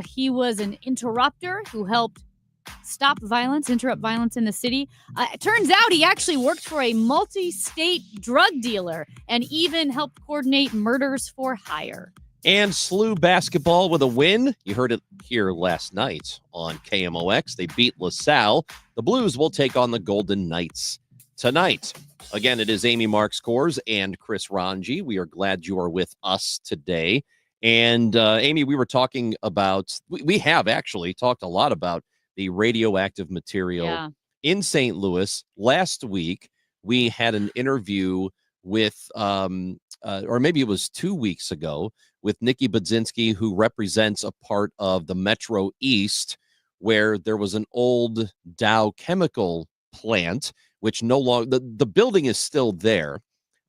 He was an interrupter who helped interrupt violence in the city. It turns out he actually worked for a multi-state drug dealer and even helped coordinate murders for hire. And SLU basketball with a win. You heard it here last night on KMOX. They beat LaSalle. The Blues will take on the Golden Knights tonight. Again, it is Amy Mark Scores and Chris Ranji. We are glad you are with us today. And Amy, we were talking about, we have actually talked a lot about the radioactive material in St. Louis. Last week, we had an interview with, or maybe it was 2 weeks ago, with Nikki Budzinski, who represents a part of the Metro East, where there was an old Dow chemical plant, which no longer, the building is still there.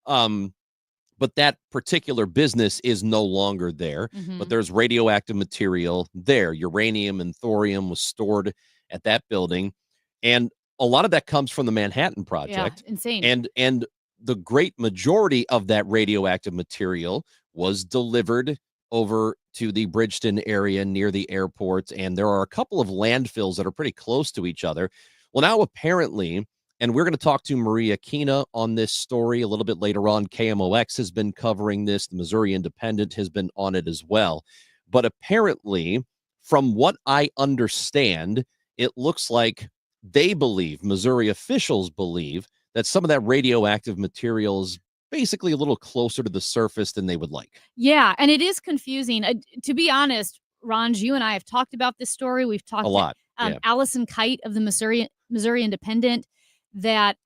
But that particular business is no longer there. Mm-hmm. But there's radioactive material there. Uranium and thorium was stored at that building. And a lot of that comes from the Manhattan Project. Yeah, insane. And the great majority of that radioactive material was delivered over to the Bridgeton area near the airport. And there are a couple of landfills that are pretty close to each other. Well, now apparently, and we're going to talk to Maria Kina on this story a little bit later on. KMOX has been covering this. The Missouri Independent has been on it as well. But apparently, from what I understand, it looks like they believe, Missouri officials believe, that some of that radioactive material is basically a little closer to the surface than they would like. Yeah, and it is confusing. To be honest, Ron, you and I have talked about this story. We've talked a lot. Allison Kite of the Missouri Independent that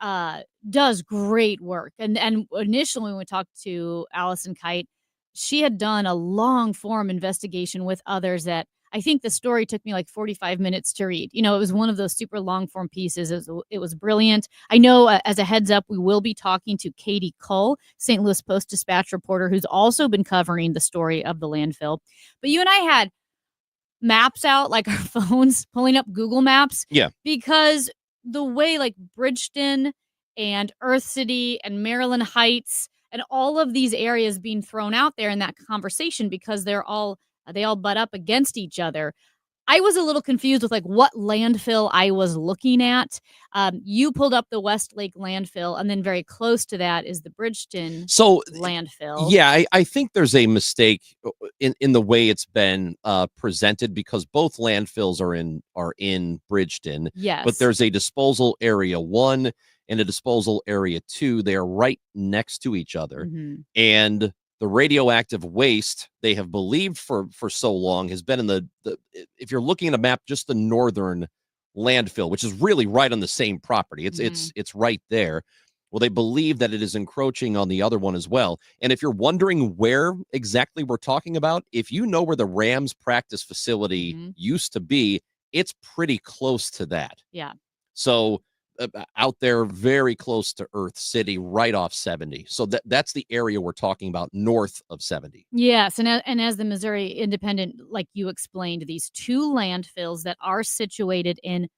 does great work. And initially when we talked to Allison Kite, she had done a long form investigation with others that I think the story took me like 45 minutes to read. You know, it was one of those super long form pieces. It was brilliant. I know as a heads up, we will be talking to Katie Cull, St. Louis Post-Dispatch reporter, who's also been covering the story of the landfill. But you and I had maps out, like our phones, pulling up Google Maps. Yeah. Because the way like Bridgeton and Earth City and Maryland Heights and all of these areas being thrown out there in that conversation because they all butt up against each other. I was a little confused with like what landfill I was looking at. You pulled up the Westlake landfill, and then very close to that is the Bridgeton landfill. Yeah, I think there's a mistake in the way it's been presented, because both landfills are in Bridgeton. Yes. But there's a disposal area 1 and a disposal area 2. They are right next to each other. Mm-hmm. And the radioactive waste, they have believed for so long, has been in the if you're looking at a map, just the northern landfill, which is really right on the same property. It's right there. Well, they believe that it is encroaching on the other one as well. And if you're wondering where exactly we're talking about, if you know where the Rams practice facility used to be, it's pretty close to that. Yeah. So out there very close to Earth City, right off 70. So that's the area we're talking about, north of 70. Yes, and as the Missouri Independent, like you explained, these two landfills that are situated in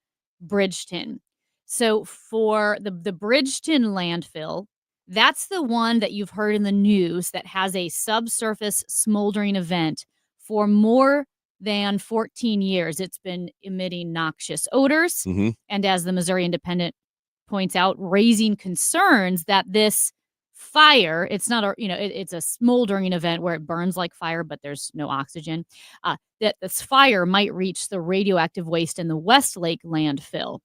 Bridgeton. So for the Bridgeton landfill, that's the one that you've heard in the news that has a subsurface smoldering event for more than 14 years. It's been emitting noxious odors. Mm-hmm. And as the Missouri Independent points out, raising concerns that this fire, it's not it's a smoldering event where it burns like fire, but there's no oxygen, that this fire might reach the radioactive waste in the Westlake landfill.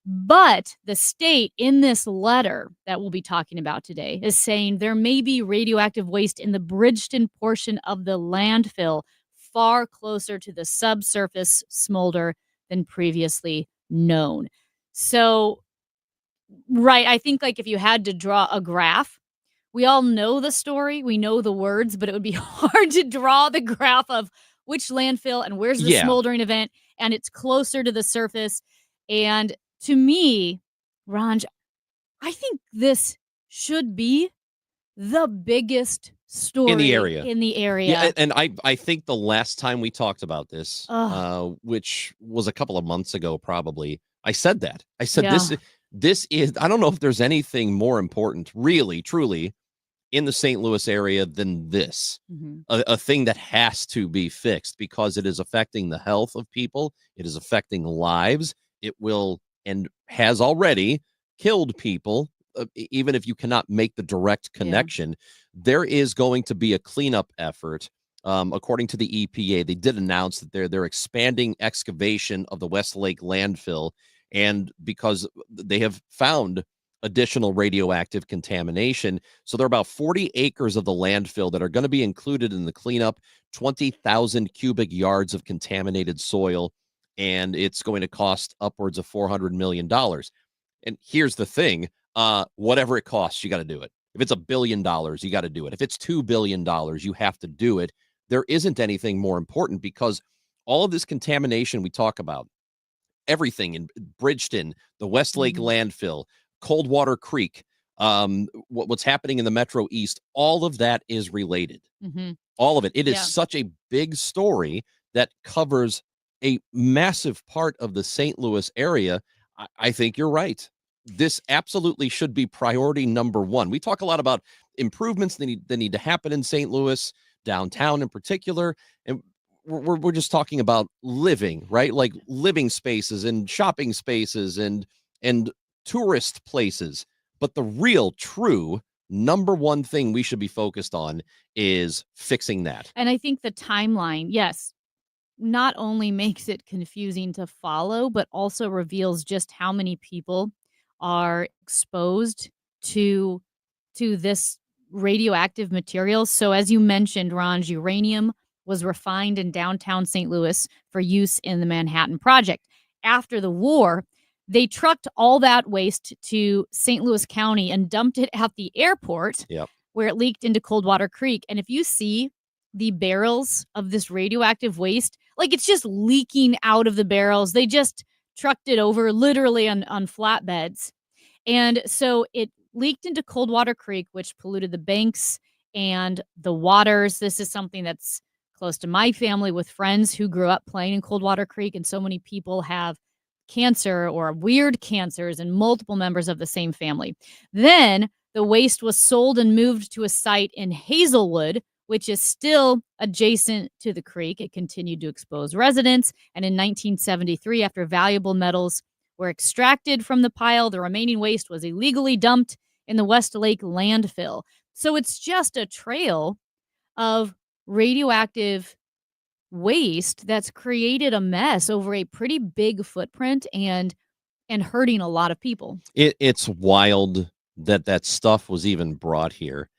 But the state, in this letter that we'll be talking about today, is saying there may be radioactive waste in the Bridgeton portion of the landfill, far closer to the subsurface smolder than previously known. So, right, I think like if you had to draw a graph, we all know the story, we know the words, but it would be hard to draw the graph of which landfill and where's the smoldering event, and it's closer to the surface. And to me, Ranj, I think this should be the biggest story in the area. Yeah, and I think the last time we talked about this, which was a couple of months ago, probably, I said that. I said this is, I don't know if there's anything more important, really, truly, in the St. Louis area than this. Mhm. A thing that has to be fixed because it is affecting the health of people. It is affecting lives. It will and has already killed people. Even if you cannot make the direct connection, there is going to be a cleanup effort. According to the EPA, they did announce that they're expanding excavation of the Westlake landfill, and because they have found additional radioactive contamination. So there are about 40 acres of the landfill that are going to be included in the cleanup, 20,000 cubic yards of contaminated soil, and it's going to cost upwards of $400 million. And here's the thing, whatever it costs, you got to do it. If it's $1 billion, you got to do it. If it's $2 billion, you have to do it. There isn't anything more important because all of this contamination we talk about, everything in Bridgeton, the Westlake landfill, Coldwater Creek, what's happening in the Metro East, all of that is related. All of it. It is such a big story that covers a massive part of the St. Louis area. I think you're right. This absolutely should be priority number one. We talk a lot about improvements that need to happen in St. Louis, downtown in particular, and we're just talking about living, right? Like living spaces and shopping spaces and tourist places. But the real, true number one thing we should be focused on is fixing that. And I think the timeline, yes, not only makes it confusing to follow, but also reveals just how many people are exposed to this radioactive material. So as you mentioned, Ranj, uranium was refined in downtown St. Louis for use in the Manhattan Project. After the war, they trucked all that waste to St. Louis County and dumped it at the airport, where it leaked into Coldwater Creek. And if you see the barrels of this radioactive waste, like it's just leaking out of the barrels. They just trucked it over literally on flatbeds. And so it leaked into Coldwater Creek, which polluted the banks and the waters. This is something that's close to my family with friends who grew up playing in Coldwater Creek. And so many people have cancer or weird cancers in multiple members of the same family. Then the waste was sold and moved to a site in Hazelwood, which is still adjacent to the creek. It continued to expose residents. And in 1973, after valuable metals were extracted from the pile, the remaining waste was illegally dumped in the Westlake landfill. So it's just a trail of radioactive waste that's created a mess over a pretty big footprint and hurting a lot of people. It's wild that stuff was even brought here.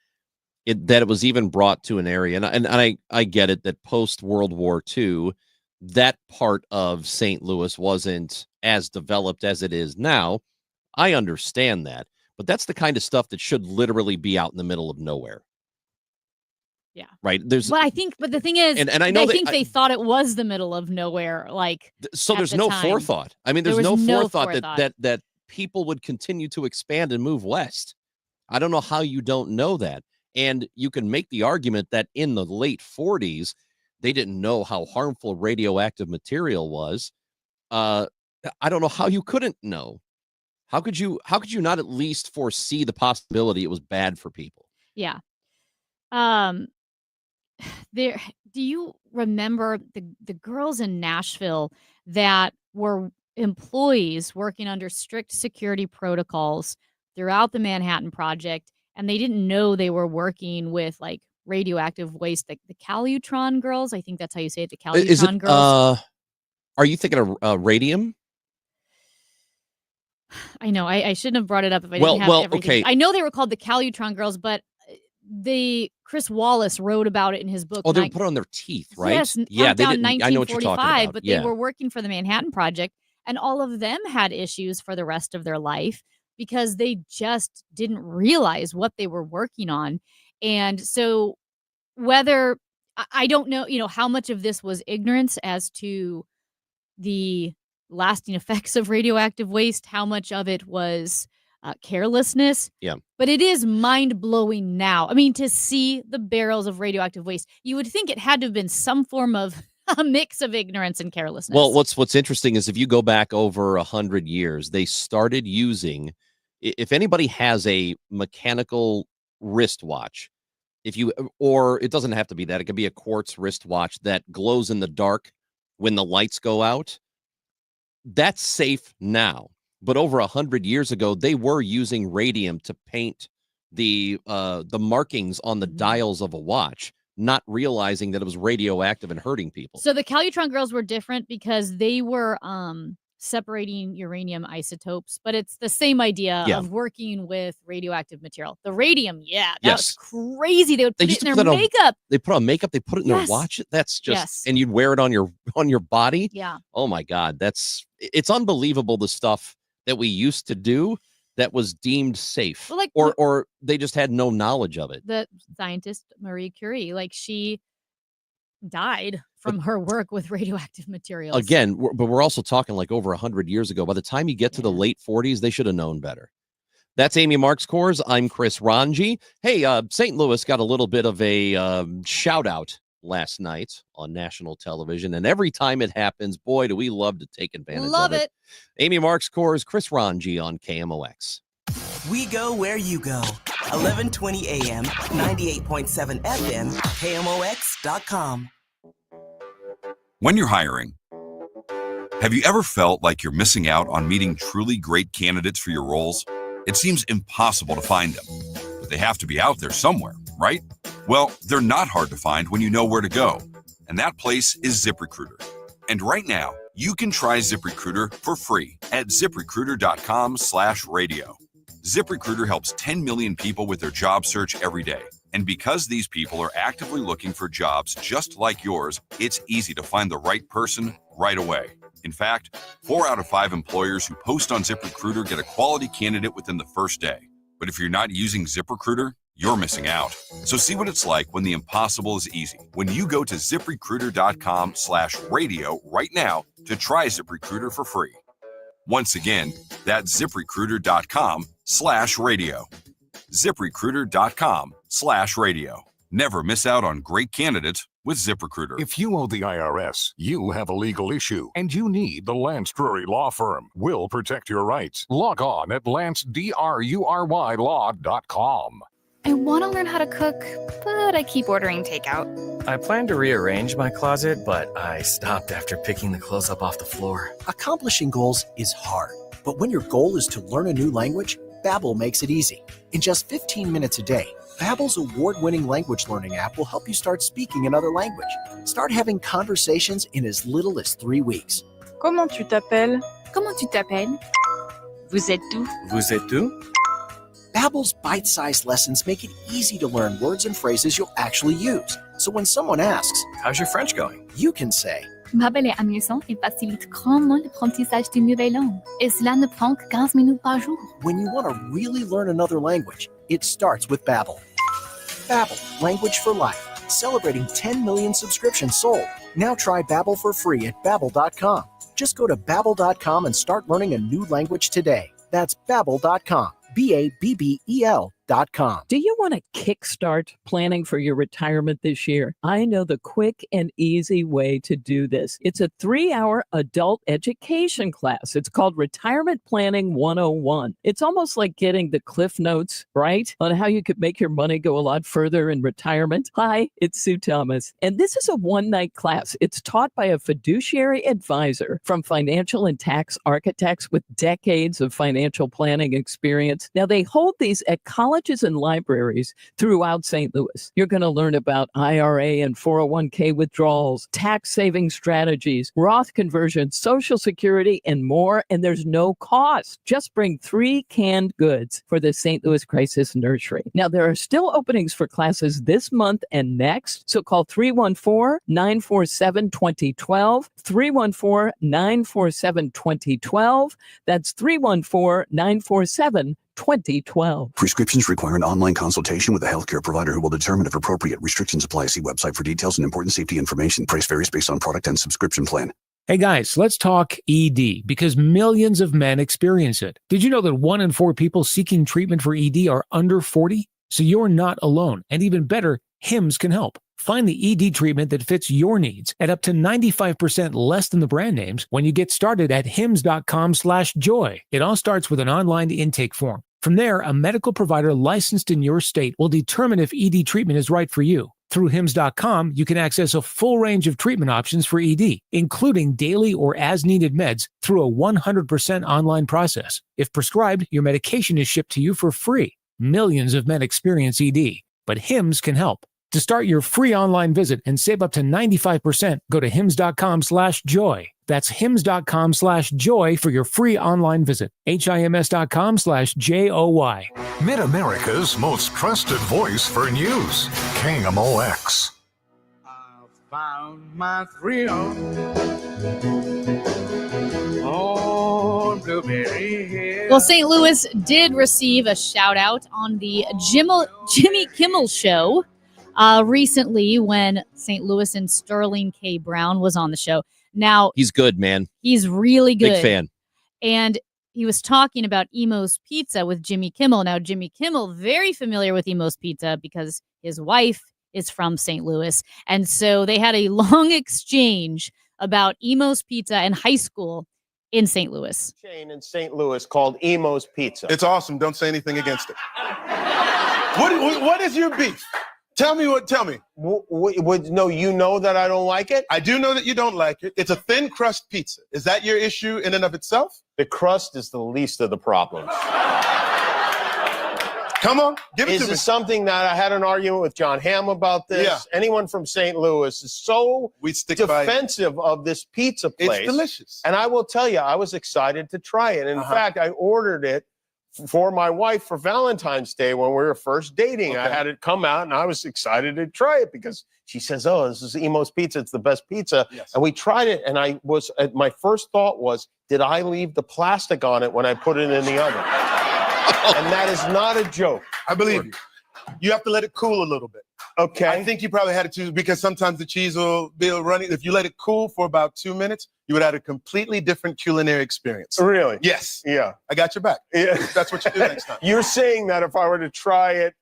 That it was even brought to an area, and I get it that post World War II, that part of St. Louis wasn't as developed as it is now. I understand that, but that's the kind of stuff that should literally be out in the middle of nowhere. Yeah. Right. But the thing is, and I know they thought it was the middle of nowhere. Like, so there's no forethought. I mean, there's no forethought that people would continue to expand and move west. I don't know how you don't know that. And you can make the argument that in the late 40s, they didn't know how harmful radioactive material was. I don't know how you couldn't know. How could you not at least foresee the possibility it was bad for people? Yeah. Do you remember the girls in Nashville that were employees working under strict security protocols throughout the Manhattan Project, and they didn't know they were working with like radioactive waste? The Calutron girls, I think that's how you say it. The Calutron girls. Are you thinking of radium? I know. I shouldn't have brought it up if I didn't have everything. Okay. I know they were called the Calutron girls, but Chris Wallace wrote about it in his book. Oh, they put it on their teeth, right? Yes, yeah, they didn't. 1945, I know what you're talking about. But they were working for the Manhattan Project, and all of them had issues for the rest of their life because they just didn't realize what they were working on. And so whether, I don't know, how much of this was ignorance as to the lasting effects of radioactive waste, how much of it was carelessness. Yeah. But it is mind-blowing now. I mean, to see the barrels of radioactive waste, you would think it had to have been some form of a mix of ignorance and carelessness. Well, what's interesting is if you go back over 100 years, they started using, if anybody has a mechanical wristwatch, or it doesn't have to be that. It could be a quartz wristwatch that glows in the dark when the lights go out. That's safe now. But over 100 years ago, they were using radium to paint the markings on the dials of a watch, not realizing that it was radioactive and hurting people. So the Calutron girls were different because they were separating uranium isotopes, but it's the same idea of working with radioactive material. The radium, that was crazy. They would put it in their makeup. They put on makeup, they put it in their watch. That's just, and you'd wear it on your body. Yeah. Oh my God. It's unbelievable, the stuff that we used to do that was deemed safe, or they just had no knowledge of it. The scientist Marie Curie, she died from her work with radioactive materials. Again, but we're also talking over 100 years ago. By the time you get to the late 40s, they should have known better. That's Amy Marks Coors. I'm Chris Ranji. Hey, St. Louis got a little bit of a shout out last night on national television, and every time it happens, boy, do we love to take advantage of it. Amy Marks Coors, Chris Ranji on KMOX. We go where you go. 1120 AM, 98.7 FM, KMOX.com. When you're hiring, have you ever felt like you're missing out on meeting truly great candidates for your roles? It seems impossible to find them, but they have to be out there somewhere, right? Well, they're not hard to find when you know where to go, and that place is ZipRecruiter. And right now, you can try ZipRecruiter for free at ZipRecruiter.com/radio. ZipRecruiter helps 10 million people with their job search every day. And because these people are actively looking for jobs just like yours, it's easy to find the right person right away. In fact, 4 out of 5 employers who post on ZipRecruiter get a quality candidate within the first day. But if you're not using ZipRecruiter, you're missing out. So see what it's like when the impossible is easy. When you go to ZipRecruiter.com/radio right now to try ZipRecruiter for free. Once again, that's ZipRecruiter.com/radio. ZipRecruiter.com/radio. Never miss out on great candidates with ZipRecruiter. If you owe the IRS, you have a legal issue, and you need the Lance Drury Law Firm. We'll protect your rights. Log on at LanceDruryLaw.com. I want to learn how to cook, but I keep ordering takeout. I plan to rearrange my closet, but I stopped after picking the clothes up off the floor. Accomplishing goals is hard, but when your goal is to learn a new language, Babbel makes it easy. In just 15 minutes a day, Babbel's award-winning language learning app will help you start speaking another language. Start having conversations in as little as 3 weeks. Comment tu t'appelles? Comment tu t'appelles? Vous êtes où? Vous êtes où? Babbel's bite-sized lessons make it easy to learn words and phrases you'll actually use. So when someone asks, "How's your French going?" you can say, Babbel est amusant et facilite grandement l'apprentissage d'une nouvelle langue. Et cela ne prend que 15 minutes par jour. When you want to really learn another language, it starts with Babbel. Babbel, language for life. Celebrating 10 million subscriptions sold. Now try Babbel for free at Babbel.com. Just go to Babbel.com and start learning a new language today. That's Babbel.com. Babbel.com. Do you want to kickstart planning for your retirement this year? I know the quick and easy way to do this. It's a 3-hour adult education class. It's called Retirement Planning 101. It's almost like getting the Cliff Notes, right? On how you could make your money go a lot further in retirement. Hi, it's Sue Thomas. And this is a one-night class. It's taught by a fiduciary advisor from financial and tax architects with decades of financial planning experience. Now, they hold these at colleges and libraries throughout St. Louis. You're going to learn about IRA and 401k withdrawals, tax saving strategies, Roth conversions, Social Security, and more. And there's no cost. Just bring 3 canned goods for the St. Louis Crisis Nursery. Now, there are still openings for classes this month and next. So call 314-947-2012, 314-947-2012. That's 314-947-2012. Prescriptions require an online consultation with a healthcare provider who will determine if appropriate. Restrictions apply. See website for details and important safety information. Price varies based on product and subscription plan. Hey guys, let's talk ED because millions of men experience it. Did you know that 1 in 4 people seeking treatment for ED are under 40? So you're not alone. And even better, Hims can help. Find the ED treatment that fits your needs at up to 95% less than the brand names when you get started at hims.com/joy. It all starts with an online intake form. From there, a medical provider licensed in your state will determine if ED treatment is right for you. Through HIMS.com, you can access a full range of treatment options for ED, including daily or as-needed meds through a 100% online process. If prescribed, your medication is shipped to you for free. Millions of men experience ED, but HIMS can help. To start your free online visit and save up to 95%, go to hims.com/joy. That's hims.com/joy for your free online visit. HIMS.com/JOY. Mid-America's most trusted voice for news. KMOX. Found my thrill on Blueberry Hill. Well, St. Louis did receive a shout out on the Jimmy Kimmel Show recently when St. Louis and Sterling K. Brown was on the show. Now, He's good, man. he's really good. Big fan. And he was talking about Emo's Pizza with Jimmy Kimmel. Now, Jimmy Kimmel, very familiar with Emo's Pizza because his wife is from St. Louis. And so they had a long exchange about Emo's Pizza in high school in St. Louis. Chain in St. Louis called Emo's Pizza. It's awesome. Don't say anything against it. What is your beef? Tell me. No, you know that I don't like it? I do know that you don't like it. It's a thin crust pizza. Is that your issue in and of itself? The crust is the least of the problems. Come on, give it Is to me. this something that I had an argument with John Hamm about this? Yeah. Anyone from St. Louis is so defensive of this pizza place. It's delicious. And I will tell you, I was excited to try it. In fact, I ordered it for my wife for Valentine's Day when we were first dating. I had it come out and I was excited to try it because she says, "Oh, this is Emo's Pizza. It's the best pizza." Yes. And we tried it and my first thought was, did I leave the plastic on it when I put it in the oven? And that is not a joke. I believe you. You have to let it cool a little bit. Okay. I think you probably had it too because sometimes the cheese will be running. If you let it cool for about 2 minutes, you would have a completely different culinary experience. Really? Yes. Yeah. I got your back. Yeah. That's what you do next time. You're saying that if I were to try it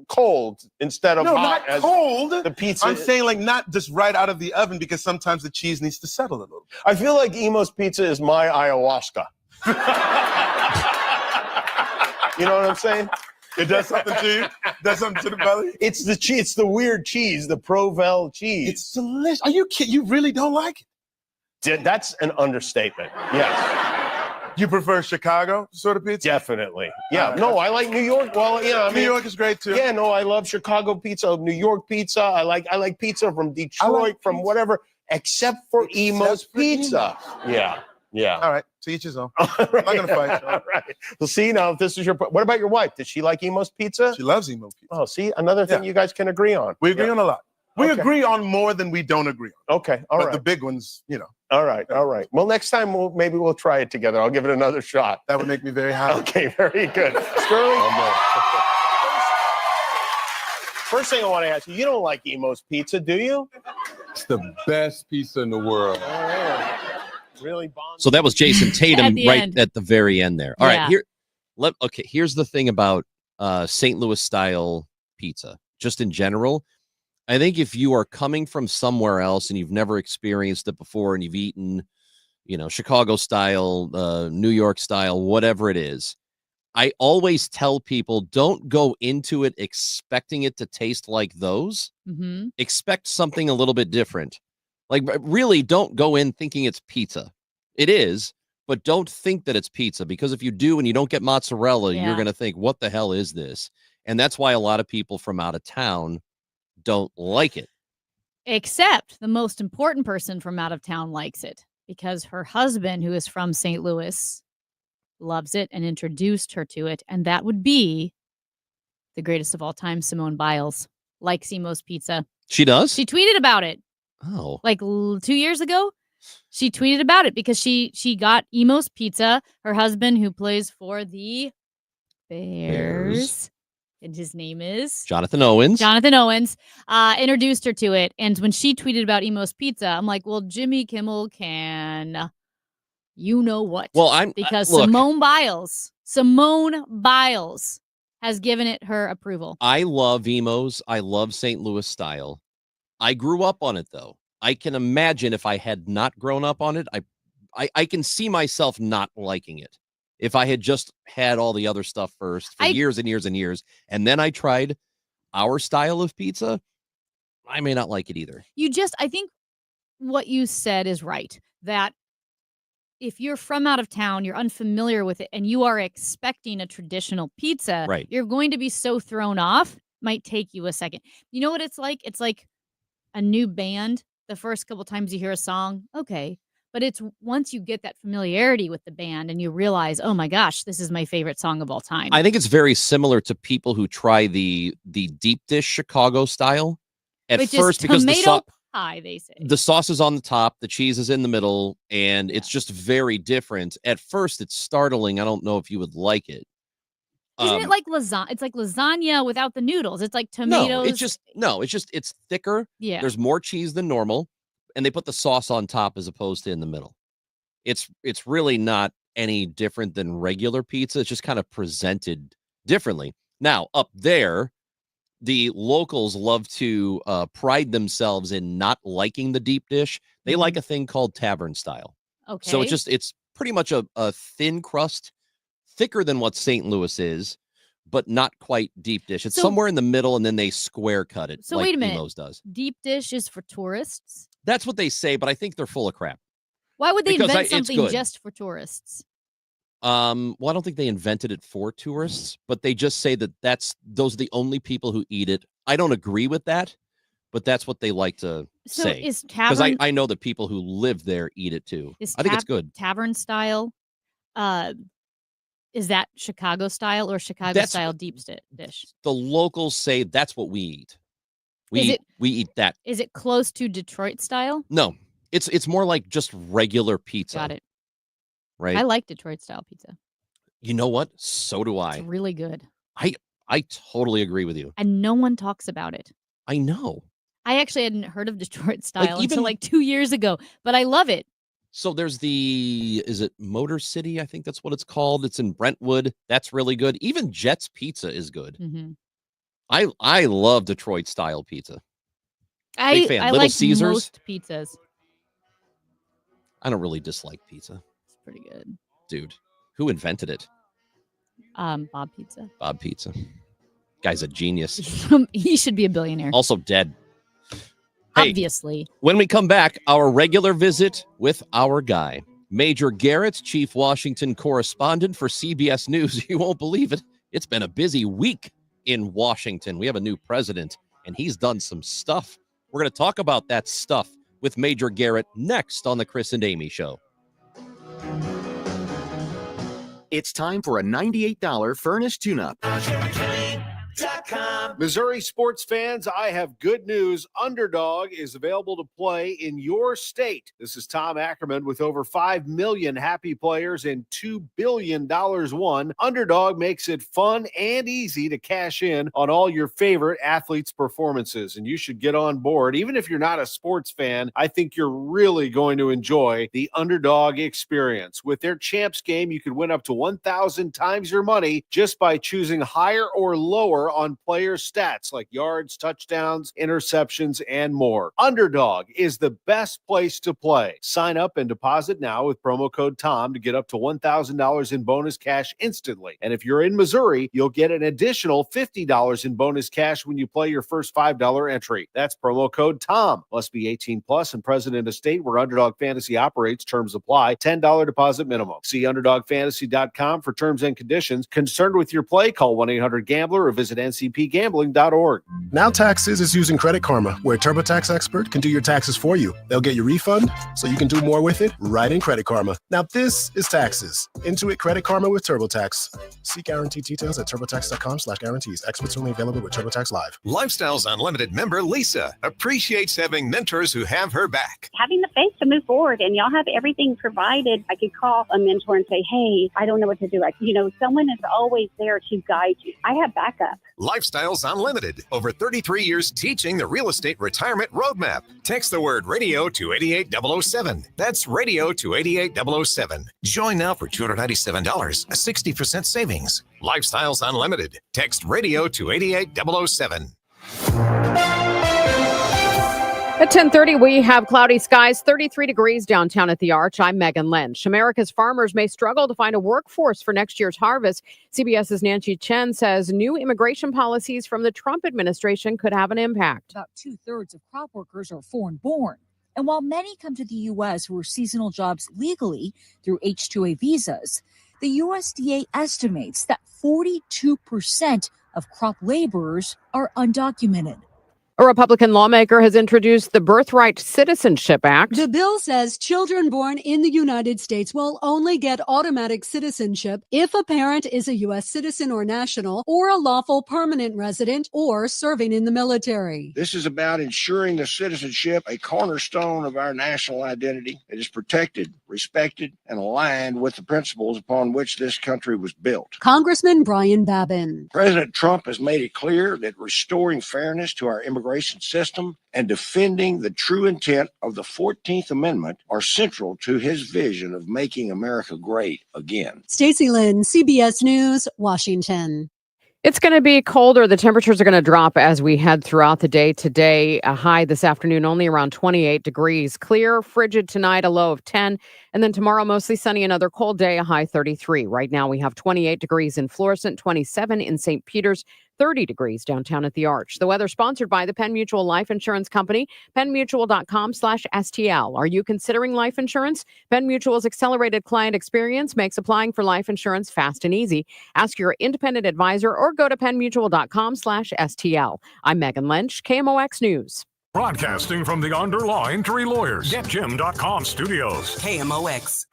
cold instead of No, hot not as cold. the pizza. I'm saying like not just right out of the oven because sometimes the cheese needs to settle a little bit. I feel like Emo's Pizza is my ayahuasca. You know what I'm saying? It does something to you? Does something to the belly? It's the cheese. It's the weird cheese, the Provel cheese. It's delicious. Are you kidding? You really don't like it? That's an understatement. Yes. You prefer Chicago sort of pizza? Definitely. Yeah. No, I like New York. Well, New York is great too. Yeah, no, I love Chicago pizza, New York pizza. I like pizza from Detroit, from whatever, except for Emo's Pizza. Yeah. Yeah. All right. To each his own. I'm not going to fight you. All right. Well, see, now, if this is your... What about your wife? Did she like Emo's Pizza? She loves Emo Pizza. Oh, see? Another thing you guys can agree on. We agree on a lot. We agree on more than we don't agree on. Okay. All right. But the big ones, you know. All right. All right. Well, next time, maybe we'll try it together. I'll give it another shot. That would make me very happy. Okay. Very good. Sterling? First thing I want to ask you, you don't like Emo's Pizza, do you? It's the best pizza in the world. Really bomb. So that was Jason Tatum right end. at the very end there. All Yeah. right, here's the thing about St. Louis style pizza, just in general. I think if you are coming from somewhere else and you've never experienced it before and you've eaten, Chicago style, New York style, whatever it is, I always tell people don't go into it expecting it to taste like those. Mm-hmm. Expect something a little bit different. Like, really, don't go in thinking it's pizza. It is, but don't think that it's pizza, because if you do and you don't get mozzarella, you're going to think, what the hell is this? And that's why a lot of people from out of town don't like it. Except the most important person from out of town likes it because her husband, who is from St. Louis, loves it and introduced her to it. And that would be the greatest of all time, Simone Biles. Likes Emo's Pizza. She does? She tweeted about it. Oh. Like 2 years ago, she tweeted about it because she got Emo's Pizza. Her husband, who plays for the Bears, and his name is Jonathan Owens. Introduced her to it. And when she tweeted about Emo's Pizza, I'm like, well, Jimmy Kimmel can, you know what? Well, because look, Simone Biles has given it her approval. I love Emo's. I love St. Louis style. I grew up on it, though. I can imagine if I had not grown up on it, I can see myself not liking it. If I had just had all the other stuff first for years and years and years, and then I tried our style of pizza, I may not like it either. I think what you said is right, that if you're from out of town, you're unfamiliar with it, and you are expecting a traditional pizza, Right. You're going to be so thrown off, might take you a second. You know what it's like? It's like a new band. The first couple times you hear a song, okay. But it's once you get that familiarity with the band and you realize, oh my gosh, this is my favorite song of all time. I think it's very similar to people who try the deep dish Chicago style at Which first, is because tomato pie, they say. the sauce is on the top, the cheese is in the middle, and it's just very different. At first, it's startling. I don't know if you would like it. Isn't it like lasagna? It's like lasagna without the noodles. It's like tomatoes. It's thicker. Yeah. There's more cheese than normal, and they put the sauce on top as opposed to in the middle. It's really not any different than regular pizza. It's just kind of presented differently. Now, up there, the locals love to pride themselves in not liking the deep dish. They like a thing called tavern style. Okay. So it's pretty much a thin crust, thicker than what St. Louis is, but not quite deep dish. It's So- somewhere in the middle, and then they square cut it. So like wait a minute. Nemo's does. Deep dish is for tourists. That's what they say, but I think they're full of crap. Why would they Because invent it's something good. just for tourists? Well, I don't think they invented it for tourists, but they just say that those are the only people who eat it. I don't agree with that, but that's what they like to So say. is Because tavern I know that people who live there eat it too. is I think it's tab- good. tavern style? Is that Chicago style or Chicago That's- style deep dish? The locals say that's what we eat. We eat that. Is it close to Detroit style? No, it's more like just regular pizza. Got it. Right. I like Detroit style pizza. You know what? So do I. It's really good. I totally agree with you. And no one talks about it. I know. I actually hadn't heard of Detroit style even- until like 2 years ago, but I love it. So there's is it Motor City? I think that's what it's called. It's in Brentwood. That's really good. Even Jet's Pizza is good. Mm-hmm. I love Detroit style pizza. I Big fan. Little like Caesars? most pizzas. I don't really dislike pizza. It's pretty good. Dude, who invented it? Bob Pizza. Bob Pizza. Guy's a genius. He should be a billionaire. Also dead. Hey, Obviously. when we come back, our regular visit with our guy, Major Garrett, Chief Washington correspondent for CBS News. You won't believe it. It's been a busy week in Washington. We have a new president, and he's done some stuff. We're going to talk about that stuff with Major Garrett next on the Chris and Amy Show. It's time for a $98 furnace tune-up. Missouri sports fans, I have good news. Underdog is available to play in your state. This is Tom Ackerman with over 5 million happy players and $2 billion won. Underdog makes it fun and easy to cash in on all your favorite athletes' performances, and you should get on board. Even if you're not a sports fan, I think you're really going to enjoy the Underdog experience. With their Champs game, you could win up to 1,000 times your money just by choosing higher or lower on player stats like yards, touchdowns, interceptions, and more. Underdog is the best place to play. Sign up and deposit now with promo code TOM to get up to $1,000 in bonus cash instantly. And if you're in Missouri, you'll get an additional $50 in bonus cash when you play your first $5 entry. That's promo code TOM. Must be 18 plus and present in a state where Underdog Fantasy operates. Terms apply. $10 deposit minimum. See UnderdogFantasy.com for terms and conditions. Concerned with your play? Call 1-800-GAMBLER or visit ncpgambling.org. Now Taxes is using Credit Karma, where a TurboTax expert can do your taxes for you. They'll get your refund so you can do more with it right in Credit Karma. Now this is taxes. Intuit Credit Karma with TurboTax. See guaranteed details at turbotax.com/guarantees. Experts only available with TurboTax Live. Lifestyles Unlimited member Lisa appreciates having mentors who have her back. Having the faith to move forward, and y'all have everything provided. I could call a mentor and say, hey, I don't know what to do. Someone is always there to guide you. I have backup. Lifestyles Unlimited. Over 33 years teaching the real estate retirement roadmap. Text the word radio to 88007. That's radio to 88007. Join now for $297, a 60% savings. Lifestyles Unlimited. Text radio to 88007. At 10:30, we have cloudy skies, 33 degrees downtown at the Arch. I'm Megan Lynch. America's farmers may struggle to find a workforce for next year's harvest. CBS's Nancy Chen says new immigration policies from the Trump administration could have an impact. About 2/3 of crop workers are foreign-born. And while many come to the U.S. for seasonal jobs legally through H-2A visas, the USDA estimates that 42% of crop laborers are undocumented. A Republican lawmaker has introduced the Birthright Citizenship Act. The bill says children born in the United States will only get automatic citizenship if a parent is a U.S. citizen or national, or a lawful permanent resident, or serving in the military. This is about ensuring the citizenship, a cornerstone of our national identity. It is protected, respected, and aligned with the principles upon which this country was built. Congressman Brian Babin. President Trump has made it clear that restoring fairness to our immigration system and defending the true intent of the 14th Amendment are central to his vision of making America great again. Stacey Lynn, CBS News, Washington. It's going to be colder. The temperatures are going to drop as we head throughout the day. Today, a high this afternoon, only around 28 degrees. Clear, frigid tonight, a low of 10. And then tomorrow, mostly sunny, another cold day, a high 33. Right now, we have 28 degrees in Florissant, 27 in St. Peters, 30 degrees downtown at the Arch. The weather sponsored by the Penn Mutual Life Insurance Company, PennMutual.com/STL. Are you considering life insurance? Penn Mutual's accelerated client experience makes applying for life insurance fast and easy. Ask your independent advisor or go to PennMutual.com/STL. I'm Megan Lynch, KMOX News. Broadcasting from the Underlaw Injury Lawyers, GetJim.com studios. KMOX.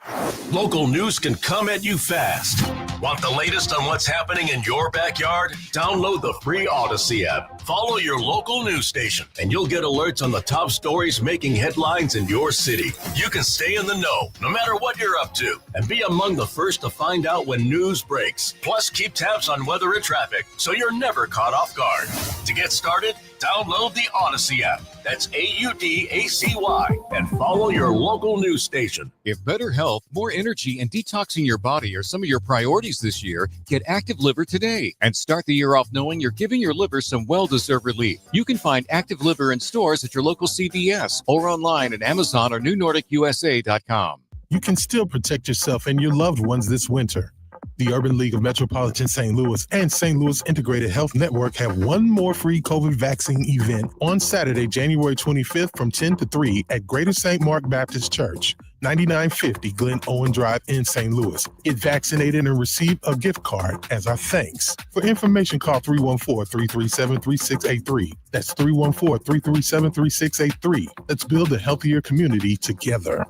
Local news can come at you fast. Want the latest on what's happening in your backyard? Download the free Odyssey app. Follow your local news station, and you'll get alerts on the top stories making headlines in your city. You can stay in the know, no matter what you're up to, and be among the first to find out when news breaks. Plus, keep tabs on weather and traffic, so you're never caught off guard. To get started, download the Odyssey app. That's AUDACY, and follow your local news station. If better health, more energy, and detoxing your body are some of your priorities this year, get Active Liver today and start the year off knowing you're giving your liver some well-deserved relief. You can find Active Liver in stores at your local CVS or online at Amazon or NewNordicUSA.com. You can still protect yourself and your loved ones this winter. The Urban League of Metropolitan St. Louis and St. Louis Integrated Health Network have one more free COVID vaccine event on Saturday, January 25th from 10 to 3 at Greater St. Mark Baptist Church, 9950 Glen Owen Drive in St. Louis. Get vaccinated and receive a gift card as our thanks. For information, call 314-337-3683. That's 314-337-3683. Let's build a healthier community together.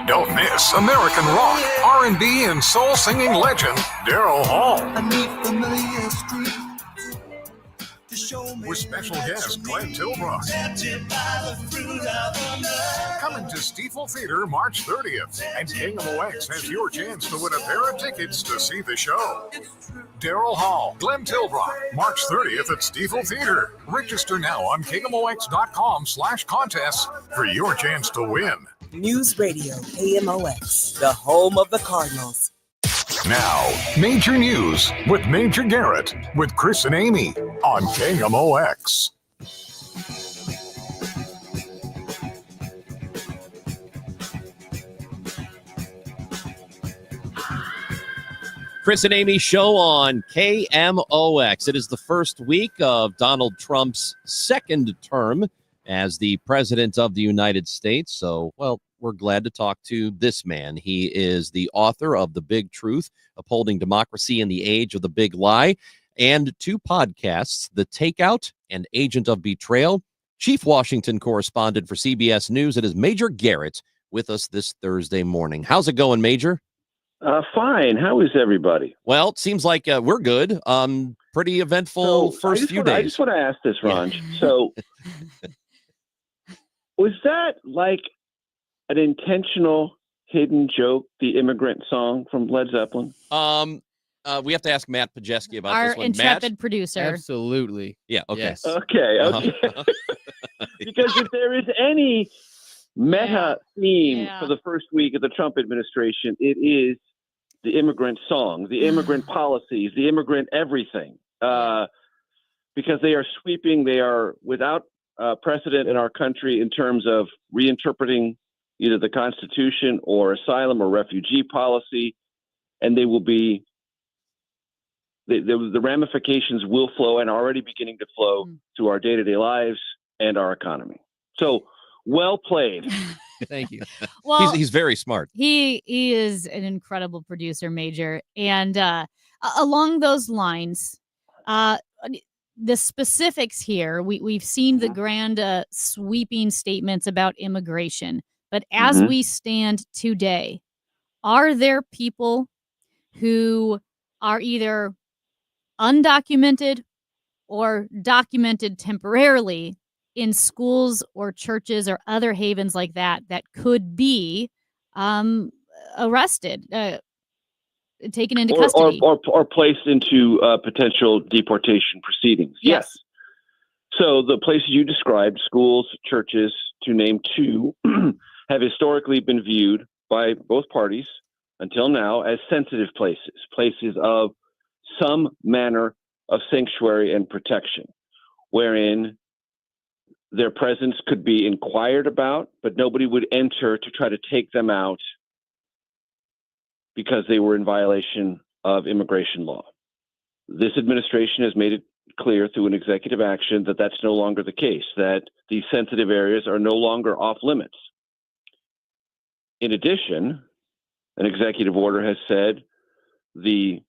Don't miss American rock, R&B, and soul singing legend Daryl Hall. With special guest Glenn Tilbrook. Coming to Stiefel Theater March 30th. And KMOX has your chance to win a pair of tickets to see the show. Daryl Hall, Glenn Tilbrook, March 30th at Stiefel Theater. Register now on KMOX.com/contests for your chance to win. News Radio KMOX, the home of the Cardinals. Now, Major News with Major Garrett with Chris and Amy on KMOX. Chris and Amy show on KMOX. It is the first week of Donald Trump's second term as the president of the United States. So, well, we're glad to talk to this man. He is the author of The Big Truth, Upholding Democracy in the Age of the Big Lie, and two podcasts, The Takeout and Agent of Betrayal. Chief Washington correspondent for CBS News. It is Major Garrett with us this Thursday morning. How's it going, Major? Fine. How is everybody? Well, it seems like we're good. Pretty eventful first few days. I just want to ask this, Ron. Yeah. So was that like an intentional hidden joke, the Immigrant Song from Led Zeppelin? We have to ask Matt Pajeski about our this one. intrepid Matt? producer. Absolutely. Yeah. Okay. Yes. Okay. Because if there is any meta theme for the first week of the Trump administration, it is the immigrant song, the immigrant policies, the immigrant everything. Because they are sweeping, they are without precedent in our country in terms of reinterpreting either the Constitution or asylum or refugee policy, and they will be the ramifications will flow and are already beginning to flow to our day-to-day lives and our economy. So, well played. Thank you. Well, he's very smart. He is an incredible producer, Major. And along those lines, the specifics here, we've seen the grand sweeping statements about immigration. But as we stand today, are there people who are either undocumented or documented temporarily in schools or churches or other havens like that that could be arrested, taken into custody, or placed into potential deportation proceedings? Yes. So the places you described, schools, churches, to name two, have historically been viewed by both parties until now as sensitive places of some manner of sanctuary and protection, wherein their presence could be inquired about, but nobody would enter to try to take them out because they were in violation of immigration law. This administration has made it clear through an executive action that that's no longer the case, that these sensitive areas are no longer off limits. In addition, an executive order has said the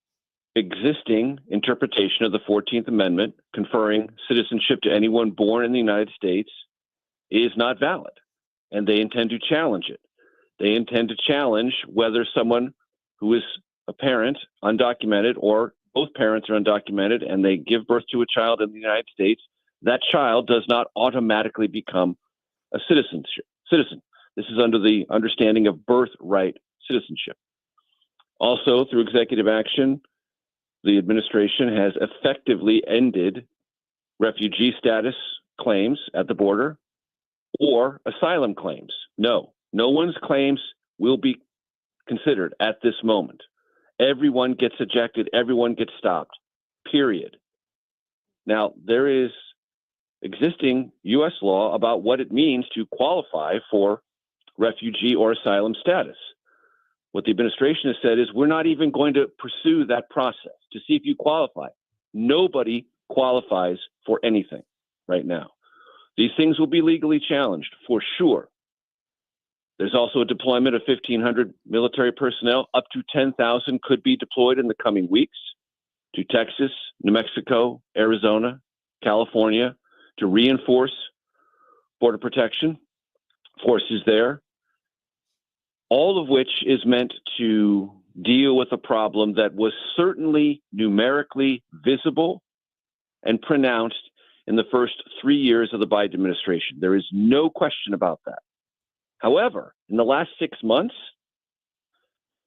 existing interpretation of the 14th Amendment conferring citizenship to anyone born in the United States is not valid, and they intend to challenge it. They intend to challenge whether someone who is a parent, undocumented, or both parents are undocumented, and they give birth to a child in the United States, that child does not automatically become a citizen. This is under the understanding of birthright citizenship. Also, through executive action, the administration has effectively ended refugee status claims at the border or asylum claims. No one's claims will be considered at this moment. Everyone gets ejected. Everyone gets stopped, period. Now, there is existing U.S. law about what it means to qualify for refugee or asylum status. What the administration has said is we're not even going to pursue that process to see if you qualify. Nobody qualifies for anything right now. These things will be legally challenged for sure. There's also a deployment of 1,500 military personnel. Up to 10,000 could be deployed in the coming weeks to Texas, New Mexico, Arizona, California to reinforce border protection forces there. All of which is meant to deal with a problem that was certainly numerically visible and pronounced in the first 3 years of the Biden administration. There is no question about that. However, in the last 6 months,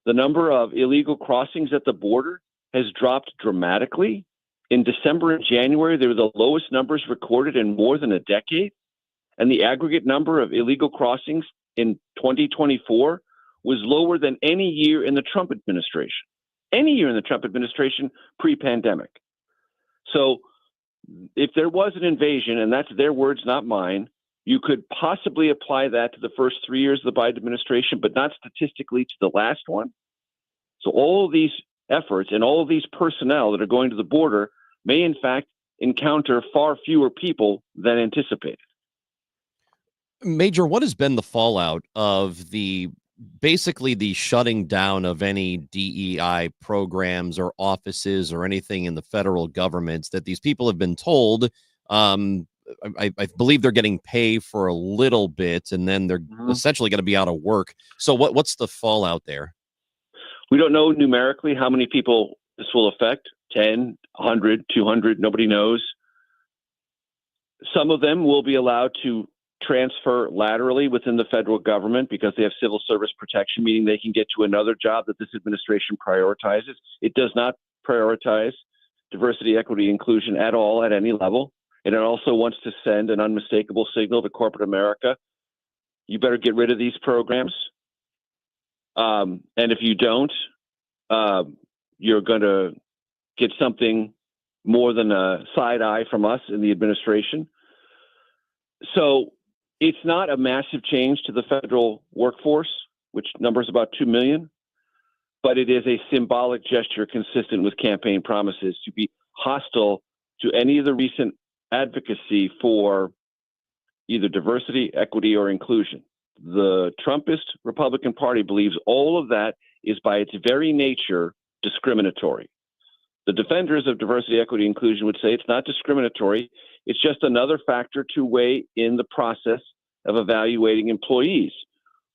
the number of illegal crossings at the border has dropped dramatically. In December and January, they were the lowest numbers recorded in more than a decade. And the aggregate number of illegal crossings in 2024 was lower than any year in the Trump administration, pre-pandemic. So if there was an invasion, and that's their words, not mine, you could possibly apply that to the first 3 years of the Biden administration, but not statistically to the last one. So all of these efforts and all of these personnel that are going to the border may, in fact, encounter far fewer people than anticipated. Major, what has been the fallout of basically the shutting down of any DEI programs or offices or anything in the federal government that these people have been told? I believe they're getting pay for a little bit, and then they're essentially going to be out of work. So what's the fallout there? We don't know numerically how many people this will affect, 10, 100, 200, nobody knows. Some of them will be allowed to transfer laterally within the federal government because they have civil service protection, meaning they can get to another job that this administration prioritizes. It does not prioritize diversity, equity, inclusion at all at any level. And it also wants to send an unmistakable signal to corporate America. You better get rid of these programs. And if you don't, you're going to get something more than a side eye from us in the administration. So it's not a massive change to the federal workforce, which numbers about 2 million, but it is a symbolic gesture consistent with campaign promises to be hostile to any of the recent advocacy for either diversity, equity, or inclusion. The Trumpist Republican Party believes all of that is by its very nature discriminatory. The defenders of diversity, equity, inclusion would say it's not discriminatory. It's just another factor to weigh in the process of evaluating employees,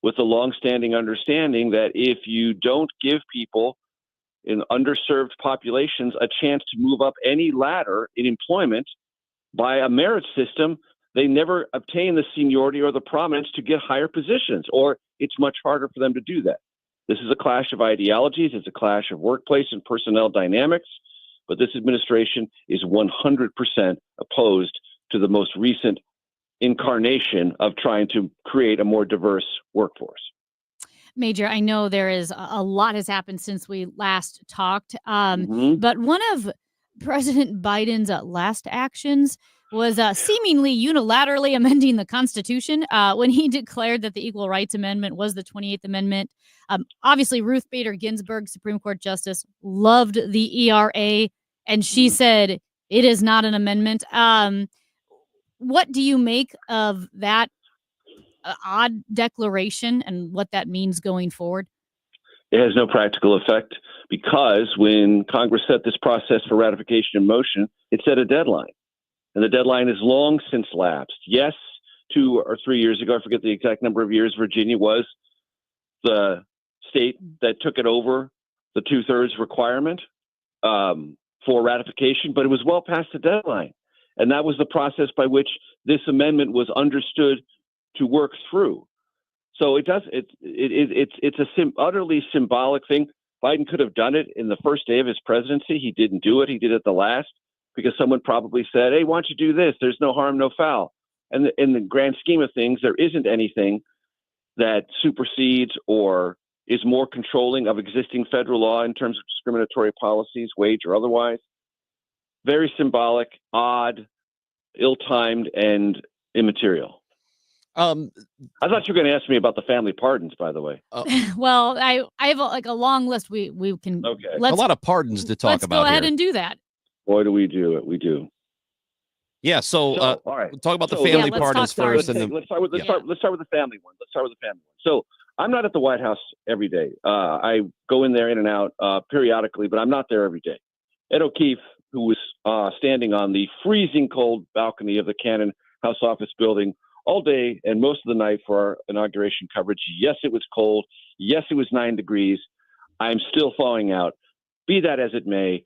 with the longstanding understanding that if you don't give people in underserved populations a chance to move up any ladder in employment by a merit system, they never obtain the seniority or the prominence to get higher positions, or it's much harder for them to do that. This is a clash of ideologies. It's a clash of workplace and personnel dynamics, but this administration is 100% opposed to the most recent incarnation of trying to create a more diverse workforce. Major, I know there is a lot has happened since we last talked, but one of President Biden's last actions was seemingly unilaterally amending the Constitution when he declared that the Equal Rights Amendment was the 28th Amendment. Obviously, Ruth Bader Ginsburg, Supreme Court Justice, loved the ERA, and she said it is not an amendment. What do you make of that odd declaration and what that means going forward? It has no practical effect because when Congress set this process for ratification in motion, it set a deadline. And the deadline is long since lapsed. Yes, 2 or 3 years ago, I forget the exact number of years, Virginia was the state that took it over the 2/3 requirement for ratification, but it was well past the deadline. And that was the process by which this amendment was understood to work through. So it's a utterly symbolic thing. Biden could have done it in the first day of his presidency. He didn't do it. He did it the last because someone probably said, hey, why don't you do this? There's no harm, no foul. And in the grand scheme of things, there isn't anything that supersedes or is more controlling of existing federal law in terms of discriminatory policies, wage or otherwise. Very symbolic, odd, ill-timed, and immaterial. I thought you were going to ask me about the family pardons, by the way. Well, I have a long list. We can a lot of pardons to talk about. Let's go ahead here. and do that. Boy, do we do it. We do. Yeah. So all right. we'll talk about the family pardons first. Let's start with the family one. So I'm not at the White House every day. I go in there in and out periodically, but I'm not there every day. Ed O'Keefe, who was standing on the freezing cold balcony of the Cannon House Office building all day and most of the night for our inauguration coverage. Yes, it was cold. Yes, it was 9 degrees. I'm still thawing out. Be that as it may,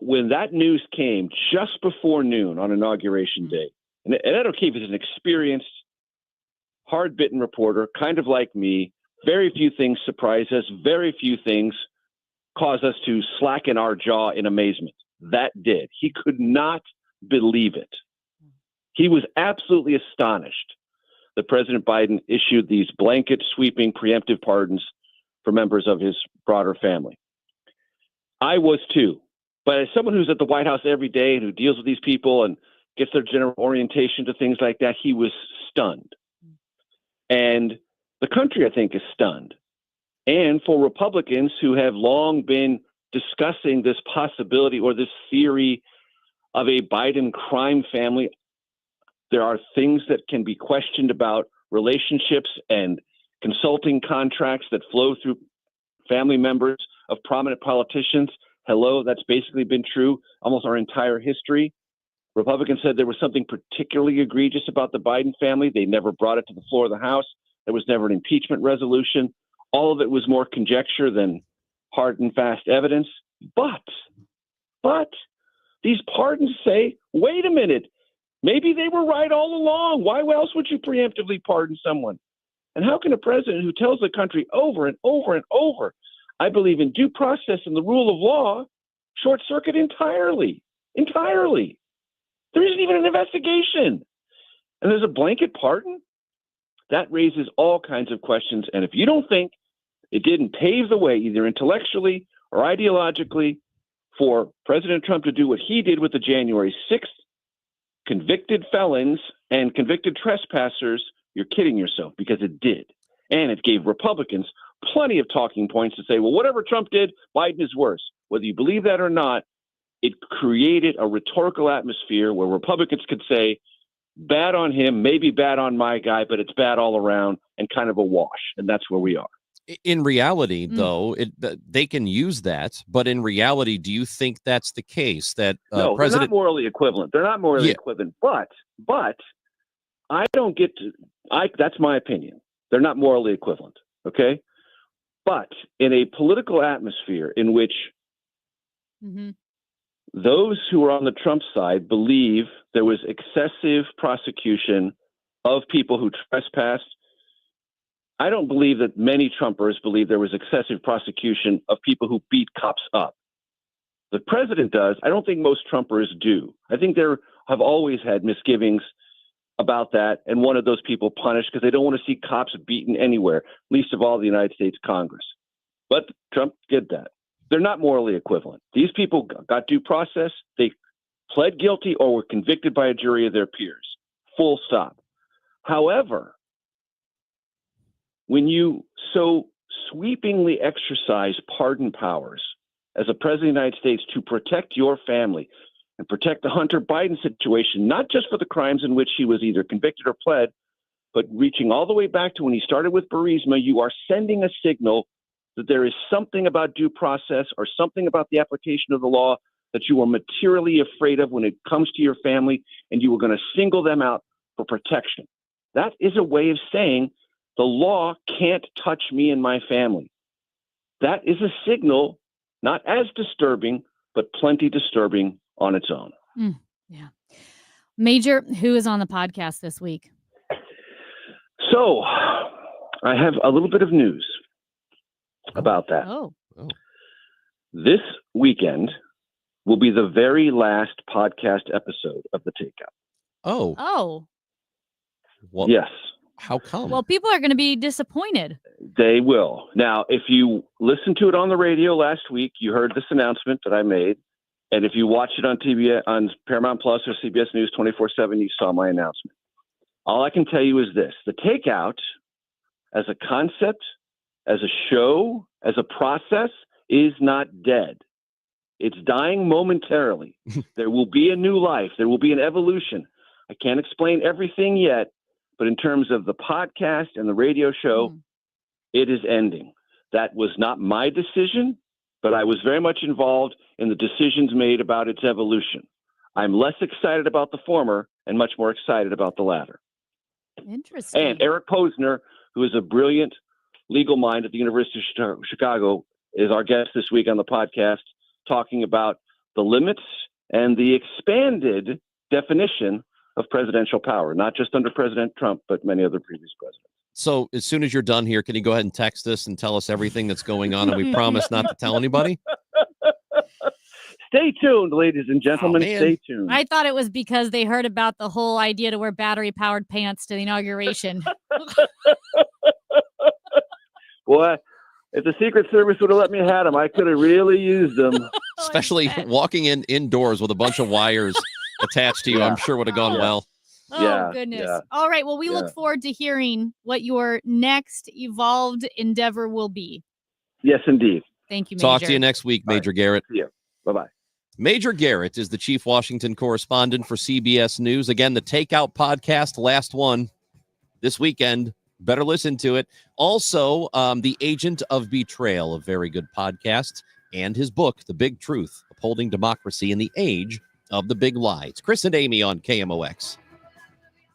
when that news came just before noon on Inauguration Day, and Ed O'Keefe is an experienced, hard-bitten reporter, kind of like me. Very few things surprise us. Very few things cause us to slacken our jaw in amazement. That did. He could not believe it. He was absolutely astonished that President Biden issued these blanket, sweeping, preemptive pardons for members of his broader family. I was too. But as someone who's at the White House every day and who deals with these people and gets their general orientation to things like that, he was stunned. And the country, I think, is stunned. And for Republicans who have long been discussing this possibility or this theory of a Biden crime family, there are things that can be questioned about relationships and consulting contracts that flow through family members of prominent politicians. Hello, that's basically been true almost our entire history. Republicans said there was something particularly egregious about the Biden family. They never brought it to the floor of the House. There was never an impeachment resolution. All of it was more conjecture than hard and fast evidence. But these pardons say, wait a minute, maybe they were right all along. Why else would you preemptively pardon someone? And how can a president who tells the country over and over and over, I believe in due process and the rule of law, short circuit entirely? There isn't even an investigation. And there's a blanket pardon? That raises all kinds of questions. And if you don't think it didn't pave the way, either intellectually or ideologically, for President Trump to do what he did with the January 6th convicted felons and convicted trespassers, you're kidding yourself, because it did. And it gave Republicans plenty of talking points to say, well, whatever Trump did, Biden is worse. Whether you believe that or not, it created a rhetorical atmosphere where Republicans could say, bad on him, maybe bad on my guy, but it's bad all around and kind of a wash. And that's where we are. In reality, though, they can use that. But in reality, do you think that's the case? That no, President... they're not morally equivalent. They're not morally equivalent. But I don't get to. That's my opinion. They're not morally equivalent. Okay. But in a political atmosphere in which those who are on the Trump side believe there was excessive prosecution of people who trespassed, I don't believe that many Trumpers believe there was excessive prosecution of people who beat cops up. The president does. I don't think most Trumpers do. I think there have always had misgivings about that, and one of those people punished because they don't want to see cops beaten anywhere, least of all the United States Congress. But Trump did that. They're not morally equivalent. These people got due process. They pled guilty or were convicted by a jury of their peers. Full stop. However, when you so sweepingly exercise pardon powers as a president of the United States to protect your family and protect the Hunter Biden situation, not just for the crimes in which he was either convicted or pled, but reaching all the way back to when he started with Burisma, you are sending a signal that there is something about due process or something about the application of the law that you are materially afraid of when it comes to your family, and you are going to single them out for protection. That is a way of saying the law can't touch me and my family. That is a signal, not as disturbing, but plenty disturbing on its own. Yeah. Major, who is on the podcast this week? So I have a little bit of news about that. Oh. This weekend will be the very last podcast episode of The Takeout. Oh. Well, yes. How come? Well, people are going to be disappointed. They will. Now, if you listened to it on the radio last week, you heard this announcement that I made. And if you watch it on TV, on Paramount Plus or CBS News 24/7, you saw my announcement. All I can tell you is this: The Takeout, as a concept, as a show, as a process, is not dead. It's dying momentarily. There will be a new life. There will be an evolution. I can't explain everything yet, but in terms of the podcast and the radio show, it is ending. That was not my decision, but I was very much involved in the decisions made about its evolution. I'm less excited about the former and much more excited about the latter. Interesting. And Eric Posner, who is a brilliant legal mind at the University of Chicago, is our guest this week on the podcast, talking about the limits and the expanded definition of presidential power, not just under President Trump, but many other previous presidents. So as soon as you're done here, can you go ahead and text us and tell us everything that's going on? And we promise not to tell anybody. Stay tuned, ladies and gentlemen. Stay tuned. I thought it was because they heard about the whole idea to wear battery-powered pants to the inauguration. Boy, if the Secret Service would have let me have them, I could have really used them. Especially walking indoors with a bunch of wires attached to you, I'm sure would have gone well. Oh, goodness. All right. Well, we look forward to hearing what your next evolved endeavor will be. Yes, indeed. Thank you, Major. Talk to you next week, Major Garrett. See you. Bye-bye. Major Garrett is the chief Washington correspondent for CBS News. Again, the Takeout podcast, last one this weekend. Better listen to it. Also, The Agent of Betrayal, a very good podcast, and his book, The Big Truth, Upholding Democracy in the Age of the Big Lie. It's Chris and Amy on KMOX.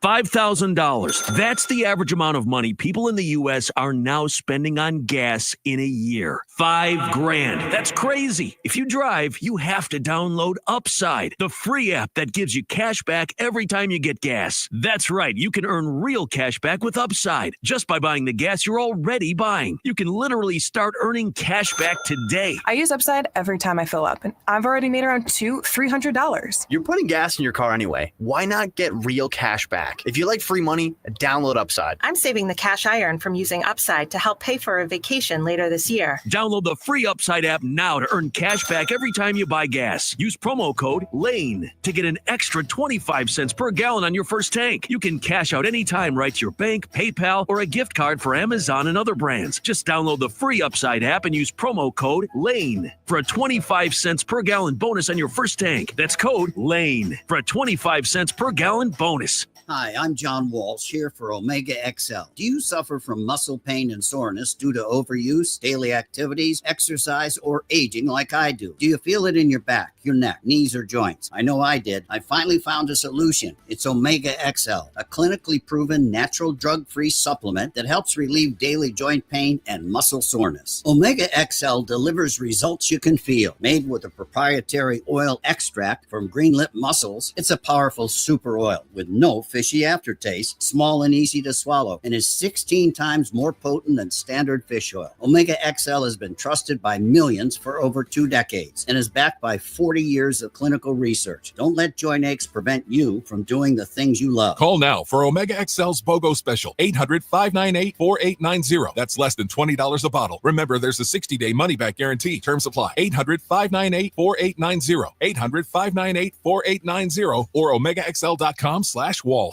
$5,000. That's the average amount of money people in the U.S. are now spending on gas in a year. $5,000. That's crazy. If you drive, you have to download Upside, the free app that gives you cash back every time you get gas. That's right. You can earn real cash back with Upside just by buying the gas you're already buying. You can literally start earning cash back today. I use Upside every time I fill up, and I've already made around $300. You're putting gas in your car anyway. Why not get real cash back? back. If you like free money, download Upside. I'm saving the cash I earn from using Upside to help pay for a vacation later this year. Download the free Upside app now to earn cash back every time you buy gas. Use promo code LANE to get an extra 25 cents per gallon on your first tank. You can cash out anytime right to your bank, PayPal, or a gift card for Amazon and other brands. Just download the free Upside app and use promo code LANE for a 25 cents per gallon bonus on your first tank. That's code LANE for a 25 cents per gallon bonus. Hi, I'm John Walsh here for Omega XL. Do you suffer from muscle pain and soreness due to overuse, daily activities, exercise, or aging like I do? Do you feel it in your back, your neck, knees, or joints? I know I did. I finally found a solution. It's Omega XL, a clinically proven natural drug-free supplement that helps relieve daily joint pain and muscle soreness. Omega XL delivers results you can feel. Made with a proprietary oil extract from green lip mussels, it's a powerful super oil with no fishy aftertaste, small and easy to swallow, and is 16 times more potent than standard fish oil. Omega XL has been trusted by millions for over 2 decades and is backed by 40 years of clinical research. Don't let joint aches prevent you from doing the things you love. Call now for Omega XL's BOGO special, 800-598-4890. That's less than $20 a bottle. Remember, there's a 60-day money-back guarantee. Terms apply. 800-598-4890. 800-598-4890 or omegaxl.com/Walsh.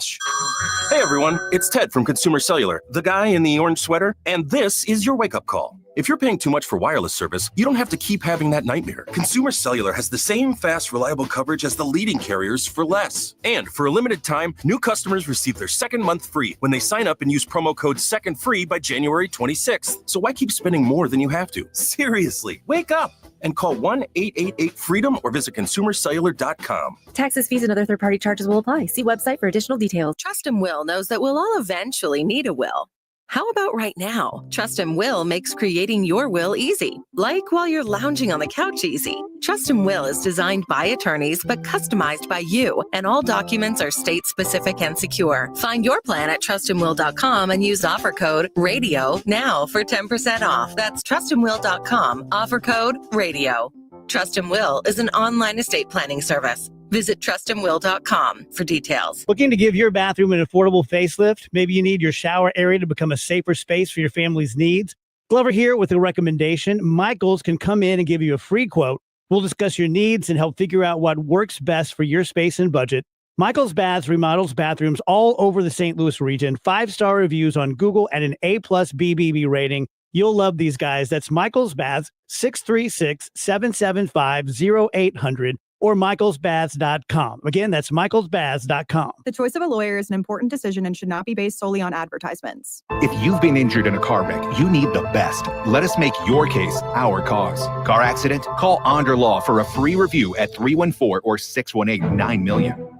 Hey everyone, it's Ted from Consumer Cellular, the guy in the orange sweater, and this is your wake-up call. If you're paying too much for wireless service, you don't have to keep having that nightmare. Consumer Cellular has the same fast, reliable coverage as the leading carriers for less. And for a limited time, new customers receive their second month free when they sign up and use promo code SECONDFREE by January 26th. So why keep spending more than you have to? Seriously, wake up and call 1-888-FREEDOM or visit consumercellular.com. Taxes, fees, and other third-party charges will apply. See website for additional details. Trust and Will knows that we'll all eventually need a will. How about right now? Trust and Will makes creating your will easy, like while you're lounging on the couch easy. Trust and Will is designed by attorneys but customized by you, and all documents are state-specific and secure. Find your plan at trustandwill.com and use offer code RADIO now for 10% off. That's trustandwill.com, offer code RADIO. Trust and Will is an online estate planning service. Visit trustandwill.com for details. Looking to give your bathroom an affordable facelift? Maybe you need your shower area to become a safer space for your family's needs? Glover here with a recommendation. Michaels can come in and give you a free quote. We'll discuss your needs and help figure out what works best for your space and budget. Michaels Baths remodels bathrooms all over the St. Louis region. 5-star reviews on Google and an A+ BBB rating. You'll love these guys. That's Michaels Baths, 636-775-0800. or michaelsbaths.com. Again, that's michaelsbaths.com. The choice of a lawyer is an important decision and should not be based solely on advertisements. If you've been injured in a car wreck, you need the best. Let us make your case our cause. Car accident? Call Onder Law for a free review at 314 or 618-9000000.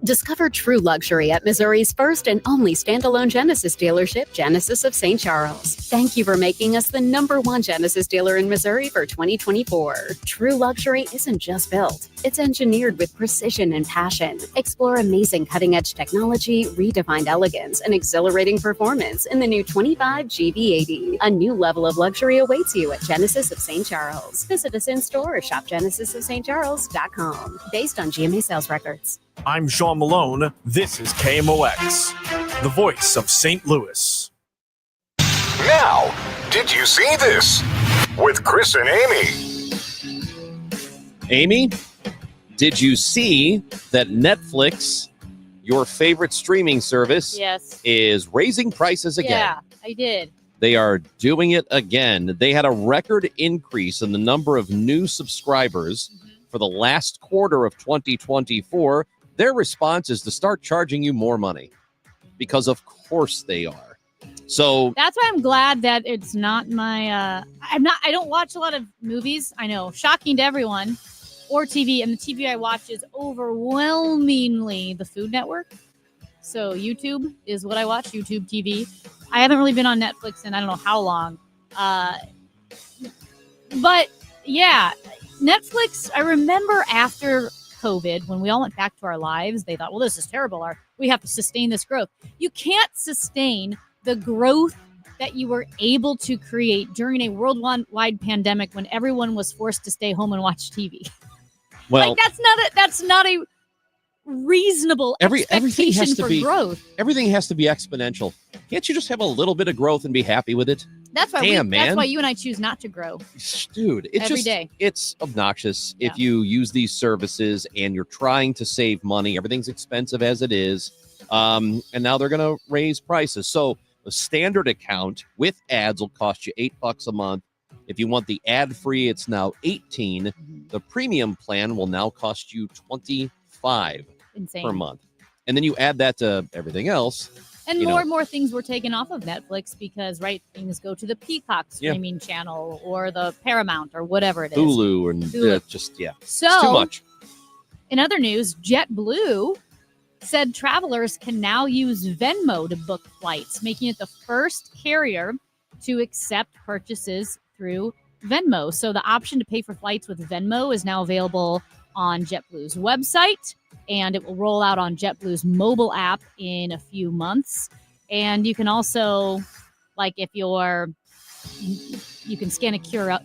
Discover true luxury at Missouri's first and only standalone Genesis dealership, Genesis of St. Charles. Thank you for making us the #1 Genesis dealer in Missouri for 2024. True luxury isn't just built. It's engineered with precision and passion. Explore amazing cutting-edge technology, redefined elegance, and exhilarating performance in the new 25 GV80. A new level of luxury awaits you at Genesis of St. Charles. Visit us in-store or shop genesisofstcharles.com. Based on GMA sales records. I'm Sean Malone. This is KMOX, the voice of St. Louis. Now, did you see this? With Chris and Amy. Amy, did you see that Netflix, your favorite streaming service, Yes. is raising prices again? Yeah, I did. They are doing it again. They had a record increase in the number of new subscribers for the last quarter of 2024. Their response is to start charging you more money, because of course they are. So That's why I'm glad that it's not my I don't watch a lot of movies. I know, shocking to everyone, or TV, and the TV I watch is overwhelmingly the Food Network. So YouTube is what I watch, YouTube TV. I haven't really been on Netflix in I don't know how long. But yeah, Netflix, I remember after COVID, when we all went back to our lives, they thought, well, this is terrible. We have to sustain this growth. You can't sustain the growth that you were able to create during a worldwide pandemic when everyone was forced to stay home and watch TV. Well, like that's not a reasonable Everything expectation has to for be growth. Everything has to be exponential. Can't you just have a little bit of growth and be happy with it? That's why Damn, man. that's why you and I choose not to grow. Dude, it's every just day. It's obnoxious if you use these services and you're trying to save money. Everything's expensive as it is. And now they're going to raise prices. So a standard account with ads will cost you $8 a month. If you want the ad-free, it's now $18. The premium plan will now cost you $25 Insane. per month. And then you add that to everything else. And more and more things were taken off of Netflix because, things go to the Peacock streaming channel or the Paramount or whatever it is. Hulu and Hulu. So, it's too much. In other news, JetBlue said travelers can now use Venmo to book flights, making it the first carrier to accept purchases through Venmo. So the option to pay for flights with Venmo is now available on JetBlue's website, and it will roll out on JetBlue's mobile app in a few months. And you can also, if you can scan a QR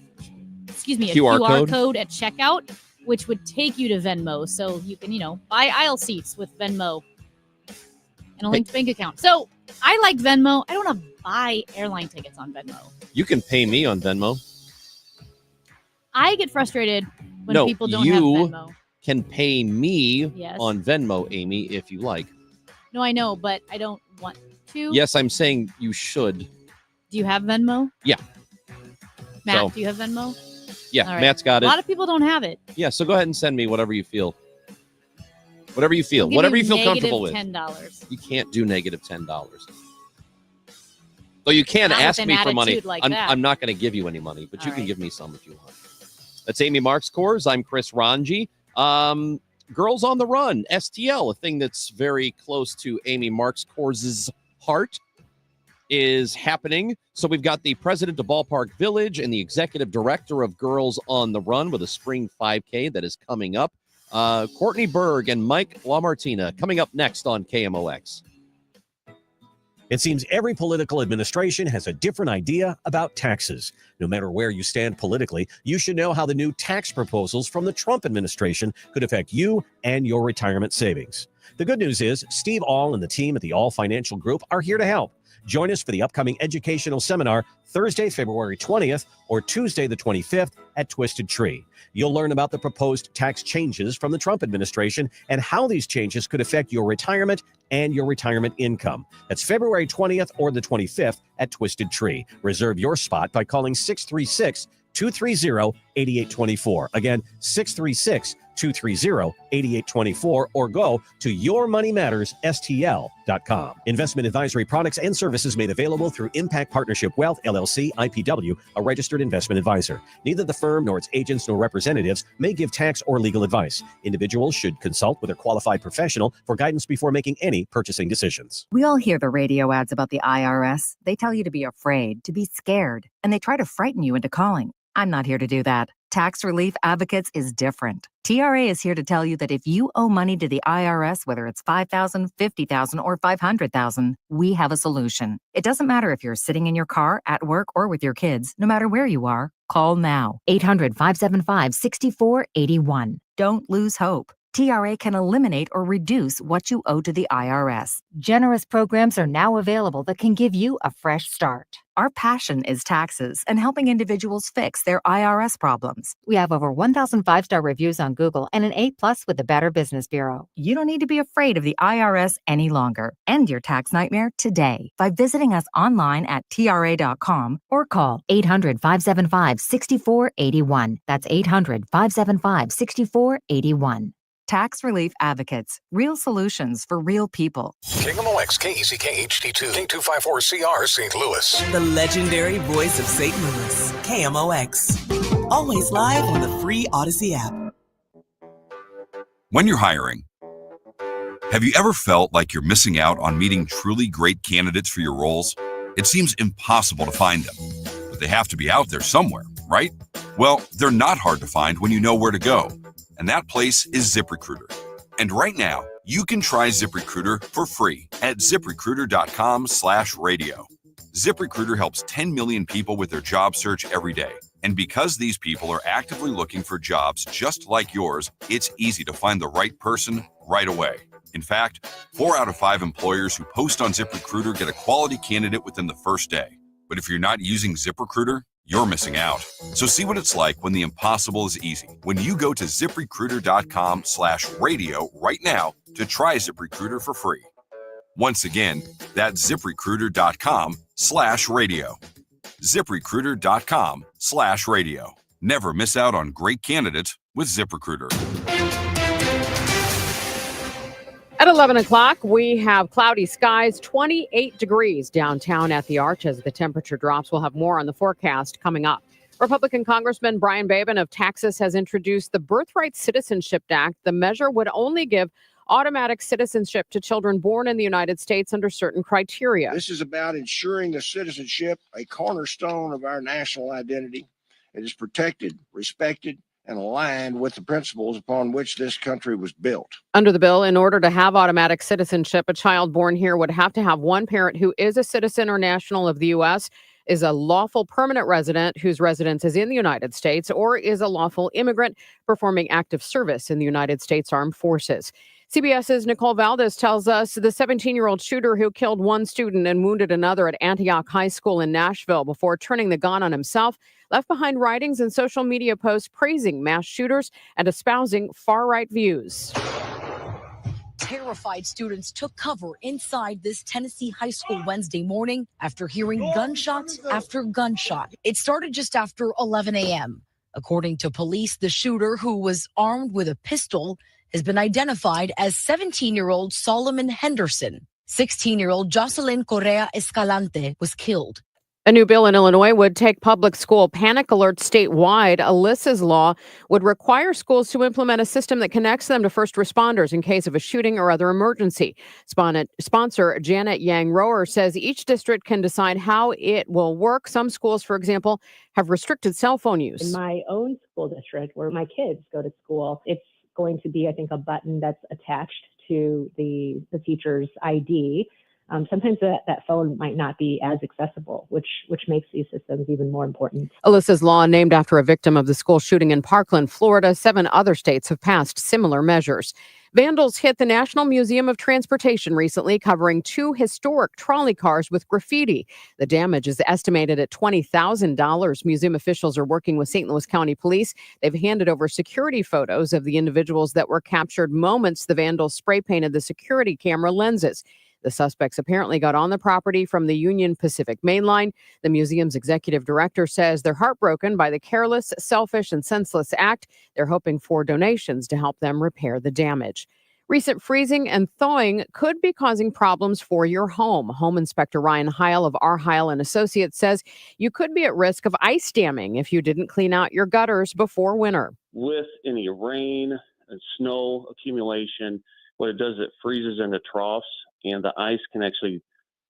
code at checkout, which would take you to Venmo. So you can, buy aisle seats with Venmo and a linked bank account. So I like Venmo. I don't want to buy airline tickets on Venmo. You can pay me on Venmo. I get frustrated when people don't have Venmo. You can pay me Yes. on Venmo, Amy, if you like. No, I know, but I don't want to. Yes, I'm saying you should. Do you have Venmo? Yeah. Matt, So- do you have Venmo? Yeah, All right. Matt's got A it. lot of people don't have it. Yeah, so go ahead and send me whatever you feel. Whatever you feel. I'll give Whatever you feel negative comfortable with. $10. You can't do negative $10. So you can Not with ask an me for money. attitude like I'm that. not going to give you any money, but you All can right. give me some if you want. That's Amy Marks Coors. I'm Chris Ranji. Girls on the Run, STL, a thing that's very close to Amy Marks Coors' heart, is happening. So we've got the president of Ballpark Village and the executive director of Girls on the Run with a spring 5K that is coming up. Courtney Berg and Mike LaMartina coming up next on KMOX. It seems every political administration has a different idea about taxes. No matter where you stand politically, you should know how the new tax proposals from the Trump administration could affect you and your retirement savings. The good news is Steve All and the team at the All Financial Group are here to help. Join us for the upcoming educational seminar Thursday, February 20th or Tuesday, the 25th at Twisted Tree. You'll learn about the proposed tax changes from the Trump administration and how these changes could affect your retirement and your retirement income. That's February 20th or the 25th at Twisted Tree. Reserve your spot by calling 636-230-8824. Again, 636-230-8824 or go to yourmoneymattersstl.com. Investment advisory products and services made available through Impact Partnership Wealth, LLC, IPW, a registered investment advisor. Neither the firm nor its agents nor representatives may give tax or legal advice. Individuals should consult with a qualified professional for guidance before making any purchasing decisions. We all hear the radio ads about the IRS. They tell you to be afraid, to be scared, and they try to frighten you into calling. I'm not here to do that. Tax Relief Advocates is different. TRA is here to tell you that if you owe money to the IRS, whether it's $5,000, $50,000, or $500,000, we have a solution. It doesn't matter if you're sitting in your car, at work, or with your kids. No matter where you are, call now. 800-575-6481. Don't lose hope. TRA can eliminate or reduce what you owe to the IRS. Generous programs are now available that can give you a fresh start. Our passion is taxes and helping individuals fix their IRS problems. We have over 1,000 5-star reviews on Google and an A+ with the Better Business Bureau. You don't need to be afraid of the IRS any longer. End your tax nightmare today by visiting us online at TRA.com or call 800-575-6481. That's 800-575-6481. Tax Relief Advocates. Real solutions for real people. KMOX, KECK HD2, K254CR, St. Louis. The legendary voice of St. Louis, KMOX. Always live on the free Odyssey app. When you're hiring, have you ever felt like you're missing out on meeting truly great candidates for your roles? It seems impossible to find them, but they have to be out there somewhere, right? Well, they're not hard to find when you know where to go. And that place is ZipRecruiter. And right now, you can try ZipRecruiter for free at ZipRecruiter.com/radio. ZipRecruiter helps 10 million people with their job search every day. And because these people are actively looking for jobs just like yours, it's easy to find the right person right away. In fact, 4 out of 5 employers who post on ZipRecruiter get a quality candidate within the first day. But if you're not using ZipRecruiter, you're missing out. So see what it's like when the impossible is easy. When you go to ZipRecruiter.com/radio right now to try ZipRecruiter for free. Once again, that's ZipRecruiter.com/radio. ZipRecruiter.com/radio. Never miss out on great candidates with ZipRecruiter. At 11 o'clock, we have cloudy skies, 28 degrees downtown at the Arch as the temperature drops. We'll have more on the forecast coming up. Republican Congressman Brian Babin of Texas has introduced the Birthright Citizenship Act. The measure would only give automatic citizenship to children born in the United States under certain criteria. This is about ensuring the citizenship, a cornerstone of our national identity. It is protected, respected, and aligned with the principles upon which this country was built. Under the bill, in order to have automatic citizenship, a child born here would have to have one parent who is a citizen or national of the U.S., is a lawful permanent resident whose residence is in the United States, or is a lawful immigrant performing active service in the United States Armed Forces. CBS's Nicole Valdez tells us the 17-year-old shooter who killed one student and wounded another at Antioch High School in Nashville before turning the gun on himself left behind writings and social media posts praising mass shooters and espousing far-right views. Terrified students took cover inside this Tennessee high school Wednesday morning after hearing gunshots after gunshot. It started just after 11 a.m. According to police, the shooter, who was armed with a pistol, has been identified as 17-year-old Solomon Henderson. 16-year-old Jocelyn Correa Escalante was killed. A new bill in Illinois would take public school panic alerts statewide. Alyssa's law would require schools to implement a system that connects them to first responders in case of a shooting or other emergency. Sponsor Janet Yang Rower says each district can decide how it will work. Some schools, for example, have restricted cell phone use. In my own school district where my kids go to school, it's going to be, I think, a button that's attached to the teacher's ID. Sometimes that phone might not be as accessible, which makes these systems even more important. Alyssa's law, named after a victim of the school shooting in Parkland, Florida. 7 other states have passed similar measures. Vandals hit the National Museum of Transportation recently, covering 2 historic trolley cars with graffiti. The damage is estimated at $20,000. Museum officials are working with St. Louis County Police. They've handed over security photos of the individuals that were captured moments the vandals spray painted the security camera lenses. The suspects apparently got on the property from the Union Pacific Main Line. The museum's executive director says they're heartbroken by the careless, selfish, and senseless act. They're hoping for donations to help them repair the damage. Recent freezing and thawing could be causing problems for your home. Home Inspector Ryan Heil of R. Heil and Associates says you could be at risk of ice damming if you didn't clean out your gutters before winter. With any rain and snow accumulation, what it does, it freezes into troughs, and the ice can actually,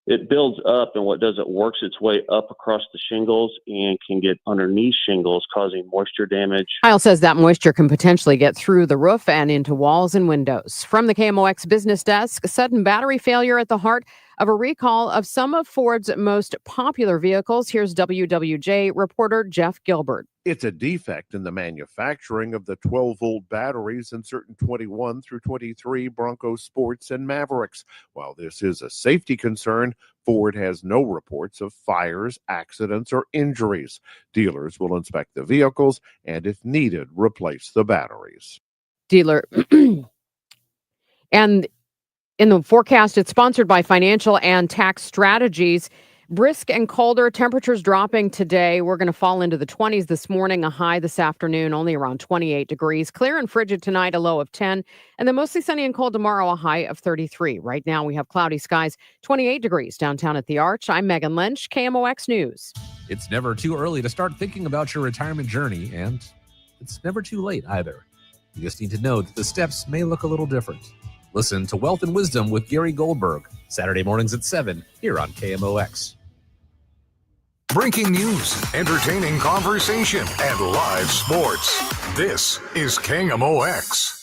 it builds up, and what does, it works its way up across the shingles and can get underneath shingles, causing moisture damage. Heil says that moisture can potentially get through the roof and into walls and windows. From the KMOX business desk, sudden battery failure at the heart of a recall of some of Ford's most popular vehicles. Here's WWJ reporter Jeff Gilbert. It's a defect in the manufacturing of the 12-volt batteries in certain 21 through 23 Bronco Sports and Mavericks. While this is a safety concern, Ford has no reports of fires, accidents, or injuries. Dealers will inspect the vehicles and, if needed, replace the batteries. And in the forecast, it's sponsored by Financial and Tax Strategies. Brisk and colder, temperatures dropping today. We're going to fall into the 20s this morning, a high this afternoon, only around 28 degrees. Clear and frigid tonight, a low of 10. And then mostly sunny and cold tomorrow, a high of 33. Right now, we have cloudy skies, 28 degrees downtown at the Arch. I'm Megan Lynch, KMOX News. It's never too early to start thinking about your retirement journey, and it's never too late either. You just need to know that the steps may look a little different. Listen to Wealth and Wisdom with Gary Goldberg, Saturday mornings at 7 here on KMOX. Breaking news, entertaining conversation, and live sports. This is KMOX.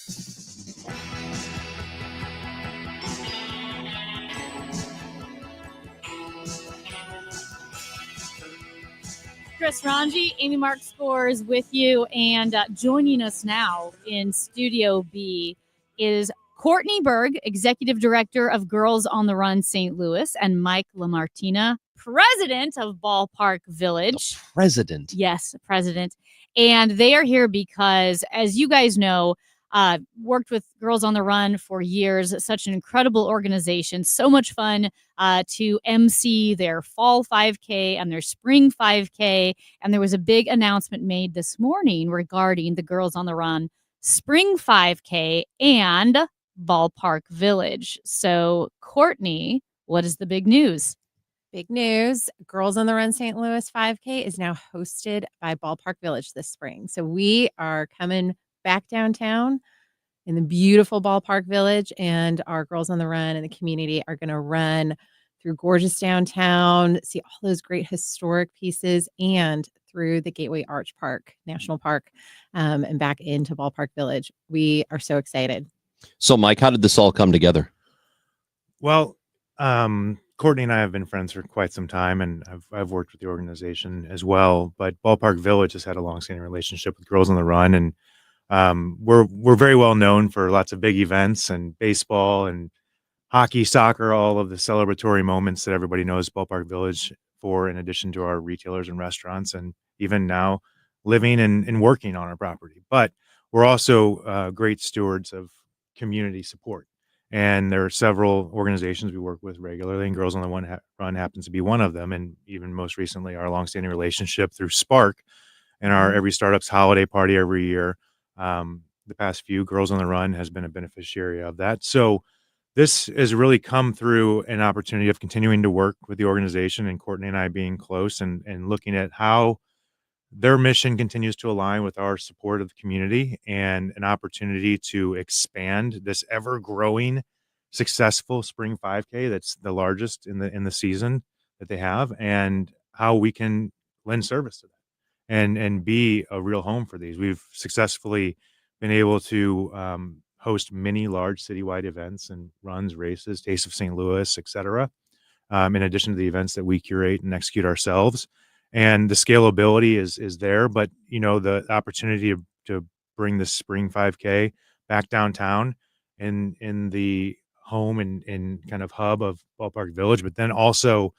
Chris Ranji, Amy Mark Scores with you, and joining us now in Studio B is Courtney Berg, Executive Director of Girls on the Run St. Louis, and Mike LaMartina, President of Ballpark Village. President. Yes, President. And they are here because, as you guys know, worked with Girls on the Run for years. Such an incredible organization. So much fun to MC their fall 5K and their spring 5K. And there was a big announcement made this morning regarding the Girls on the Run spring 5K and Ballpark Village. So, Courtney, what is the big news? Big news. Girls on the Run St. Louis 5K is now hosted by Ballpark Village this spring. So we are coming back downtown in the beautiful Ballpark Village, and our Girls on the Run and the community are going to run through gorgeous downtown, see all those great historic pieces, and through the Gateway Arch Park, National Park, and back into Ballpark Village. We are so excited. So, Mike, how did this all come together? Well, Courtney and I have been friends for quite some time, and I've worked with the organization as well. But Ballpark Village has had a longstanding relationship with Girls on the Run, and we're very well known for lots of big events and baseball and hockey, soccer, all of the celebratory moments that everybody knows Ballpark Village for, in addition to our retailers and restaurants, and even now living and working on our property. But we're also great stewards of community support. And there are several organizations we work with regularly, and Girls on the Run happens to be one of them. And even most recently, our longstanding relationship through Spark and our Every Startups holiday party every year. The past few, Girls on the Run has been a beneficiary of that. So this has really come through an opportunity of continuing to work with the organization, and Courtney and I being close and looking at how their mission continues to align with our support of the community, and an opportunity to expand this ever-growing, successful spring 5K that's the largest in the season that they have, and how we can lend service to that and be a real home for these. We've successfully been able to host many large citywide events and runs, races, Taste of St. Louis, et cetera, in addition to the events that we curate and execute ourselves. And the scalability is there, but the opportunity to bring the spring 5K back downtown in the home and kind of hub of Ballpark Village, but then also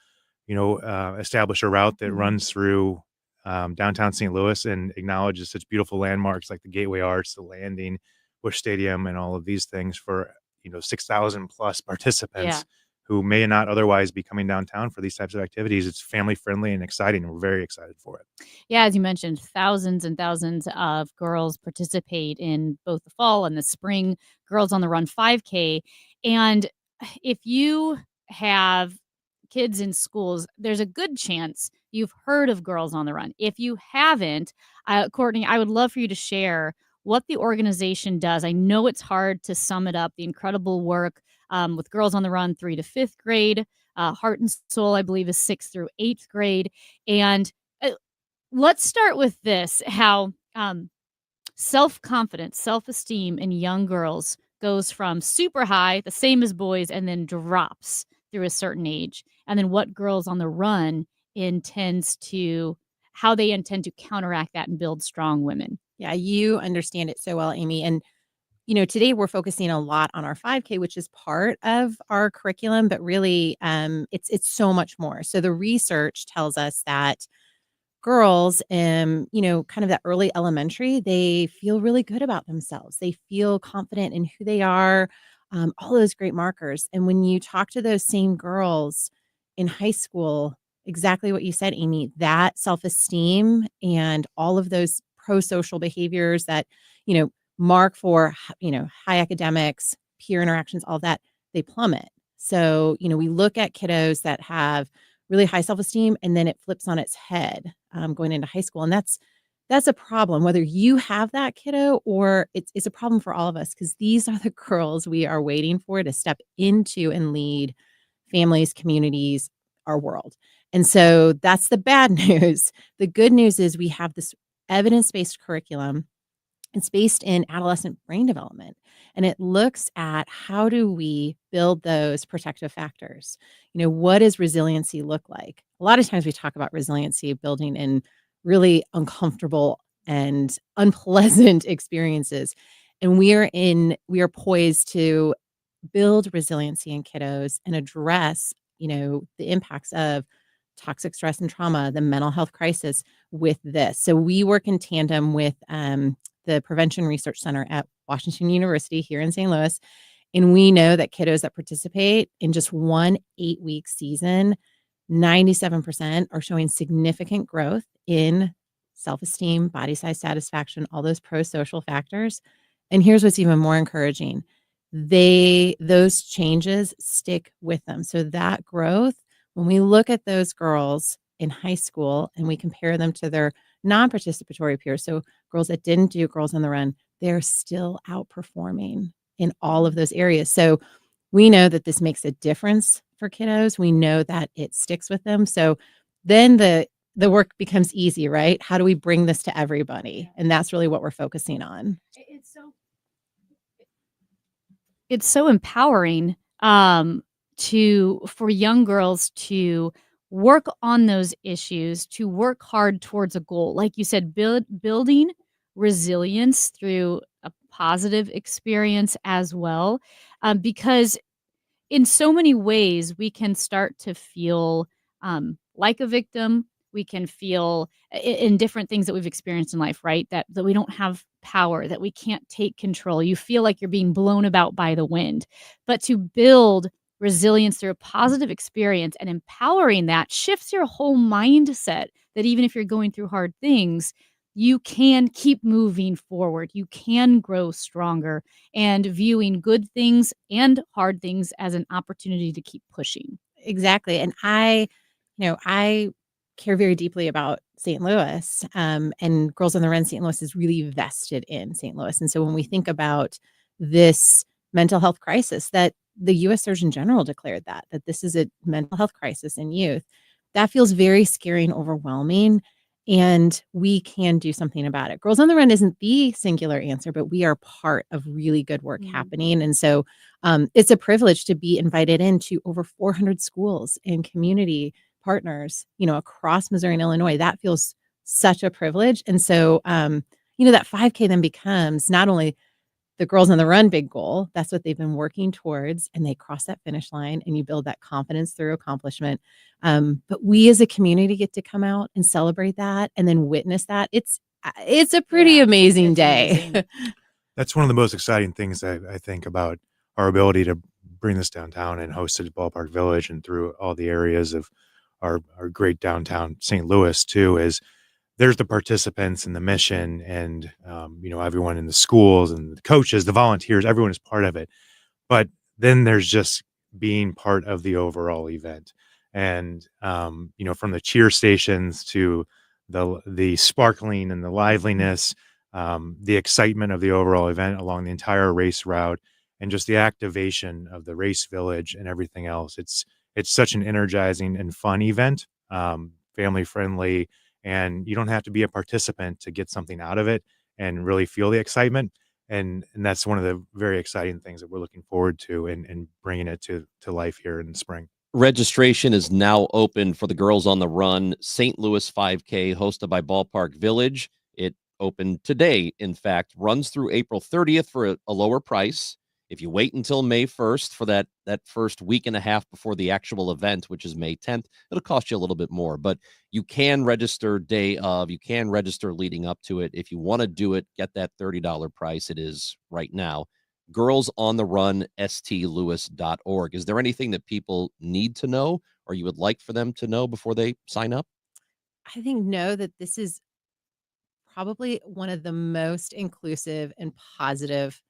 establish a route that runs through downtown St. Louis and acknowledges such beautiful landmarks like the Gateway Arch, the Landing, Busch Stadium, and all of these things for 6,000 plus participants who may not otherwise be coming downtown for these types of activities. It's family friendly and exciting, and we're very excited for it. Yeah, as you mentioned, thousands and thousands of girls participate in both the fall and the spring Girls on the Run 5K. And if you have kids in schools, there's a good chance you've heard of Girls on the Run. If you haven't, Courtney, I would love for you to share what the organization does. I know it's hard to sum it up, the incredible work with Girls on the Run 3 to 5th grade, Heart and Soul, I believe, is 6th through 8th grade. And let's start with this, how self-confidence, self-esteem in young girls goes from super high, the same as boys, and then drops through a certain age. And then what Girls on the Run how they intend to counteract that and build strong women. Yeah, you understand it so well, Amy. And today we're focusing a lot on our 5K, which is part of our curriculum, but really it's so much more. So the research tells us that girls, kind of that early elementary, they feel really good about themselves. They feel confident in who they are, all those great markers. And when you talk to those same girls in high school, exactly what you said, Amy, that self-esteem and all of those pro-social behaviors that, mark for, high academics, peer interactions, all that, they plummet. So, we look at kiddos that have really high self-esteem, and then it flips on its head going into high school. And that's a problem, whether you have that kiddo or it's a problem for all of us, because these are the girls we are waiting for to step into and lead families, communities, our world. And so that's the bad news. The good news is we have this evidence-based curriculum. It's based in adolescent brain development, and it looks at how do we build those protective factors. What does resiliency look like? A lot of times we talk about resiliency building in really uncomfortable and unpleasant experiences. And we are poised to build resiliency in kiddos and address, the impacts of toxic stress and trauma, the mental health crisis with this. So we work in tandem with the Prevention Research Center at Washington University here in St. Louis. And we know that kiddos that participate in just one 8-week season, 97% are showing significant growth in self-esteem, body size satisfaction, all those pro-social factors. And here's what's even more encouraging. Those changes stick with them. So that growth, when we look at those girls in high school and we compare them to their non-participatory peers, so girls that didn't do Girls on the Run, they're still outperforming in all of those areas. So we know that this makes a difference for kiddos. We know that it sticks with them. So then the work becomes easy, right? How do we bring this to everybody? And that's really what we're focusing on. It's so empowering for young girls to work on those issues, to work hard towards a goal. Like you said, building resilience through a positive experience as well. Because in so many ways, we can start to feel like a victim. We can feel in different things that we've experienced in life, right? That we don't have power, that we can't take control. You feel like you're being blown about by the wind. But to build resilience through a positive experience and empowering that shifts your whole mindset, that even if you're going through hard things, you can keep moving forward. You can grow stronger, and viewing good things and hard things as an opportunity to keep pushing. Exactly. And I care very deeply about St. Louis, and Girls on the Run St. Louis is really vested in St. Louis. And so when we think about this mental health crisis, that the U.S. Surgeon General declared that this is a mental health crisis in youth, that feels very scary and overwhelming. And we can do something about it. Girls on the Run isn't the singular answer, but we are part of really good work happening. And so it's a privilege to be invited into over 400 schools and community partners, across Missouri and Illinois. That feels such a privilege. And so, that 5K then becomes not only the Girls on the Run big goal, that's what they've been working towards, and they cross that finish line and you build that confidence through accomplishment. But we as a community get to come out and celebrate that and then witness that. It's a pretty amazing day. That's one of the most exciting things I think about our ability to bring this downtown and host it at Ballpark Village and through all the areas of our great downtown St. Louis too, is there's the participants and the mission and, everyone in the schools and the coaches, the volunteers, everyone is part of it. But then there's just being part of the overall event. And, from the cheer stations to the sparkling and the liveliness, the excitement of the overall event along the entire race route, and just the activation of the race village and everything else. It's such an energizing and fun event, family friendly, and you don't have to be a participant to get something out of it and really feel the excitement. And that's one of the very exciting things that we're looking forward to and bringing it to life here in the spring. Registration is now open for the Girls on the Run St. Louis 5K hosted by Ballpark Village. It opened today, in fact, runs through April 30th for a lower price. If you wait until May 1st for that first week and a half before the actual event, which is May 10th, it'll cost you a little bit more. But you can register day of. You can register leading up to it. If you want to do it, get that $30 price. It is right now. Girls on the Run, stlewis.org. Is there anything that people need to know or you would like for them to know before they sign up? I think know that this is probably one of the most inclusive and positive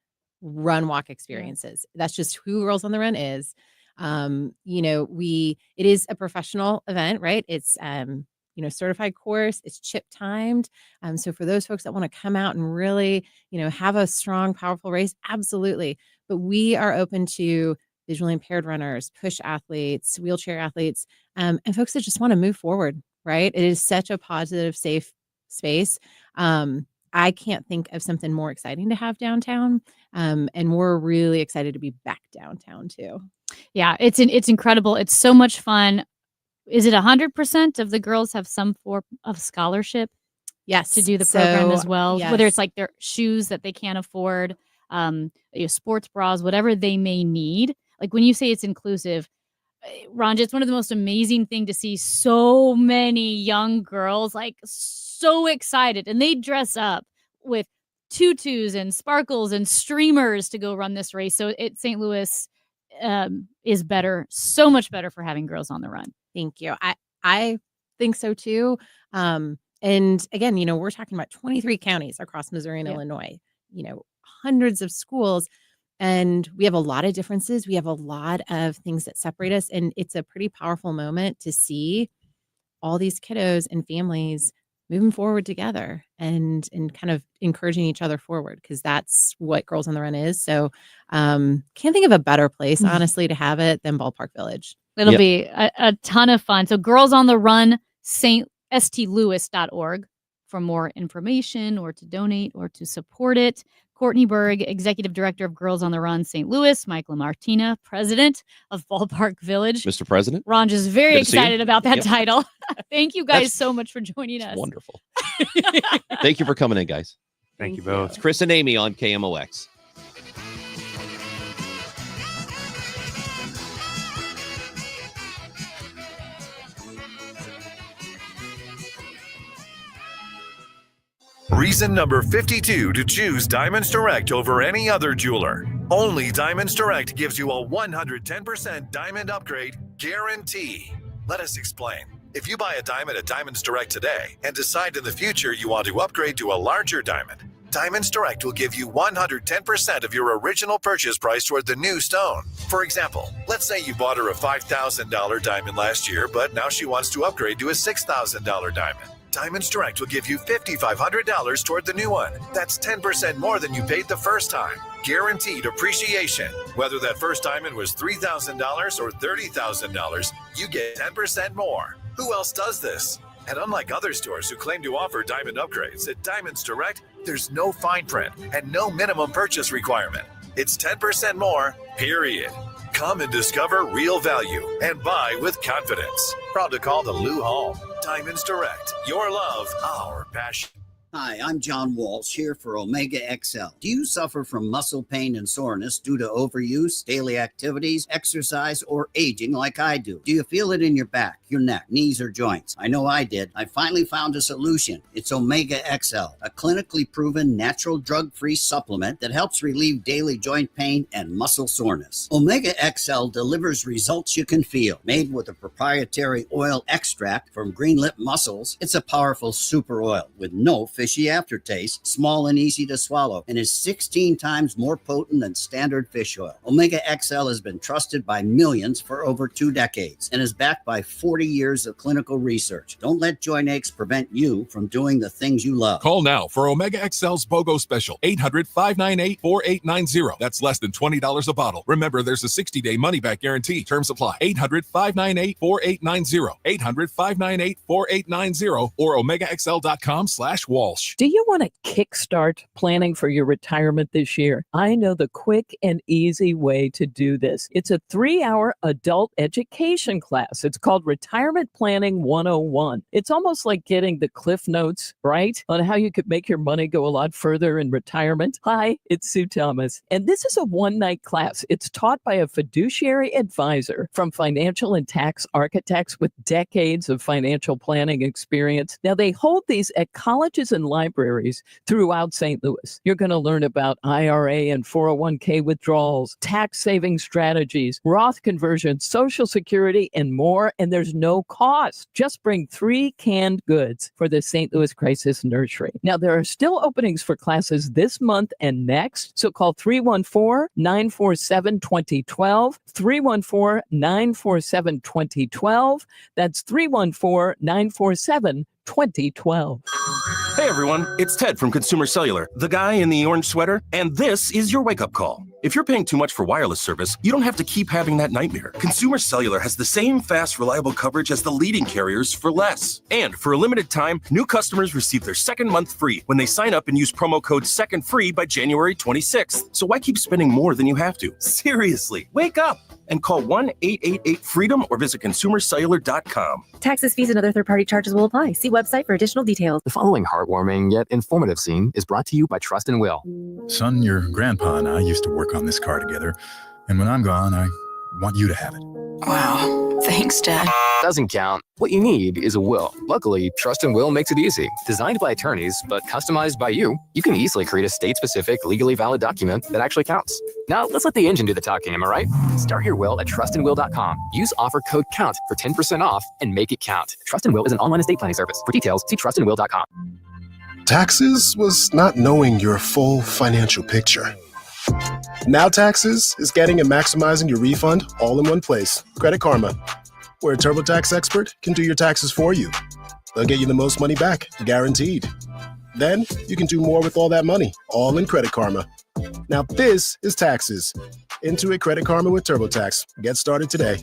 run walk experiences. That's just who Girls on the Run is. It is a professional event, right? It's certified course, it's chip timed. So for those folks that want to come out and really, have a strong, powerful race, absolutely. But we are open to visually impaired runners, push athletes, wheelchair athletes, and folks that just want to move forward, right? It is such a positive, safe space. I can't think of something more exciting to have downtown. And we're really excited to be back downtown too. Yeah, it's incredible. It's so much fun. Is it 100% of the girls have some form of scholarship? Yes. to do the program So, as well, whether yes. it's like their shoes that they can't afford, sports bras, whatever they may need. Like when you say it's inclusive, Ronja, it's one of the most amazing thing to see so many young girls like so excited, and they dress up with tutus and sparkles and streamers to go run this race. So St. Louis is better, so much better for having girls on the run. Thank you. I think so too. And again, we're talking about 23 counties across Missouri and Yeah. Illinois, hundreds of schools, and we have a lot of differences. We have a lot of things that separate us. And it's a pretty powerful moment to see all these kiddos and families moving forward together and kind of encouraging each other forward, because that's what Girls on the Run is. So can't think of a better place, honestly, to have it than Ballpark Village. It'll be a ton of fun. So Girls on the Run, stlouis.org for more information or to donate or to support it. Courtney Berg, Executive Director of Girls on the Run St. Louis. Mike LaMartina, President of Ballpark Village. Mr. President. Ron is very Good to see you. excited about that Yep. title. Thank you guys That's- so much for joining us. Wonderful. Thank you for coming in, guys. Thank you both. It's Chris and Amy on KMOX. Reason number 52 to choose Diamonds Direct over any other jeweler. Only Diamonds Direct gives you a 110% diamond upgrade guarantee. Let us explain. If you buy a diamond at Diamonds Direct today and decide in the future you want to upgrade to a larger diamond, Diamonds Direct will give you 110% of your original purchase price toward the new stone. For example, let's say you bought her a $5,000 diamond last year, but now she wants to upgrade to a $6,000 diamond. Diamonds Direct will give you $5,500 toward the new one. That's 10% more than you paid the first time. Guaranteed appreciation. Whether that first diamond was $3,000 or $30,000, you get 10% more. Who else does this? And unlike other stores who claim to offer diamond upgrades, at Diamonds Direct, there's no fine print and no minimum purchase requirement. It's 10% more, period. Come and discover real value and buy with confidence. Proud to call the Lou Hall. Diamonds Direct. Your love, our passion. Hi, I'm John Walsh here for Omega XL. Do you suffer from muscle pain and soreness due to overuse, daily activities, exercise, or aging like I do? Do you feel it in your back, your neck, knees, or joints? I know I did. I finally found a solution. It's Omega XL, a clinically proven natural drug-free supplement that helps relieve daily joint pain and muscle soreness. Omega XL delivers results you can feel. Made with a proprietary oil extract from green lip mussels, it's a powerful super oil with no fishy aftertaste, small and easy to swallow, and is 16 times more potent than standard fish oil. Omega XL has been trusted by millions for over 2 decades and is backed by 40 years of clinical research. Don't let joint aches prevent you from doing the things you love. Call now for Omega XL's BOGO special, 800-598-4890. That's less than $20 a bottle. Remember, there's a 60-day money-back guarantee. Terms apply. 800-598-4890. 800-598-4890 or omegaxl.com/Walsh. Do you want to kickstart planning for your retirement this year? I know the quick and easy way to do this. It's a 3-hour adult education class. It's called Retirement Planning 101. It's almost like getting the Cliff Notes, right? On how you could make your money go a lot further in retirement. Hi, it's Sue Thomas. And this is a one-night class. It's taught by a fiduciary advisor from financial and tax architects with decades of financial planning experience. Now, they hold these at colleges and libraries throughout St. Louis. You're going to learn about IRA and 401k withdrawals, tax saving strategies, Roth conversions, Social Security, and more. And there's no cost. Just bring 3 canned goods for the St. Louis Crisis Nursery. Now, there are still openings for classes this month and next. So call 314-947-2012, 314-947-2012. That's 314-947-2012. Hey everyone, it's Ted from Consumer Cellular, the guy in the orange sweater, and this is your wake-up call. If you're paying too much for wireless service, you don't have to keep having that nightmare. Consumer Cellular has the same fast, reliable coverage as the leading carriers for less. And for a limited time, new customers receive their second month free when they sign up and use promo code SECONDFREE by January 26th. So why keep spending more than you have to? Seriously, wake up! and call 1-888-FREEDOM or visit consumercellular.com. Taxes, fees, and other third-party charges will apply. See website for additional details. The following heartwarming yet informative scene is brought to you by Trust and Will. Son, your grandpa and I used to work on this car together, and when I'm gone, I want you to have it. Wow. Thanks, Dad. Doesn't count. What you need is a will. Luckily, Trust and Will makes it easy. Designed by attorneys, but customized by you can easily create a state-specific, legally valid document that actually counts. Now, let's let the engine do the talking, am I right? Start your will at trustandwill.com. Use offer code COUNT for 10% off and make it count. Trust and Will is an online estate planning service. For details, see trustandwill.com. Taxes was not knowing your full financial picture. Now Taxes is getting and maximizing your refund all in one place. Credit Karma, where a TurboTax expert can do your taxes for you. They'll get you the most money back, guaranteed. Then you can do more with all that money, all in Credit Karma. Now this is Taxes. Intuit Credit Karma with TurboTax. Get started today.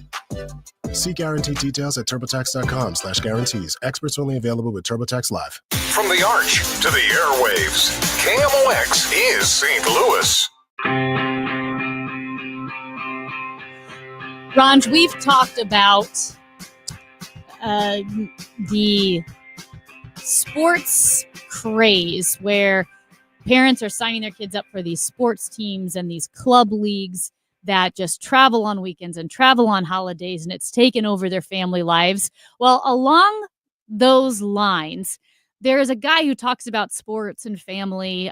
See guarantee details at turbotax.com/guarantees. Experts only available with TurboTax Live. From the arch to the airwaves, KMOX is St. Louis. Ranj, we've talked about the sports craze where parents are signing their kids up for these sports teams and these club leagues that just travel on weekends and travel on holidays, and it's taken over their family lives. Well, along those lines, there is a guy who talks about sports and family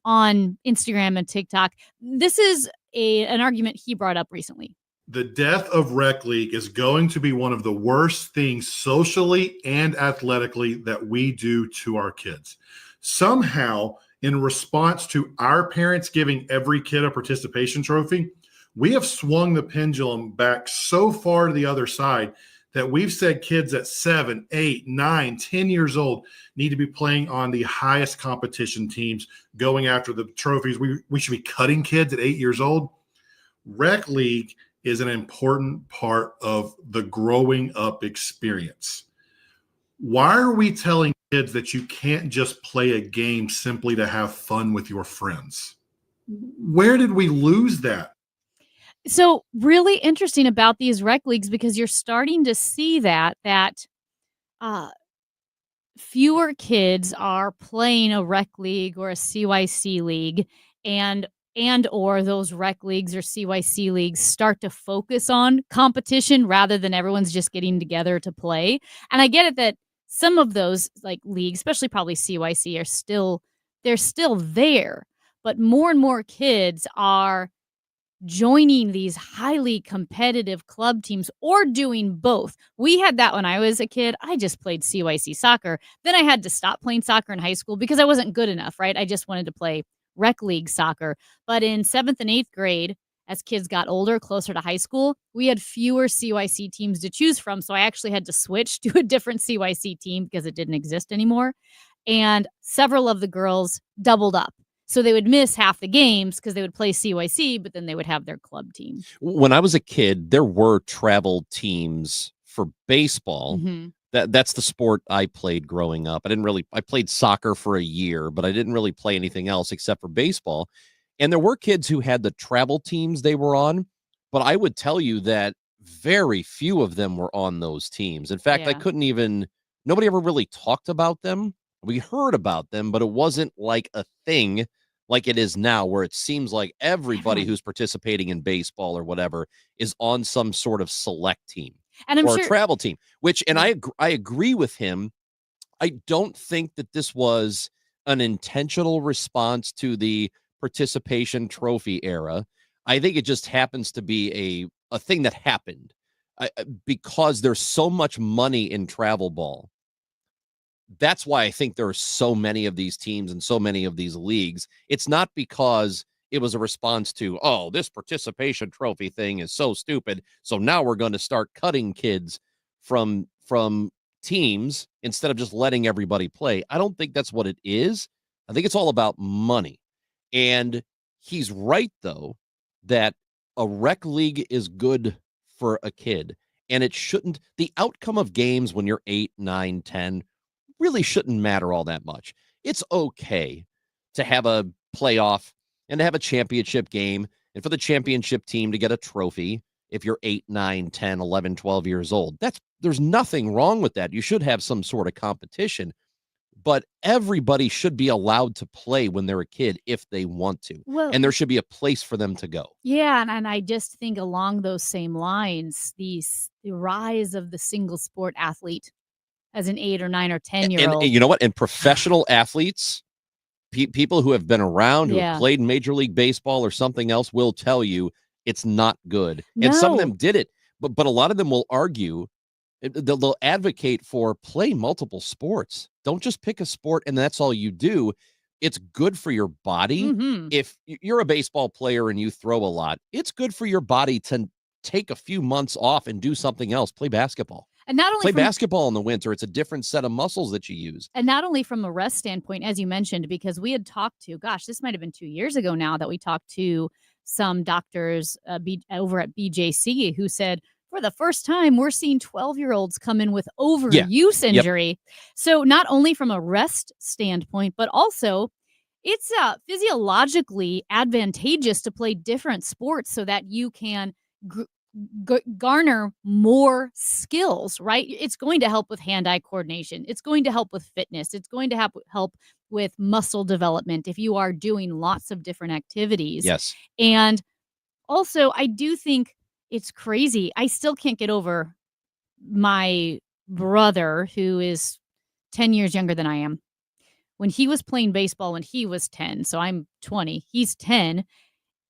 on Instagram and TikTok. This is an argument he brought up recently. The death of Rec League is going to be one of the worst things socially and athletically that we do to our kids. Somehow, in response to our parents giving every kid a participation trophy, we have swung the pendulum back so far to the other side that we've said kids at 7, 8, 9, 10 years old need to be playing on the highest competition teams, going after the trophies. We should be cutting kids at 8 years old. Rec League is an important part of the growing up experience. Why are we telling kids that you can't just play a game simply to have fun with your friends? Where did we lose that? So really interesting about these rec leagues, because you're starting to see that fewer kids are playing a rec league or a CYC league, and or those rec leagues or CYC leagues start to focus on competition rather than everyone's just getting together to play. And I get it that some of those like leagues, especially probably CYC, they're still there, but more and more kids are joining these highly competitive club teams or doing both. We had that when I was a kid. I just played CYC soccer. Then I had to stop playing soccer in high school because I wasn't good enough, right? I just wanted to play rec league soccer. But in 7th and 8th grade, as kids got older, closer to high school, we had fewer CYC teams to choose from. So I actually had to switch to a different CYC team because it didn't exist anymore. And several of the girls doubled up. So they would miss half the games because they would play CYC, but then they would have their club team. When I was a kid, there were travel teams for baseball. Mm-hmm. That's the sport I played growing up. I played soccer for a year, but I didn't really play anything else except for baseball. And there were kids who had the travel teams they were on, but I would tell you that very few of them were on those teams. In fact, nobody ever really talked about them. We heard about them, but it wasn't like a thing like it is now, where it seems like everybody who's participating in baseball or whatever is on some sort of select team or a travel team, and I agree with him. I don't think that this was an intentional response to the participation trophy era. I think it just happens to be a thing that happened because there's so much money in travel ball. That's why I think there are so many of these teams and so many of these leagues. It's not because it was a response to, oh, this participation trophy thing is so stupid, so now we're going to start cutting kids from teams instead of just letting everybody play. I don't think that's what it is. I think it's all about money. And he's right, though, that a rec league is good for a kid. And it shouldn't, the outcome of games when you're 8, 9, 10 really shouldn't matter all that much. It's okay to have a playoff and to have a championship game and for the championship team to get a trophy if you're 8, 9, 10, 11, 12 years old. There's nothing wrong with that. You should have some sort of competition, but everybody should be allowed to play when they're a kid if they want to. Well, and there should be a place for them to go. Yeah, and I just think along those same lines, the rise of the single sport athlete as an 8 or 9 or 10-year-old. And you know what? And professional athletes, people who have been around, who Yeah. have played Major League Baseball or something else, will tell you it's not good. And some of No. them did it, but a lot of them will argue. They'll advocate for play multiple sports. Don't just pick a sport and that's all you do. It's good for your body. Mhm. If you're a baseball player and you throw a lot, it's good for your body to take a few months off and do something else. Play basketball. And not only Play from- basketball in the winter. It's a different set of muscles that you use. And not only from a rest standpoint, as you mentioned, because we had talked to, this might have been 2 years ago now that we talked to some doctors over at BJC who said, for the first time, we're seeing 12-year-olds come in with overuse Yep. injury. So not only from a rest standpoint, but also it's physiologically advantageous to play different sports so that you can garner more skills, right? It's going to help with hand-eye coordination. It's going to help with fitness. It's going to help with muscle development if you are doing lots of different activities. Yes. And also, I do think it's crazy. I still can't get over my brother, who is 10 years younger than I am. When he was playing baseball when he was 10, so I'm 20, he's 10,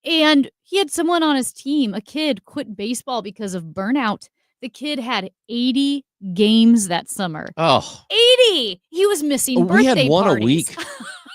and he had someone on his team, a kid, quit baseball because of burnout. The kid had 80 games that summer. Oh, 80! He was missing we birthday had one parties. a week.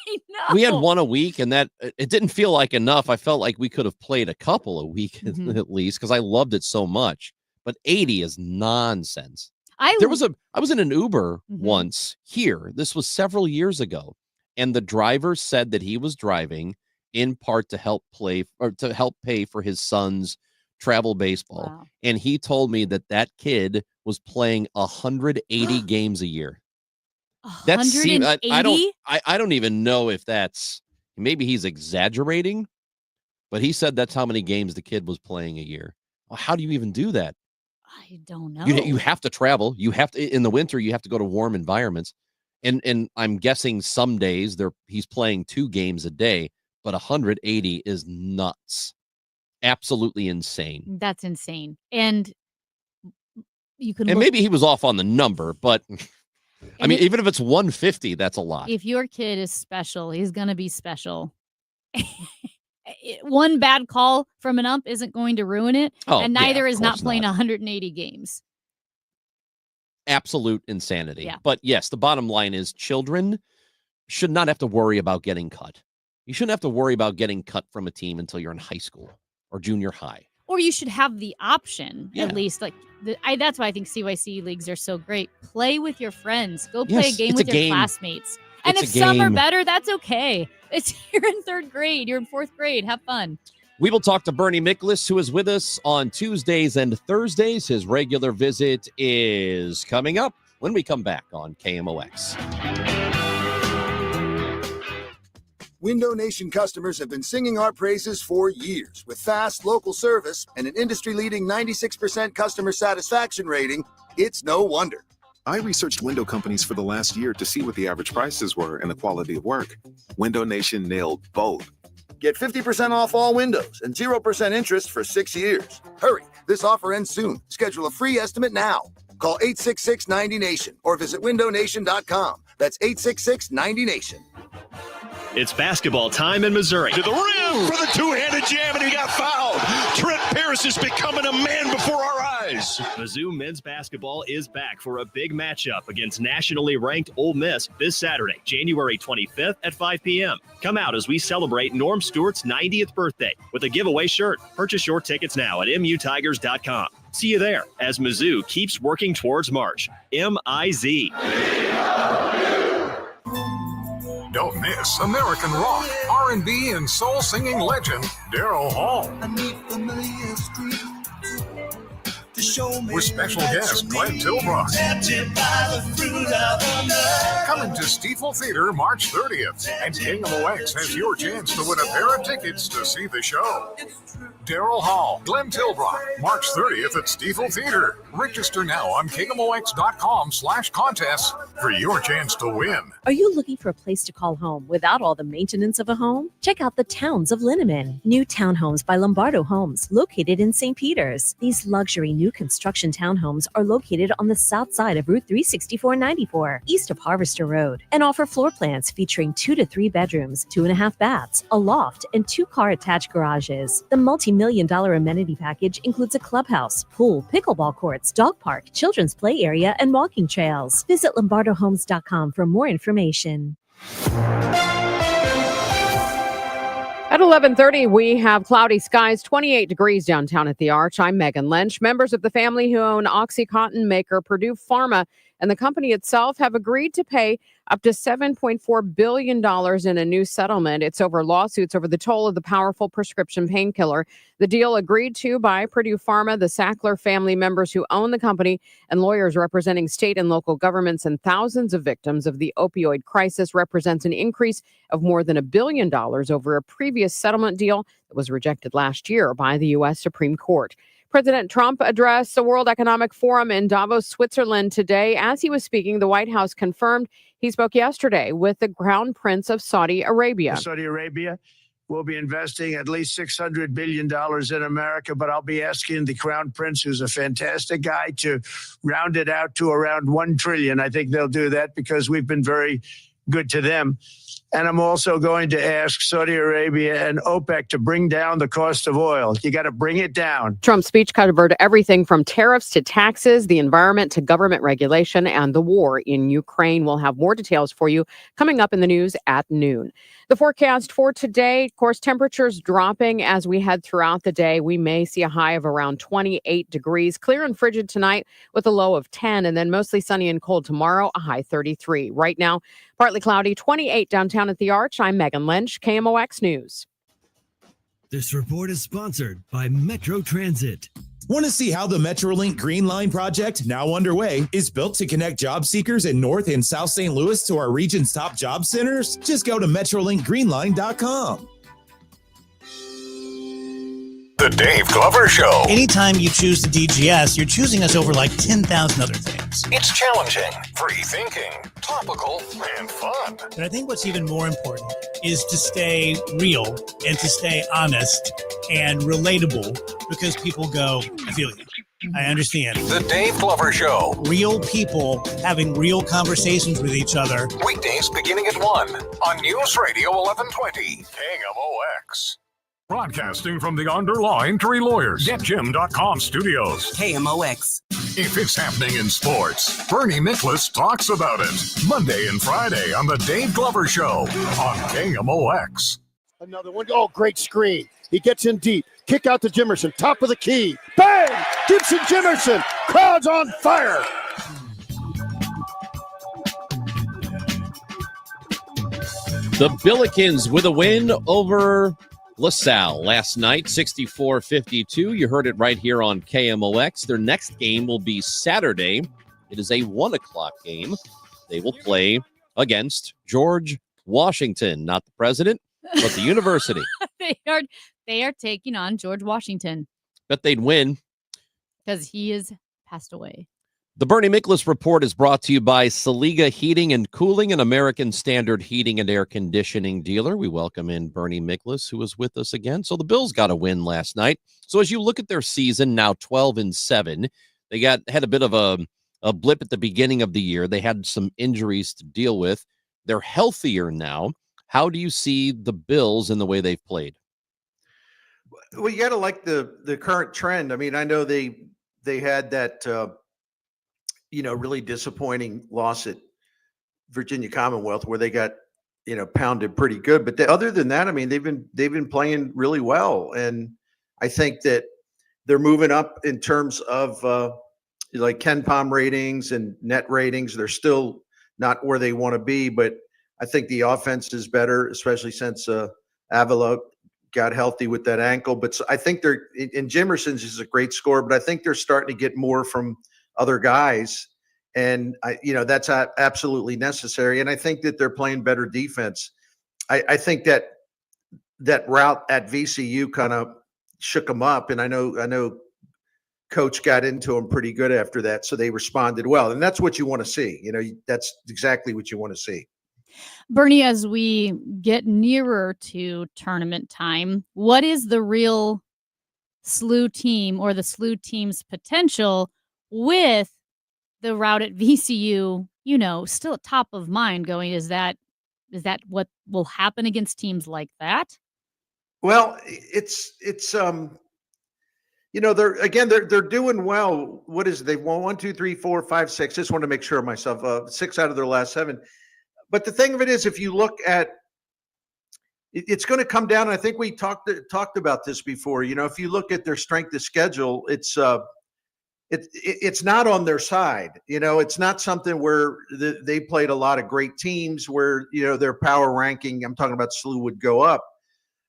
I know. We had one a week, and that it didn't feel like enough. I felt like we could have played a couple a week Mhm. at least because I loved it so much. But 80 is nonsense. I was in an Uber Mhm. once here. This was several years ago, and the driver said that he was driving in part to help pay for his son's travel baseball. Wow. And he told me that kid was playing 180 games a year. That seems I don't even know if that's, maybe he's exaggerating, but he said that's how many games the kid was playing a year. Well, how do you even do that? I don't know. You have to travel. You have to, in the winter, you have to go to warm environments. And I'm guessing some days he's playing 2 games a day, but 180 is nuts. Absolutely insane. That's insane. And you can And look- maybe he was off on the number, but I mean, it- even if it's 150, that's a lot. if your kid is special, he's going to be special. One bad call from an ump isn't going to ruin it, Oh, and yeah, neither of is not course playing not. 180 games. Absolute insanity. Yeah. But yes, the bottom line is children should not have to worry about getting cut. You shouldn't have to worry about getting cut from a team until you're in high school or junior high. Or you should have the option, Yeah. at least. Like that's why I think CYC leagues are so great. Play with your friends. Go play Yes, a game it's with a your game. classmates. And It's if a some are game. better, that's okay. You're in 3rd grade. You're in 4th grade. Have fun. We will talk to Bernie Miklas, who is with us on Tuesdays and Thursdays. His regular visit is coming up when we come back on KMOX. Window Nation customers have been singing our praises for years. With fast local service and an industry-leading 96% customer satisfaction rating, it's no wonder. I researched window companies for the last year to see what the average prices were and the quality of work. Window Nation nailed both. Get 50% off all windows and 0% interest for 6 years. Hurry, this offer ends soon. Schedule a free estimate now. Call 866-90NATION or visit windownation.com. That's 866-90NATION. It's basketball time in Missouri. To the rim for the two-handed jam, and he got fouled. Trent Pierce is becoming a man before our eyes. Mizzou men's basketball is back for a big matchup against nationally ranked Ole Miss this Saturday, January 25th at 5 p.m. Come out as we celebrate Norm Stewart's 90th birthday with a giveaway shirt. Purchase your tickets now at mutigers.com. See you there as Mizzou keeps working towards March. MIZ. Don't miss American rock, R&B, and soul singing legend Daryl Hall. With special guest Glenn Tilbrook. Coming to Stiefel Theater March 30th. And KMOX has your chance to win a pair of tickets to see the show. Daryl Hall, Glenn Tilbrock, March 30th at Stiefel Theater. Register now on KMOX.com/contests for your chance to win. Are you looking for a place to call home without all the maintenance of a home? Check out the Towns of Linneman. New townhomes by Lombardo Homes, located in St. Peters. These luxury new construction townhomes are located on the south side of Route 36494, east of Harvester Road, and offer floor plans featuring 2 to 3 bedrooms, 2.5 baths, a loft, and 2-car attached garages. The multi-million-dollar amenity package includes a clubhouse, pool, pickleball courts, dog park, children's play area, and walking trails. Visit LombardoHomes.com for more information. At 11:30, we have cloudy skies, 28 degrees downtown at the Arch. I'm Megan Lynch. Members of the family who own OxyContin maker Purdue Pharma and the company itself have agreed to pay up to $7.4 billion in a new settlement. It's over lawsuits over the toll of the powerful prescription painkiller. The deal agreed to by Purdue Pharma, the Sackler family members who own the company, and lawyers representing state and local governments and thousands of victims of the opioid crisis, represents an increase of more than $1 billion over a previous settlement deal that was rejected last year by the U.S. Supreme Court. President Trump addressed the World Economic Forum in Davos, Switzerland today. As he was speaking, the White House confirmed he spoke yesterday with the Crown Prince of Saudi Arabia. Saudi Arabia will be investing at least $600 billion in America, but I'll be asking the Crown Prince, who's a fantastic guy, to round it out to around $1 trillion. I think they'll do that because we've been very good to them. And I'm also going to ask Saudi Arabia and OPEC to bring down the cost of oil. You got to bring it down. Trump's speech covered everything from tariffs to taxes, the environment to government regulation, and the war in Ukraine. We'll have more details for you coming up in the news at noon. The forecast for today, of course, temperatures dropping as we head throughout the day. We may see a high of around 28 degrees. Clear and frigid tonight with a low of 10, and then mostly sunny and cold tomorrow, a high 33. Right now, partly cloudy, 28 downtown at the Arch. I'm Megan Lynch, KMOX News. This report is sponsored by Metro Transit. Want to see how the Metrolink Green Line project, now underway, is built to connect job seekers in North and South St. Louis to our region's top job centers? Just go to MetrolinkGreenLine.com. The Dave Glover Show. Anytime you choose the DGS, you're choosing us over like 10,000 other things. It's challenging, free thinking, topical, and fun. But I think what's even more important is to stay real and to stay honest and relatable, because people go, I feel you. I understand. The Dave Glover Show. Real people having real conversations with each other. Weekdays beginning at 1 on News Radio 1120. KMOX. Broadcasting from the Underlying Tree Lawyers, GetJim.com studios. KMOX. If it's happening in sports, Bernie Nicholas talks about it. Monday and Friday on the Dave Glover Show on KMOX. Another one. Oh, great screen. He gets in deep. Kick out to Jimerson. Top of the key. Bang! Gibson Jimerson. Crowd's on fire. The Billikens with a win over LaSalle last night, 64-52. You heard it right here on KMOX. Their next game will be Saturday. It is a 1 o'clock game. They will play against George Washington, not the president, but the university. They are taking on George Washington Bet they'd win. because he has passed away. The Bernie Miklasz Report is brought to you by Saliga Heating and Cooling, an American Standard heating and air conditioning dealer. We welcome in Bernie Miklasz, who is with us again. So the Bills got a win last night. So as you look at their season now, 12-7, they had a bit of a blip at the beginning of the year. They had some injuries to deal with. They're healthier now. How do you see the Bills in the way they've played? Well, you got to like the current trend. I mean, I know they had that really disappointing loss at Virginia Commonwealth where they got pounded pretty good. But other than that, I mean, they've been playing really well, and I think that they're moving up in terms of like KenPom ratings and net ratings. They're still not where they want to be, but I think the offense is better, especially since Avila got healthy with that ankle. But I think they're in Jimerson's is a great scorer, but I think they're starting to get more from other guys. And that's absolutely necessary. And I think that they're playing better defense. I think that route at VCU kind of shook them up. And I know coach got into them pretty good after that. So they responded well. And that's what you want to see. That's exactly what you want to see. Bernie, as we get nearer to tournament time, what is the real SLU team or the SLU team's potential with the route at VCU, still top of mind going? Is that what will happen against teams like that? Well, it's they're doing well. What is it? They've won 1, 2, 3, 4, 5, 6. Just want to make sure of myself. 6 out of their last 7. But the thing of it is, if you look at, it's going to come down. I think we talked about this before. If you look at their strength of schedule, it's not on their side. It's not something where they played a lot of great teams where their power ranking, I'm talking about SLU, would go up.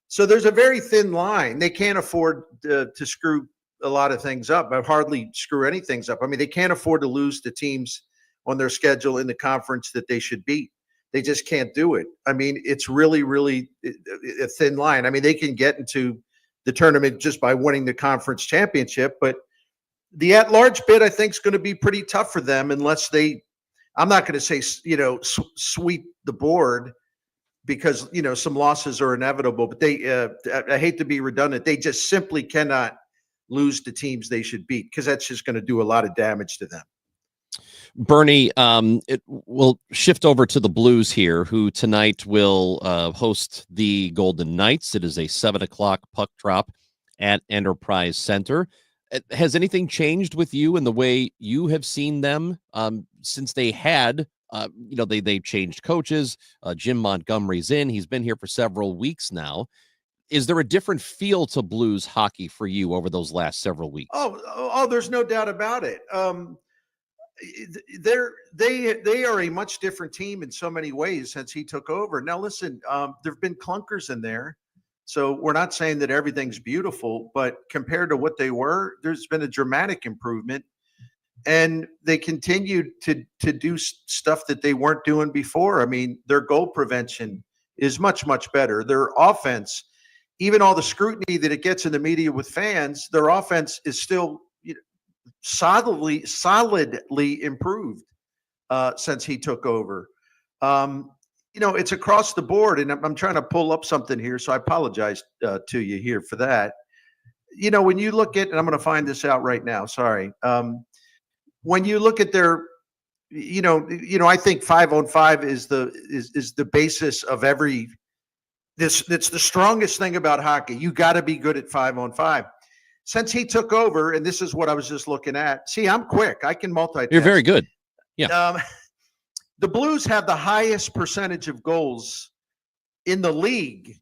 So there's a very thin line. They can't afford to screw a lot of things up, but hardly screw anything up. I mean, they can't afford to lose to teams on their schedule in the conference that they should beat. They just can't do it. I mean, it's really, really a thin line. I mean, they can get into the tournament just by winning the conference championship, but the at-large bid, I think, is going to be pretty tough for them unless I'm not going to say, sweep the board, because, some losses are inevitable, but I hate to be redundant, they just simply cannot lose to teams they should beat, because that's just going to do a lot of damage to them. Bernie, it will shift over to the Blues here, who tonight will host the Golden Knights. It is a 7:00 puck drop at Enterprise Center. Has anything changed with you in the way you have seen them since they had, they changed coaches? Jim Montgomery's in. He's been here for several weeks now. Is there a different feel to Blues hockey for you over those last several weeks? Oh, there's no doubt about it. They are a much different team in so many ways since he took over. Now, listen, there've been clunkers in there, so we're not saying that everything's beautiful, but compared to what they were, there's been a dramatic improvement, and they continued to do stuff that they weren't doing before. I mean, their goal prevention is much, much better. Their offense, even all the scrutiny that it gets in the media with fans, their offense is still solidly improved since he took over. It's across the board, and I'm trying to pull up something here, so I apologize to you here for that. When you look at, and I'm going to find this out right now, sorry. When you look at their, I think 5-on-5 is the basis of every. It's the strongest thing about hockey. You got to be good at 5-on-5. Since he took over, and this is what I was just looking at. See, I'm quick. I can multitask. You're very good. Yeah. The Blues have the highest percentage of goals in the league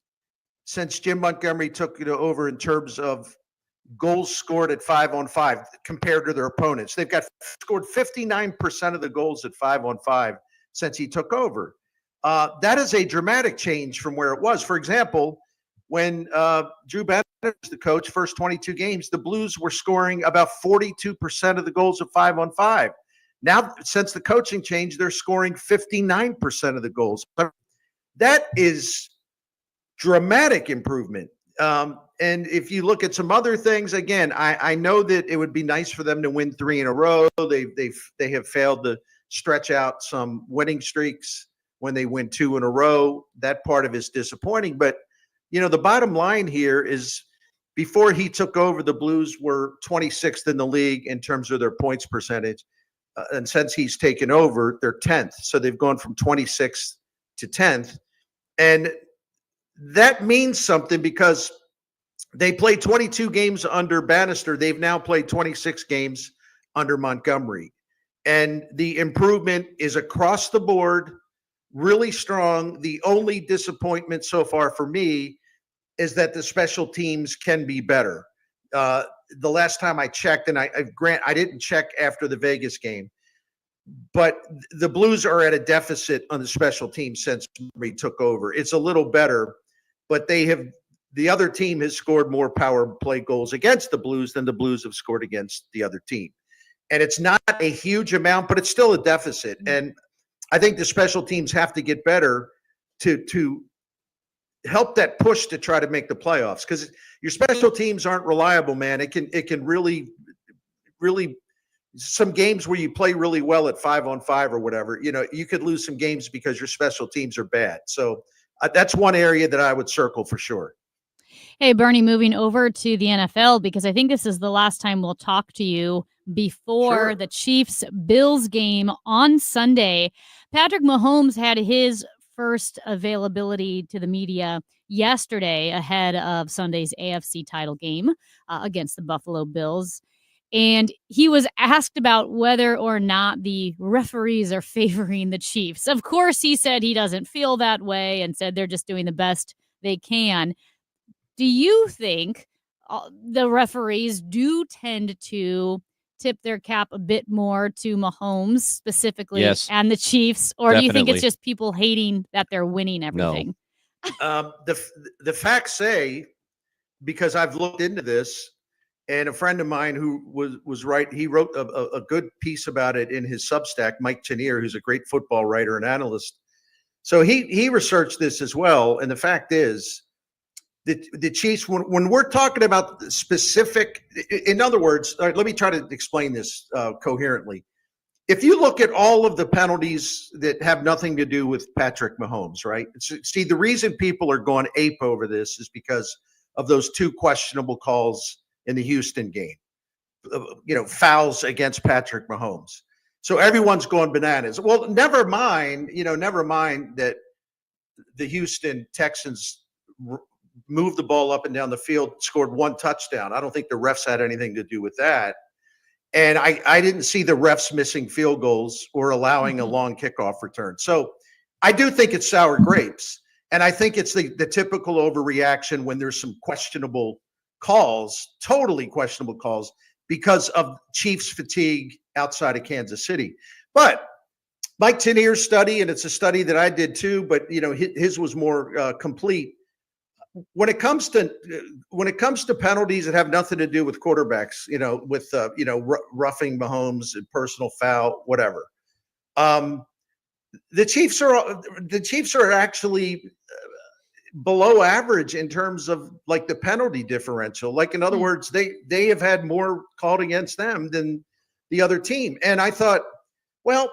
since Jim Montgomery took over in terms of goals scored at 5-on-5 compared to their opponents. They've scored 59% of the goals at 5-on-5 since he took over. That is a dramatic change from where it was. For example, when Drew Bennett was the coach, first 22 games, the Blues were scoring about 42% of the goals at 5-on-5. Now, since the coaching change, they're scoring 59% of the goals. That is dramatic improvement. And if you look at some other things, again, I know that it would be nice for them to win 3 in a row. They have failed to stretch out some winning streaks when they win 2 in a row. That part of it is disappointing. But, the bottom line here is before he took over, the Blues were 26th in the league in terms of their points percentage. And since he's taken over, they're 10th. So they've gone from 26th to 10th. And that means something because they played 22 games under Bannister. They've now played 26 games under Montgomery. And the improvement is across the board, really strong. The only disappointment so far for me is that the special teams can be better. The last time I checked, and I didn't check after the Vegas game, but the Blues are at a deficit on the special team since he took over. It's a little better, but the other team has scored more power play goals against the Blues than the Blues have scored against the other team. And it's not a huge amount, but it's still a deficit. And I think the special teams have to get better to help that push to try to make the playoffs, because your special teams aren't reliable, man. It can really some games where you play really well at 5-on-5 or whatever, you could lose some games because your special teams are bad. So that's one area that I would circle for sure. Hey, Bernie, moving over to the NFL, because I think this is the last time we'll talk to you before the Chiefs-Bills game on Sunday. Patrick Mahomes had his first availability to the media yesterday ahead of Sunday's AFC title game against the Buffalo Bills. And he was asked about whether or not the referees are favoring the Chiefs. Of course, he said he doesn't feel that way and said they're just doing the best they can. Do you think the referees do tend to tip their cap a bit more to Mahomes specifically and the Chiefs? Or do you think it's just people hating that they're winning everything? No. The facts say, because I've looked into this, and a friend of mine who was right, he wrote a good piece about it in his Substack, Mike Chenier, who's a great football writer and analyst. So he researched this as well. And the fact is, the Chiefs, when we're talking about specific, in other words, let me try to explain this coherently. If you look at all of the penalties that have nothing to do with Patrick Mahomes, right? See, the reason people are going ape over this is because of those two questionable calls in the Houston game, fouls against Patrick Mahomes. So everyone's going bananas. Well, never mind that the Houston Texans moved the ball up and down the field, scored one touchdown. I don't think the refs had anything to do with that. And I didn't see the refs missing field goals or allowing a long kickoff return. So I do think it's sour grapes. And I think it's the typical overreaction when there's some questionable calls, totally questionable calls, because of Chiefs fatigue outside of Kansas City. But Mike Tenier's study, and it's a study that I did too, but his was more complete. When it comes to penalties that have nothing to do with quarterbacks, with roughing Mahomes and personal foul, whatever, the Chiefs are actually below average in terms of like the penalty differential. Like, in other words, they have had more called against them than the other team. And I thought, well,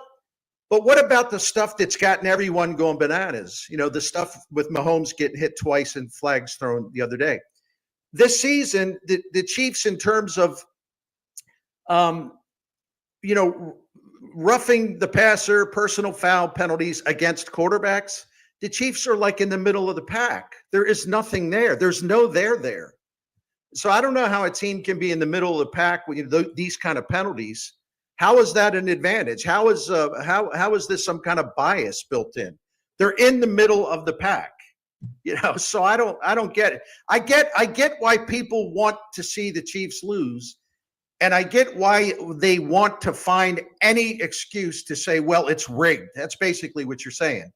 but what about the stuff that's gotten everyone going bananas? The stuff with Mahomes getting hit twice and flags thrown the other day. This season, the Chiefs, in terms of, roughing the passer, personal foul penalties against quarterbacks, the Chiefs are like in the middle of the pack. There is nothing there. There's no there. So I don't know how a team can be in the middle of the pack with these kind of penalties. How is that an advantage? How is this some kind of bias built in? They're in the middle of the pack, So I don't get it. I get why people want to see the Chiefs lose, and I get why they want to find any excuse to say, well, it's rigged. That's basically what you're saying.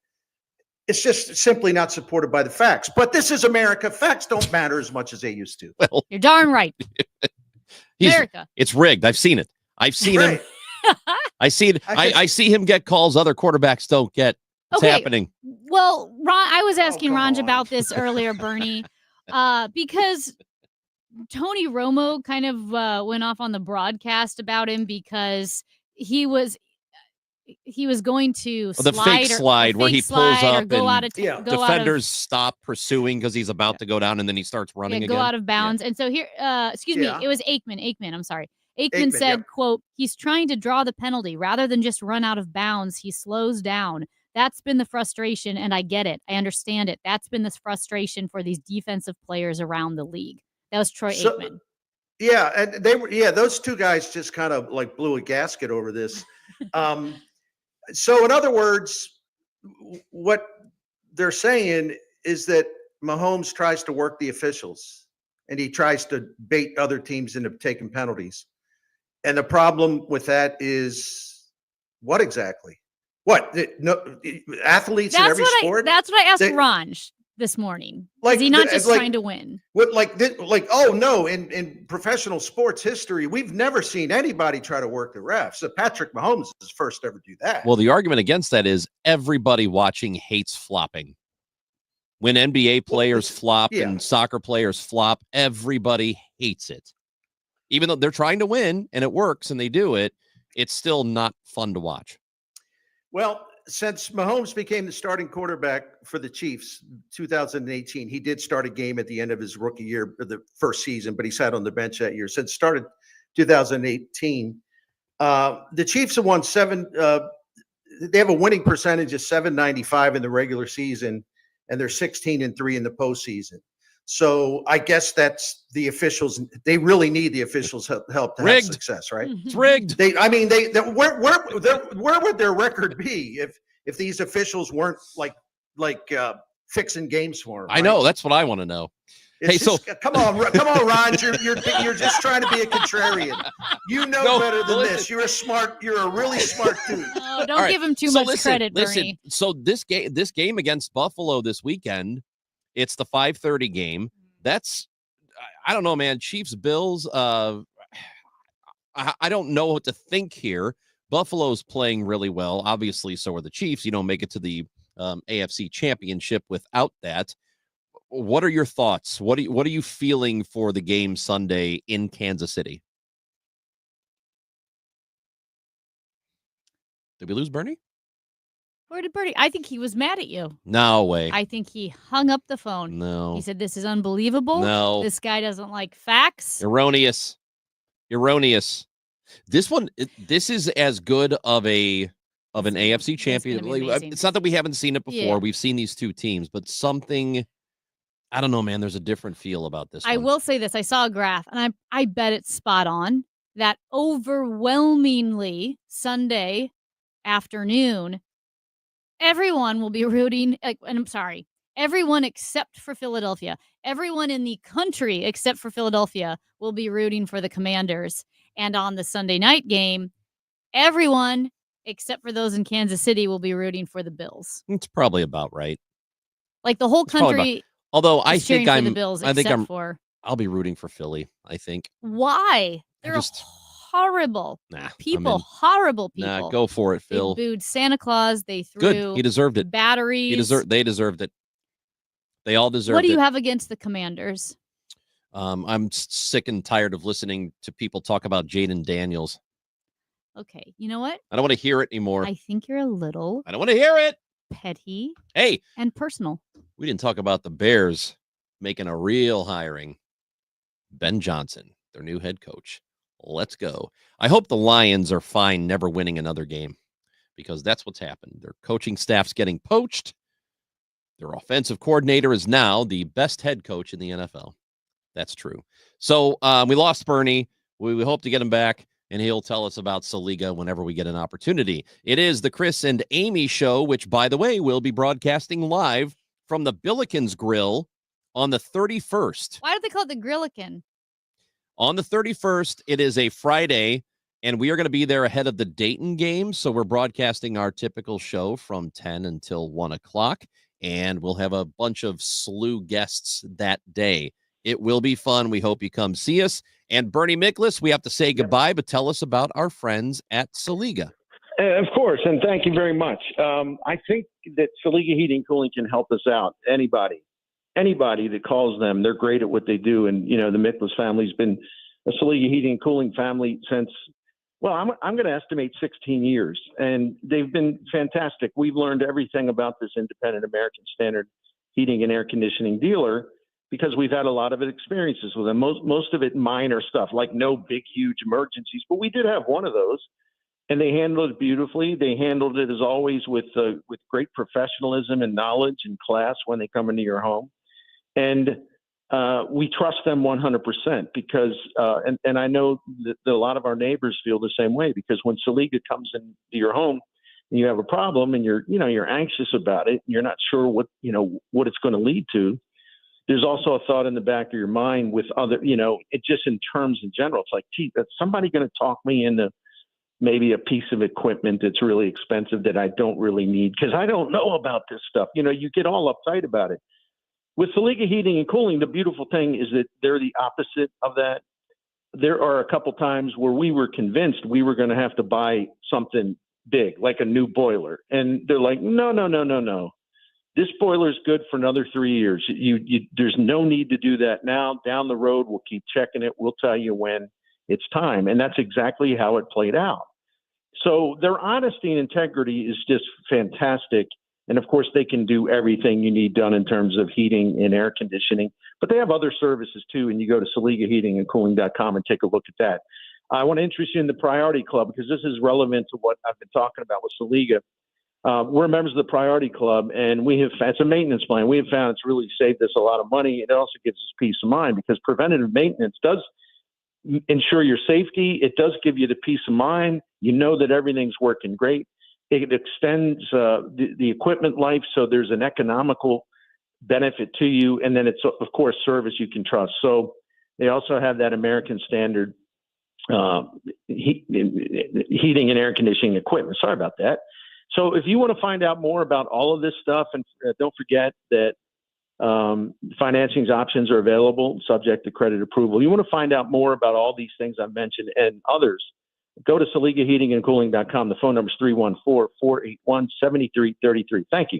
It's just simply not supported by the facts. But this is America. Facts don't matter as much as they used to. Well, you're darn right. America. It's rigged. I've seen it. I've seen him. I see him get calls other quarterbacks don't get. It's happening. Well, Ron, I was asking Ranj about this earlier, Bernie, because Tony Romo kind of went off on the broadcast about him because he was going to the fake slide where he pulls up and defenders stop stop pursuing because he's about to go down and then he starts running again. Go out of bounds. And so here, excuse me, it was Aikman. I'm sorry. Aikman said, quote, he's trying to draw the penalty rather than just run out of bounds. He slows down. That's been the frustration, and I get it. I understand it. That's been this frustration for these defensive players around the league. That was Troy Aikman. Yeah, and those two guys just kind of like blew a gasket over this. So in other words, what they're saying is that Mahomes tries to work the officials and he tries to bait other teams into taking penalties. And the problem with that is what exactly? What? No, athletes in every sport? That's what I asked Ranj this morning. Is he not just trying to win? In professional sports history, we've never seen anybody try to work the refs. So Patrick Mahomes is the first to ever do that. Well, the argument against that is everybody watching hates flopping. When NBA players flop yeah. and soccer players flop, everybody hates it. Even though they're trying to win and it works and they do it, it's still not fun to watch. Well, since Mahomes became the starting quarterback for the Chiefs 2018, he did start a game at the end of his rookie year, the first season, but he sat on the bench that year. Since started 2018, the Chiefs have won they have a winning percentage of .795 in the regular season, and they're 16-3 in the postseason. So I guess that's the officials. They really need the officials' help to have success, right? It's rigged. Where would their record be if these officials weren't like fixing games for them? I know. That's what I want to know. Come on, Ron. You're just trying to be a contrarian. You know better than this. You're a really smart dude. Oh, don't give him too much credit, Bernie. So this game against Buffalo this weekend, it's the 5:30 game. That's, I don't know, man. Chiefs, Bills. I don't know what to think here. Buffalo's playing really well. Obviously, so are the Chiefs. You don't make it to the AFC Championship without that. What are your thoughts? What are you feeling for the game Sunday in Kansas City? Did we lose Bernie? Where did Bernie? I think he was mad at you. No way. I think he hung up the phone. No. He said, "This is unbelievable. No. This guy doesn't like facts." Erroneous. This is as good of an AFC champion. It's not that we haven't seen it before. Yeah. We've seen these two teams, but something, I don't know, man. There's a different feel about this I one. will say this. I saw a graph, and I bet it's spot on that overwhelmingly Sunday afternoon, everyone will be rooting. And I'm sorry, everyone except for Philadelphia. Everyone in the country except for Philadelphia will be rooting for the Commanders. And on the Sunday night game, everyone except for those in Kansas City will be rooting for the Bills. It's probably about right. Like the whole country. Although I is cheering think for I'm, the Bills, I think except I'm, for I'll be rooting for Philly. I think. why? They're horrible people. Horrible people. Nah, go for it, Phil. They booed Santa Claus. They threw Good. He deserved it. batteries. They deserved it. They all deserved it. What do you have against the Commanders? I'm sick and tired of listening to people talk about Jaden Daniels. Okay, you know what? I don't want to hear it anymore. I think you're a little I don't want to hear it. petty. Hey, and personal. We didn't talk about the Bears making a real hiring. Ben Johnson, their new head coach. Let's go. I hope the Lions are fine never winning another game, because that's what's happened. Their coaching staff's getting poached. Their offensive coordinator is now the best head coach in the NFL. That's true. So we lost Bernie. We hope to get him back, and he'll tell us about Saliga whenever we get an opportunity. It is the Chris and Amy Show, which, by the way, will be broadcasting live from the Billikens Grill on the 31st. Why do they call it the Grillican? On the 31st, it is a Friday, and we are going to be there ahead of the Dayton game. So we're broadcasting our typical show from 10 until 1 o'clock, and we'll have a bunch of slew guests that day. It will be fun. We hope you come see us. And Bernie Miklasz, we have to say goodbye, but tell us about our friends at Saliga. Of course, and thank you very much. I think that Saliga Heating and Cooling can help us out. Anybody that calls them, they're great at what they do. And, you know, the Miklasz family's been a Saliga Heating and Cooling family since, well, I'm going to estimate 16 years. And they've been fantastic. We've learned everything about this independent American Standard heating and air conditioning dealer because we've had a lot of experiences with them. Most of it minor stuff, like no big, huge emergencies. But we did have one of those. And they handled it beautifully. They handled it, as always, with great professionalism and knowledge and class when they come into your home. And we trust them 100% because, and I know that a lot of our neighbors feel the same way, because when Saliga comes into your home and you have a problem and you're anxious about it, you're not sure what it's going to lead to. There's also a thought in the back of your mind with other, it just in terms in general, it's like, gee, is somebody going to talk me into maybe a piece of equipment that's really expensive that I don't really need because I don't know about this stuff. You get all uptight about it. With Saliga Heating and Cooling, the beautiful thing is that they're the opposite of that. There are a couple times where we were convinced we were going to have to buy something big, like a new boiler. And they're like, no. This boiler is good for another 3 years. There's no need to do that now. Down the road, we'll keep checking it. We'll tell you when it's time. And that's exactly how it played out. So their honesty and integrity is just fantastic. And of course, they can do everything you need done in terms of heating and air conditioning. But they have other services too. And you go to SaligaHeatingandCooling.com and take a look at that. I want to interest you in the Priority Club because this is relevant to what I've been talking about with Saliga. We're members of the Priority Club, and it's a maintenance plan. We have found it's really saved us a lot of money. It also gives us peace of mind because preventative maintenance does ensure your safety. It does give you the peace of mind. You know that everything's working great. It extends the equipment life, so there's an economical benefit to you. And then it's, of course, service you can trust. So they also have that American Standard heating and air conditioning equipment. Sorry about that. So if you want to find out more about all of this stuff, and don't forget that financing options are available subject to credit approval. You want to find out more about all these things I've mentioned and others, go to SaligaHeatingandCooling.com. The phone number is 314-481-7333. Thank you.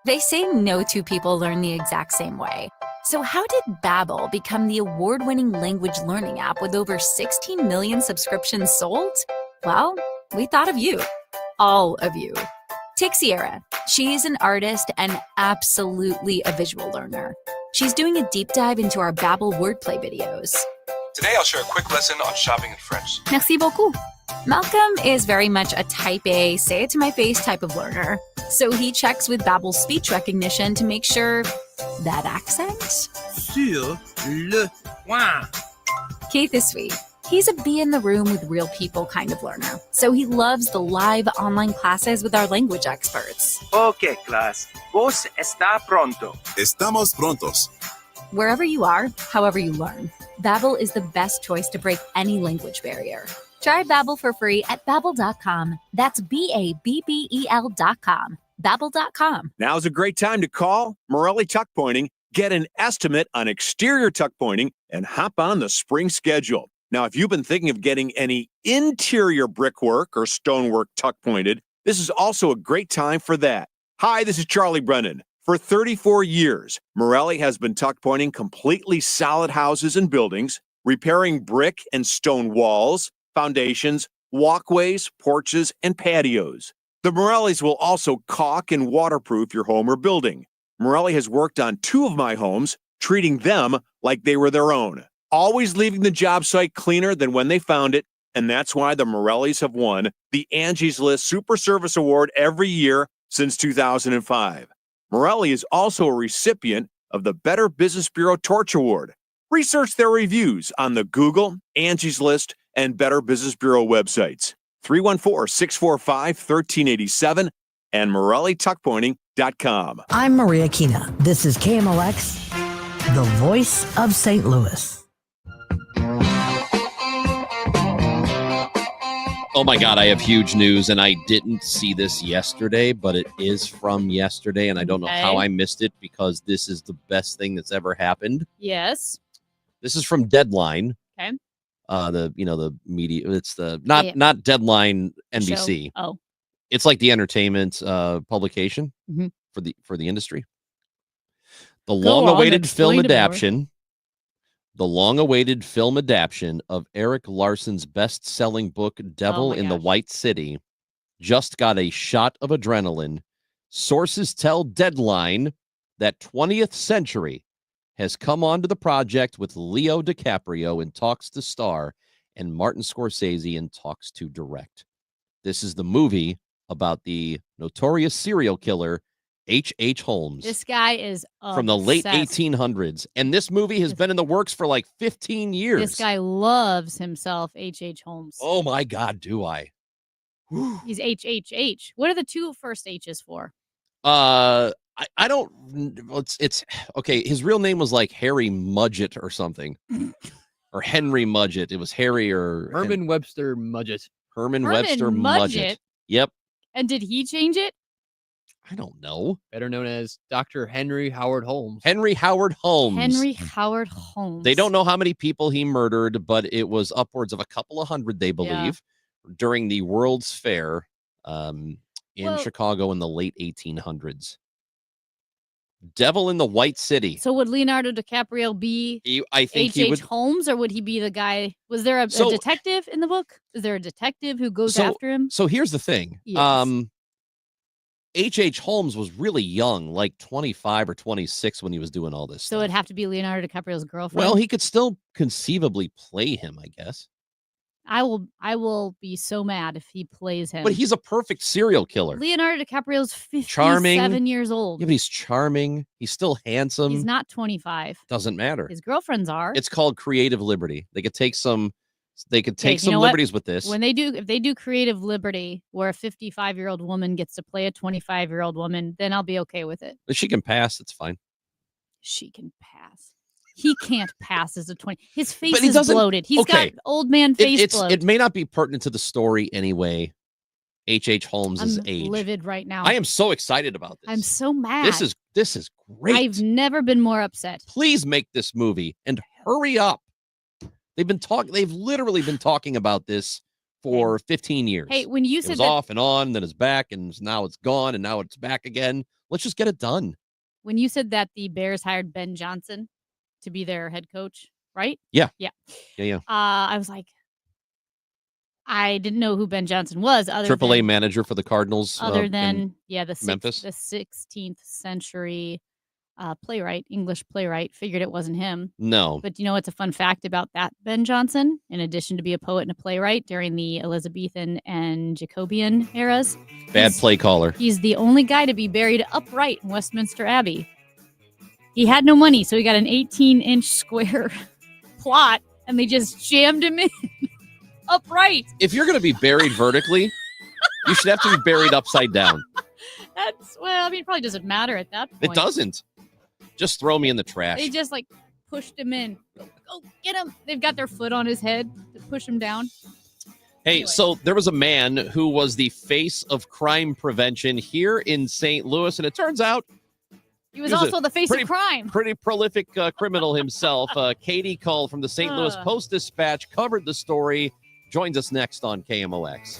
They say no two people learn the exact same way. So how did Babbel become the award-winning language learning app with over 16 million subscriptions sold? Well, we thought of you. All of you. Take Sierra. She's an artist and absolutely a visual learner. She's doing a deep dive into our Babbel wordplay videos. Today I'll share a quick lesson on shopping in French. Merci beaucoup. Malcolm is very much a type A, say it to my face type of learner. So he checks with Babbel's speech recognition to make sure that accent? Sur le point. Keith is sweet. He's a be in the room with real people kind of learner. So he loves the live online classes with our language experts. Okay, class. Vos está pronto. Estamos prontos. Wherever you are, however you learn, Babbel is the best choice to break any language barrier. Try Babbel for free at Babbel.com. That's Babbel.com. Babbel.com. Now's a great time to call Morelli Tuck Pointing, get an estimate on exterior tuck pointing, and hop on the spring schedule. Now, if you've been thinking of getting any interior brickwork or stonework tuck pointed, this is also a great time for that. Hi, this is Charlie Brennan. For 34 years, Morelli has been tuck pointing completely solid houses and buildings, repairing brick and stone walls, foundations, walkways, porches, and patios. The Morellis will also caulk and waterproof your home or building. Morelli has worked on 2 of my homes, treating them like they were their own. Always leaving the job site cleaner than when they found it, and that's why the Morellis have won the Angie's List Super Service Award every year since 2005. Morelli is also a recipient of the Better Business Bureau Torch Award. Research their reviews on the Google, Angie's List, and Better Business Bureau websites. 314-645-1387 and MorelliTuckPointing.com. I'm Maria Kina. This is KMOX, the voice of St. Louis. Oh my God, I have huge news, and I didn't see this yesterday, but it is from yesterday, and I don't know how I missed it because this is the best thing that's ever happened. Yes. This is from Deadline. Okay. The media. It's the not Deadline NBC. Show. Oh. It's like the entertainment publication Mhm. for the industry. The long-awaited film adaptation. The long-awaited film adaptation of Eric Larson's best-selling book, Devil in the White City, just got a shot of adrenaline. Sources tell Deadline that 20th Century has come onto the project with Leo DiCaprio in talks to star and Martin Scorsese in talks to direct. This is the movie about the notorious serial killer H.H. Holmes. This guy is from the late obsessed. 1800s. And this movie has been in the works for like 15 years. This guy loves himself, H.H. Holmes. Oh my God, do I? He's HHH. What are the 2 first H's for? I don't. It's okay. His real name was like Harry Mudgett or something, or Henry Mudgett. It was Harry or Herman Webster Mudgett. Herman Webster Mudgett. Yep. And did he change it? I don't know. Better known as Dr. Henry Howard Holmes. Henry Howard Holmes. Henry Howard Holmes. They don't know how many people he murdered, but it was upwards of a couple of hundred, they believe, during the World's Fair in Chicago in the late 1800s. Devil in the White City. So would Leonardo DiCaprio be I think he H.H. would. Holmes, or would he be the guy? Was there a detective in the book? Is there a detective who goes after him? So here's the thing. Yes. H.H. Holmes was really young, like 25 or 26 when he was doing all this So stuff. it'd have to be Leonardo DiCaprio's girlfriend. Well, he could still conceivably play him, I guess. I will be so mad if he plays him. But he's a perfect serial killer. Leonardo DiCaprio's 57 Charming. years old. Yeah, but he's charming. He's still handsome. He's not 25. Doesn't matter. His girlfriends are. It's called creative liberty. They could take some. They could Okay, take you some know what? liberties with this. If they do creative liberty where a 55-year-old woman gets to play a 25-year-old woman, then I'll be okay with it. If she can pass, it's fine. She can pass. He can't pass as a 20. His face But he is doesn't- bloated. He's okay. got old man face bloat. It may not be pertinent to the story anyway. H.H. Holmes' I'm age. livid right now. I am so excited about this. I'm so mad. This is great. I've never been more upset. Please make this movie and hurry up. They've literally been talking about this for 15 years. Hey, when you It said was that, off and on, then it's back, and now it's gone, and now it's back again. Let's just get it done. when you said that the Bears hired Ben Johnson to be their head coach, right? Yeah. Yeah. Yeah. I was like, I didn't know who Ben Johnson was. AAA manager for the Cardinals. Other in than Memphis. the 16th century English playwright. Figured it wasn't him. No. But you know what's a fun fact about that Ben Johnson? In addition to be a poet and a playwright during the Elizabethan and Jacobean eras, Bad play caller. he's the only guy to be buried upright in Westminster Abbey. He had no money, so he got an 18-inch square plot, and they just jammed him in upright. If you're going to be buried vertically, you should have to be buried upside down. It probably doesn't matter at that point. It doesn't. Just throw me in the trash. They just pushed him in. Go get him. They've got their foot on his head to push him down. Hey, so there was a man who was the face of crime prevention here in St. Louis, and it turns out He was a also the face pretty- of crime. pretty prolific criminal himself. Katie Cull from the St. Louis Post-Dispatch covered the story. Joins us next on KMOX.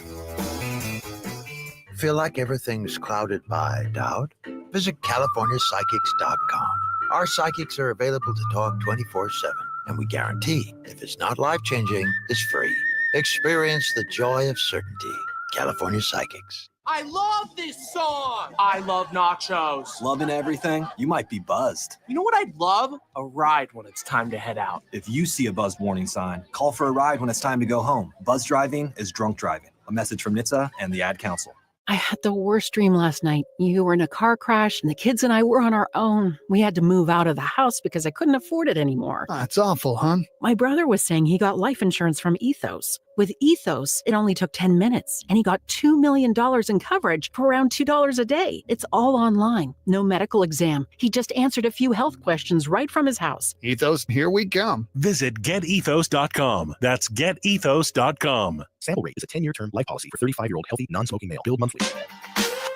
Feel like everything's clouded by doubt? Visit CaliforniaPsychics.com. Our psychics are available to talk 24/7, and we guarantee if it's not life-changing, it's free. Experience the joy of certainty. California Psychics. I love this song. I love nachos. Loving everything? You might be buzzed. You know what I'd love? A ride when it's time to head out. If you see a buzzed warning sign, call for a ride when it's time to go home. Buzz driving is drunk driving. A message from NHTSA and the Ad Council. I had the worst dream last night. You were in a car crash and the kids and I were on our own. We had to move out of the house because I couldn't afford it anymore. That's awful, hon. My brother was saying he got life insurance from Ethos. With Ethos, it only took 10 minutes and he got $2 million in coverage for around $2 a day. It's all online. No medical exam. He just answered a few health questions right from his house. Ethos, here we come. Visit getethos.com. That's getethos.com. Sample rate is a 10-year term life policy for 35-year-old healthy, non-smoking male. Billed monthly.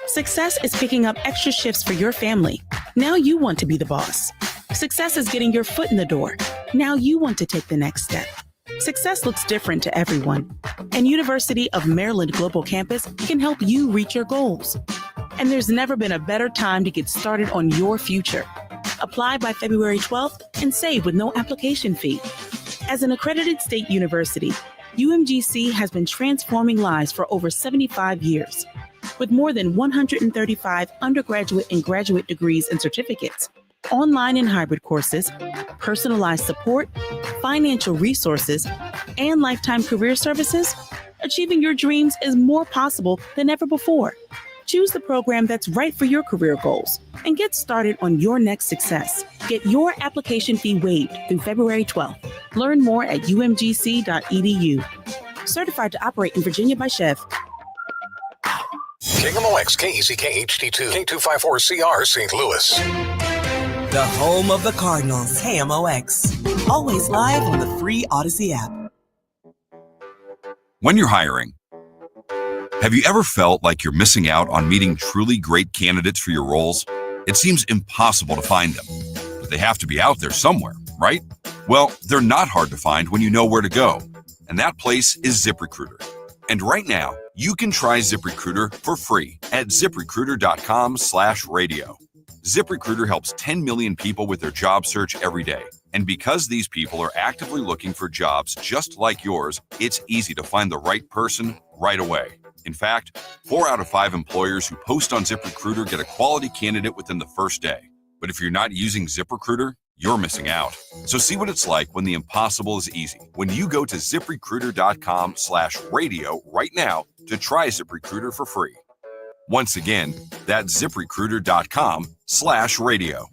Success is picking up extra shifts for your family. Now you want to be the boss. Success is getting your foot in the door. Now you want to take the next step. Success looks different to everyone, and University of Maryland Global Campus can help you reach your goals. And there's never been a better time to get started on your future. Apply by February 12th and save with no application fee. As an accredited state university, UMGC has been transforming lives for over 75 years. With more than 135 undergraduate and graduate degrees and certificates, online and hybrid courses, personalized support, financial resources, and lifetime career services, achieving your dreams is more possible than ever before. Choose the program that's right for your career goals and get started on your next success. Get your application fee waived through February 12th. Learn more at umgc.edu. Certified to operate in Virginia by Chev. KMOX, KECK HD2, K254CR, St. Louis. The home of the Cardinals, KMOX. Always live on the free Odyssey app. When you're hiring, have you ever felt like you're missing out on meeting truly great candidates for your roles? It seems impossible to find them, but they have to be out there somewhere, right? Well, they're not hard to find when you know where to go, and that place is ZipRecruiter. And right now, you can try ZipRecruiter for free at ZipRecruiter.com/radio. ZipRecruiter helps 10 million people with their job search every day. And because these people are actively looking for jobs just like yours, it's easy to find the right person right away. In fact, 4 out of 5 employers who post on ZipRecruiter get a quality candidate within the first day. But if you're not using ZipRecruiter, you're missing out. So see what it's like when the impossible is easy. When you go to ZipRecruiter.com/radio right now to try ZipRecruiter for free. Once again, that's ZipRecruiter.com/radio.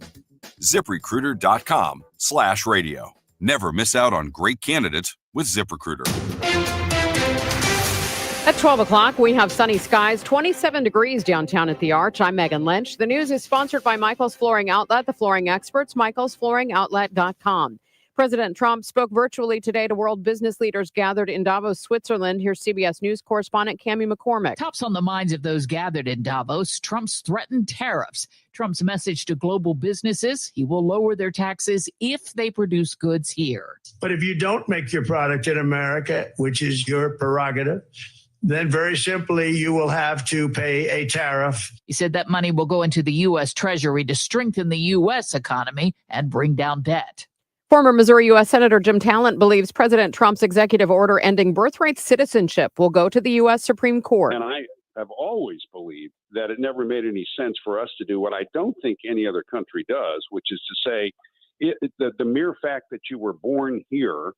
ZipRecruiter.com/radio. Never miss out on great candidates with ZipRecruiter. At 12 o'clock, we have sunny skies, 27 degrees downtown at the Arch. I'm Megan Lynch. The news is sponsored by Michael's Flooring Outlet, the flooring experts, michaelsflooringoutlet.com. President Trump spoke virtually today to world business leaders gathered in Davos, Switzerland. Here's CBS News correspondent Cammie McCormick. Tops on the minds of those gathered in Davos, Trump's threatened tariffs. Trump's message to global businesses, he will lower their taxes if they produce goods here. But if you don't make your product in America, which is your prerogative, then very simply you will have to pay a tariff. He said that money will go into the U.S. Treasury to strengthen the U.S. economy and bring down debt. Former Missouri U.S. Senator Jim Talent believes President Trump's executive order ending birthright citizenship will go to the U.S. Supreme Court. And I have always believed that it never made any sense for us to do what I don't think any other country does, which is to say the mere fact that you were born here,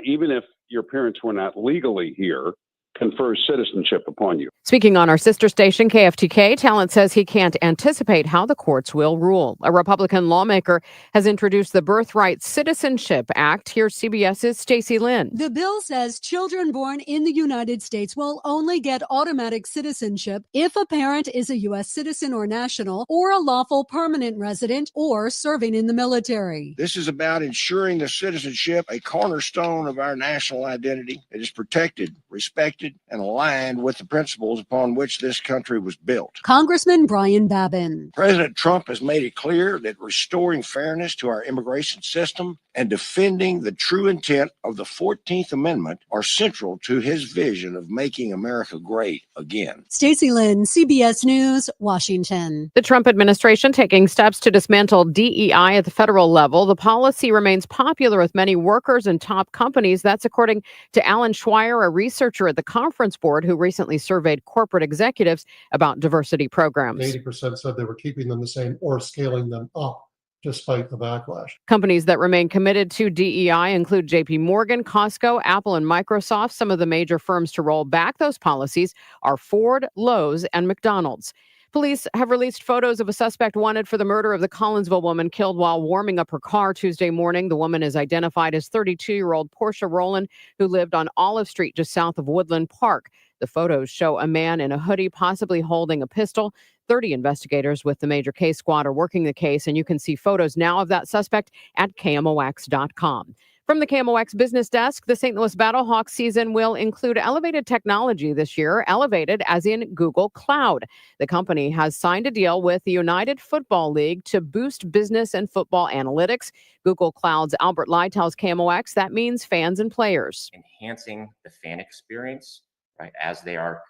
even if your parents were not legally here, confers citizenship upon you. Speaking on our sister station, KFTK, Talent says he can't anticipate how the courts will rule. A Republican lawmaker has introduced the Birthright Citizenship Act. Here's CBS's Stacey Lynn. The bill says children born in the United States will only get automatic citizenship if a parent is a U.S. citizen or national, or a lawful permanent resident, or serving in the military. This is about ensuring the citizenship, a cornerstone of our national identity. It is protected, respected, and aligned with the principles upon which this country was built. Congressman Brian Babin. President Trump has made it clear that restoring fairness to our immigration system and defending the true intent of the 14th Amendment are central to his vision of making America great again. Stacey Lynn, CBS News, Washington. The Trump administration taking steps to dismantle DEI at the federal level. The policy remains popular with many workers and top companies. That's according to Alan Schweier, a researcher at the Conference Board who recently surveyed corporate executives about diversity programs. 80% said they were keeping them the same or scaling them up despite the backlash. Companies that remain committed to DEI include JP Morgan, Costco, Apple, and Microsoft. Some of the major firms to roll back those policies are Ford, Lowe's, and McDonald's. Police have released photos of a suspect wanted for the murder of the Collinsville woman killed while warming up her car Tuesday morning. The woman is identified as 32-year-old Portia Rowland, who lived on Olive Street just south of Woodland Park. The photos show a man in a hoodie possibly holding a pistol. 30 investigators with the Major Case Squad are working the case, and you can see photos now of that suspect at KMOX.com. From the KMOX business desk, the St. Louis Battlehawks season will include elevated technology this year, elevated as in Google Cloud. The company has signed a deal with the United Football League to boost business and football analytics. Google Cloud's Albert Lai tells KMOX that means fans and players. Enhancing the fan experience, right, as they are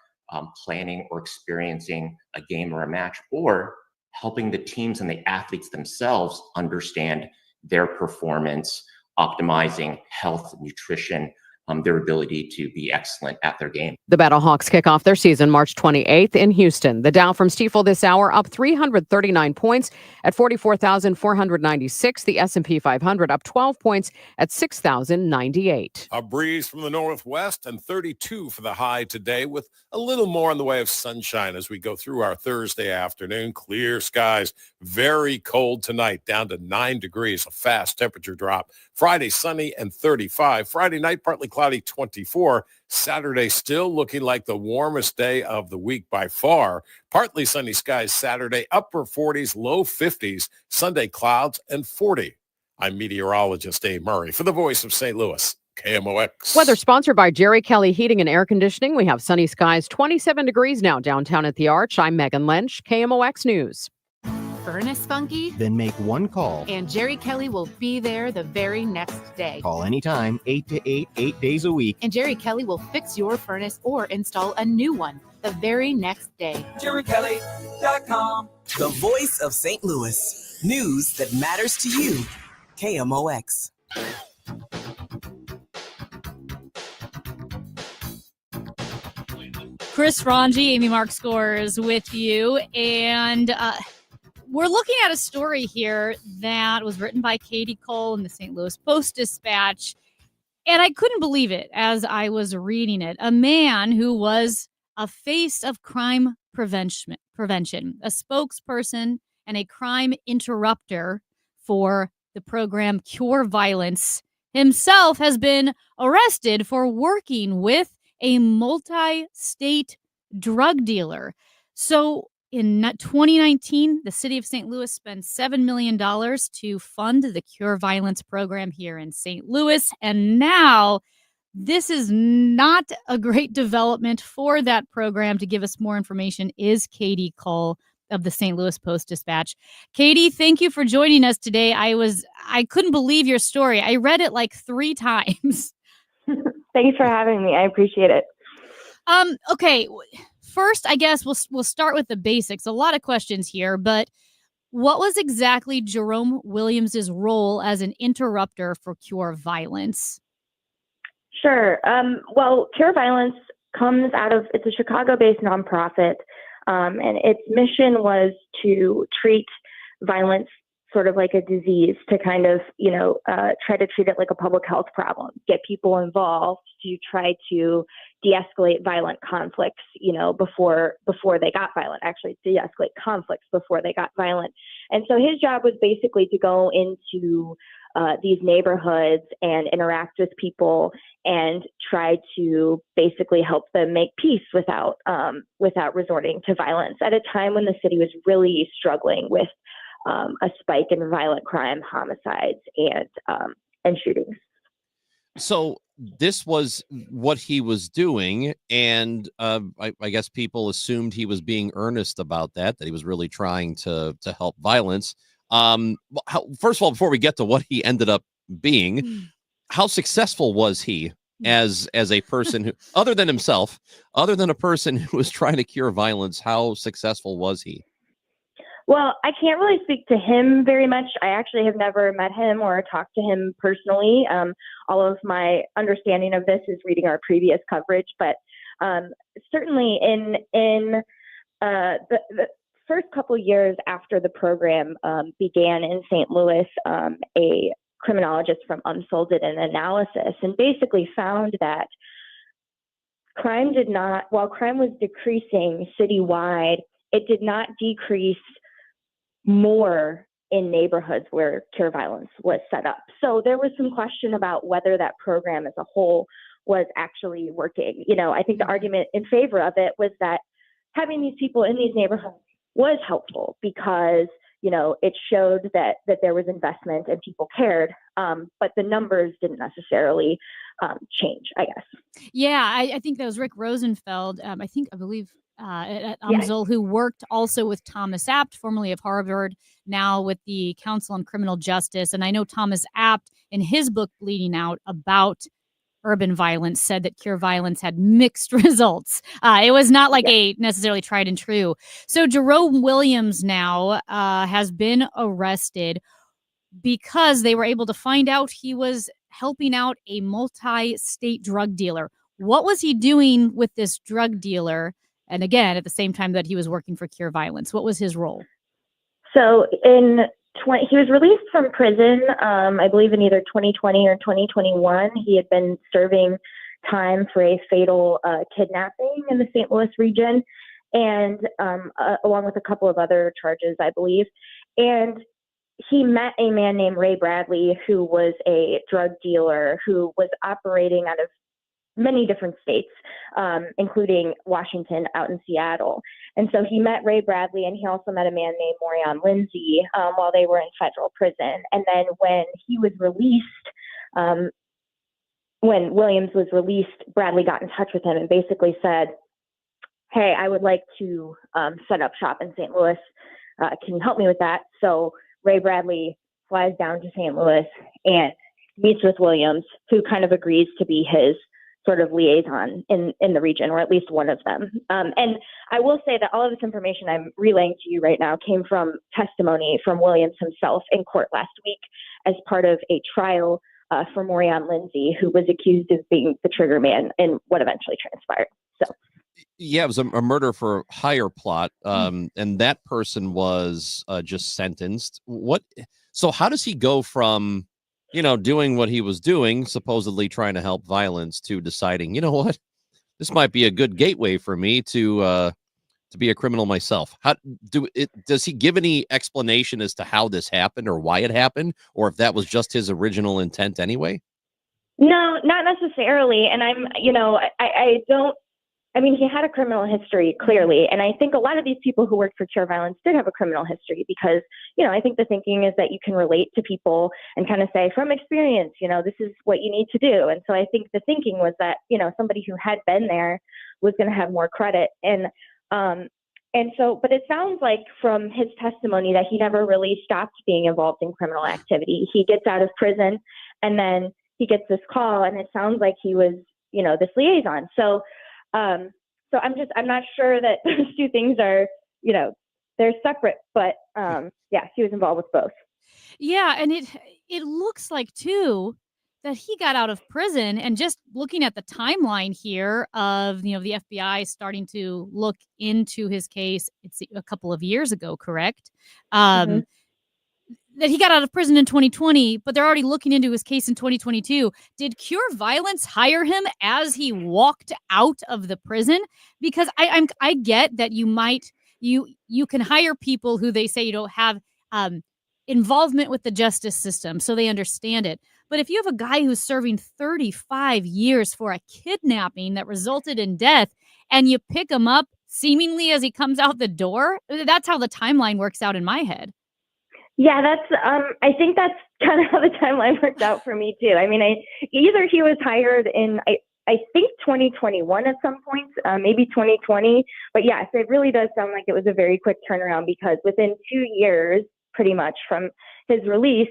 planning or experiencing a game or a match, or helping the teams and the athletes themselves understand their performance, optimizing health, nutrition, their ability to be excellent at their game. The Battlehawks kick off their season March 28th in Houston. The Dow from Stifel this hour up 339 points at 44,496. The S&P 500 up 12 points at 6,098. A breeze from the northwest and 32 for the high today, with a little more in the way of sunshine as we go through our Thursday afternoon. Clear skies, very cold tonight, down to 9 degrees, a fast temperature drop. Friday, sunny and 35. Friday night, partly cloudy, 24. Saturday, still looking like the warmest day of the week by far. Partly sunny skies Saturday, upper 40s, low 50s. Sunday, clouds and 40. I'm meteorologist Dave Murray for the Voice of St. Louis, KMOX. Weather sponsored by Jerry Kelly Heating and Air Conditioning. We have sunny skies, 27 degrees now downtown at the Arch. I'm Megan Lynch, KMOX News. Furnace funky? Then make one call. And Jerry Kelly will be there the very next day. Call anytime, 8 to 8, 8 days a week. And Jerry Kelly will fix your furnace or install a new one the very next day. JerryKelly.com. The voice of St. Louis. News that matters to you. KMOX. Chris Ranji, Amy Mark Scores with you. And we're looking at a story here that was written by Katie Cole in the St. Louis Post-Dispatch. And I couldn't believe it as I was reading it. A man who was a face of crime prevention, a spokesperson and a crime interrupter for the program Cure Violence, himself has been arrested for working with a multi-state drug dealer. So in 2019, the city of St. Louis spent $7 million to fund the Cure Violence program here in St. Louis. And now this is not a great development for that program. To give us more information is Katie Cole of the St. Louis Post-Dispatch. Katie, thank you for joining us today. I couldn't believe your story. I read it like 3 times. Thanks for having me. I appreciate it. Okay. First, I guess we'll start with the basics. A lot of questions here, but what was exactly Jerome Williams' role as an interrupter for Cure Violence? Sure. Well, Cure Violence comes out of, it's a Chicago-based nonprofit, and its mission was to treat violence sort of like a disease, to kind of, try to treat it like a public health problem, get people involved to try to de-escalate violent conflicts, before they got violent, actually de-escalate conflicts before they got violent. And so his job was basically to go into these neighborhoods and interact with people and try to basically help them make peace without resorting to violence at a time when the city was really struggling with a spike in violent crime, homicides, and shootings. So this was what he was doing, and I guess people assumed he was being earnest about that he was really trying to help violence. First of all, before we get to what he ended up being, how successful was he as a person who, other than himself, other than a person who was trying to cure violence, how successful was he? Well, I can't really speak to him very much. I actually have never met him or talked to him personally. All of my understanding of this is reading our previous coverage, but certainly in the first couple years after the program began in St. Louis, a criminologist from UMSL did an analysis and basically found that while crime was decreasing citywide, it did not decrease more in neighborhoods where Cure Violence was set up. So there was some question about whether that program as a whole was actually working. I think the argument in favor of it was that having these people in these neighborhoods was helpful because, it showed that there was investment and people cared, but the numbers didn't necessarily change, I guess. Yeah, I think that was Rick Rosenfeld, I believe at UMSL, who worked also with Thomas Abt, formerly of Harvard, now with the Council on Criminal Justice. And I know Thomas Abt, in his book, Bleeding Out, about urban violence, said that Cure Violence had mixed results. It was not like a necessarily tried and true. So Jerome Williams now has been arrested because they were able to find out he was helping out a multi-state drug dealer. What was he doing with this drug dealer? And again, at the same time that he was working for Cure Violence, what was his role? So he was released from prison, I believe in either 2020 or 2021. He had been serving time for a fatal kidnapping in the St. Louis region, and along with a couple of other charges, I believe. And he met a man named Ray Bradley, who was a drug dealer who was operating out of many different states, including Washington, out in Seattle. And so he met Ray Bradley, and he also met a man named Morion Lindsay while they were in federal prison. And then when he was released, when Williams was released, Bradley got in touch with him and basically said, "Hey, I would like to set up shop in St. Louis. Can you help me with that?" So Ray Bradley flies down to St. Louis and meets with Williams, who kind of agrees to be his sort of liaison in the region, or at least one of them. And I will say that all of this information I'm relaying to you right now came from testimony from Williams himself in court last week as part of a trial for Morion Lindsay, who was accused of being the trigger man in what eventually transpired. So, yeah, it was a murder for hire plot, and that person was just sentenced. So how does he go from, doing what he was doing, supposedly trying to help violence, to deciding, you know what, this might be a good gateway for me to be a criminal myself? Does he give any explanation as to how this happened or why it happened, or if that was just his original intent anyway? No, not necessarily. And he had a criminal history, clearly. And I think a lot of these people who worked for Cure Violence did have a criminal history because, I think the thinking is that you can relate to people and kind of say from experience, this is what you need to do. And so I think the thinking was that, somebody who had been there was going to have more credit. But it sounds like from his testimony that he never really stopped being involved in criminal activity. He gets out of prison and then he gets this call, and it sounds like he was, this liaison. So I'm not sure that those two things are, they're separate, but he was involved with both. Yeah. And it looks like too that he got out of prison, and just looking at the timeline here of, the FBI starting to look into his case, it's a couple of years ago, correct? That he got out of prison in 2020, but they're already looking into his case in 2022. Did Cure Violence hire him as he walked out of the prison? Because I get that you can hire people who they say you don't have involvement with the justice system, so they understand it. But if you have a guy who's serving 35 years for a kidnapping that resulted in death, and you pick him up seemingly as he comes out the door, that's how the timeline works out in my head. Yeah, that's. I think that's kind of how the timeline worked out for me too. I mean, either he was hired in, I think 2021 at some point, maybe 2020. But yes, it really does sound like it was a very quick turnaround, because within 2 years, pretty much from his release,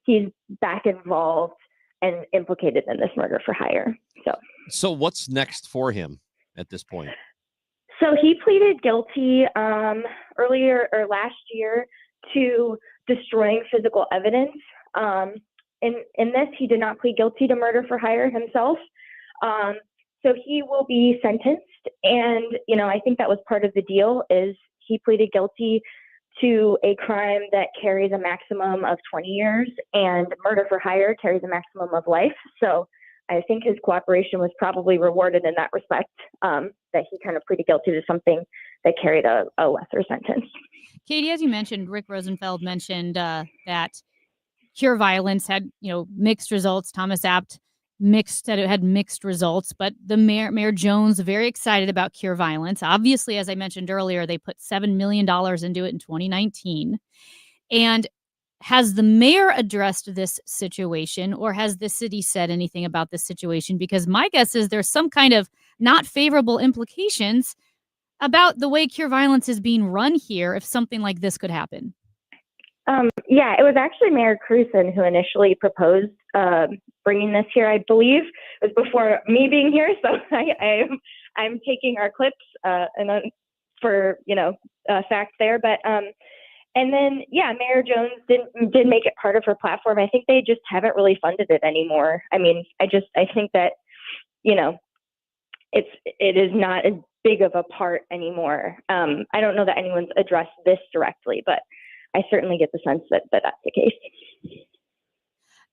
he's back involved and implicated in this murder for hire. So what's next for him at this point? So he pleaded guilty earlier or last year to destroying physical evidence. In this, he did not plead guilty to murder for hire himself. So he will be sentenced. And, I think that was part of the deal, is he pleaded guilty to a crime that carries a maximum of 20 years, and murder for hire carries a maximum of life. So I think his cooperation was probably rewarded in that respect, that he kind of pleaded guilty to something that carried a lesser sentence. Katie, as you mentioned, Rick Rosenfeld mentioned that Cure Violence had, mixed results. Thomas Abt said it had mixed results, but the Mayor Jones very excited about Cure Violence. Obviously, as I mentioned earlier, they put $7 million into it in 2019. And has the mayor addressed this situation, or has the city said anything about this situation? Because my guess is there's some kind of not favorable implications about the way Cure Violence is being run here if something like this could happen. Yeah, it was actually Mayor Cruzen who initially proposed bringing this here. I believe it was before me being here, so I'm taking our clips for facts there. But and then Mayor Jones did make it part of her platform. I think they just haven't really funded it anymore. I mean, I think that it is not as big of a part anymore. I don't know that anyone's addressed this directly, but I certainly get the sense that that's the case.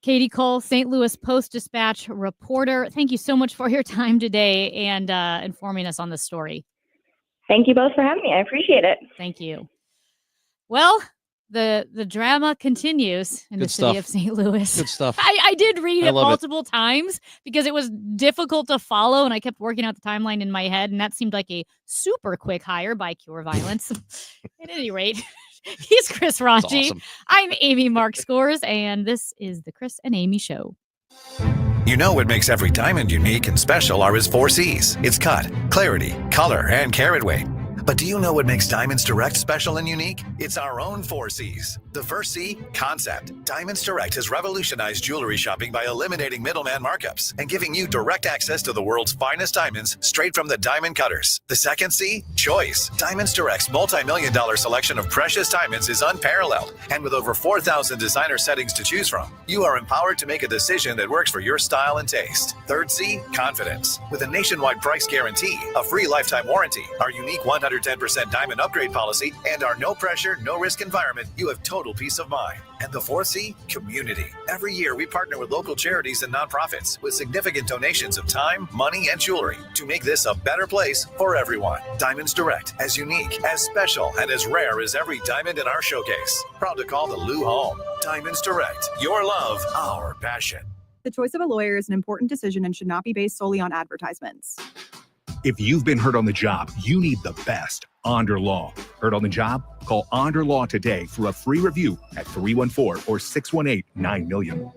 Katie Cole, St. Louis Post-Dispatch reporter, thank you so much for your time today and informing us on this story. Thank you both for having me. I appreciate it. Thank you. Well, the drama continues in the city of St. Louis. Good stuff. I did read it multiple times because it was difficult to follow, and I kept working out the timeline in my head, and that seemed like a super quick hire by Cure Violence. At any rate, he's Chris Raji. Awesome. I'm Amy Mark Scores, and this is the Chris and Amy Show. You know what makes every diamond unique and special are his 4 C's. It's cut, clarity, color, and carat weight. But do you know what makes Diamonds Direct special and unique? It's our own 4 C's. The first C, concept. Diamonds Direct has revolutionized jewelry shopping by eliminating middleman markups and giving you direct access to the world's finest diamonds straight from the diamond cutters. The second C, choice. Diamonds Direct's multi-million-dollar selection of precious diamonds is unparalleled. And with over 4,000 designer settings to choose from, you are empowered to make a decision that works for your style and taste. Third C, confidence. With a nationwide price guarantee, a free lifetime warranty, our unique 110% diamond upgrade policy, and our no pressure, no risk environment, you have total peace of mind. And the fourth C, community. Every year we partner with local charities and nonprofits with significant donations of time, money, and jewelry to make this a better place for everyone. Diamonds Direct, as unique, as special, and as rare as every diamond in our showcase. Proud to call the Lou home. Diamonds Direct, your love, our passion. The choice of a lawyer is an important decision and should not be based solely on advertisements. If you've been hurt on the job, you need the best. Onder Law. Hurt on the job? Call Onder Law today for a free review at 314 or 618-9000000.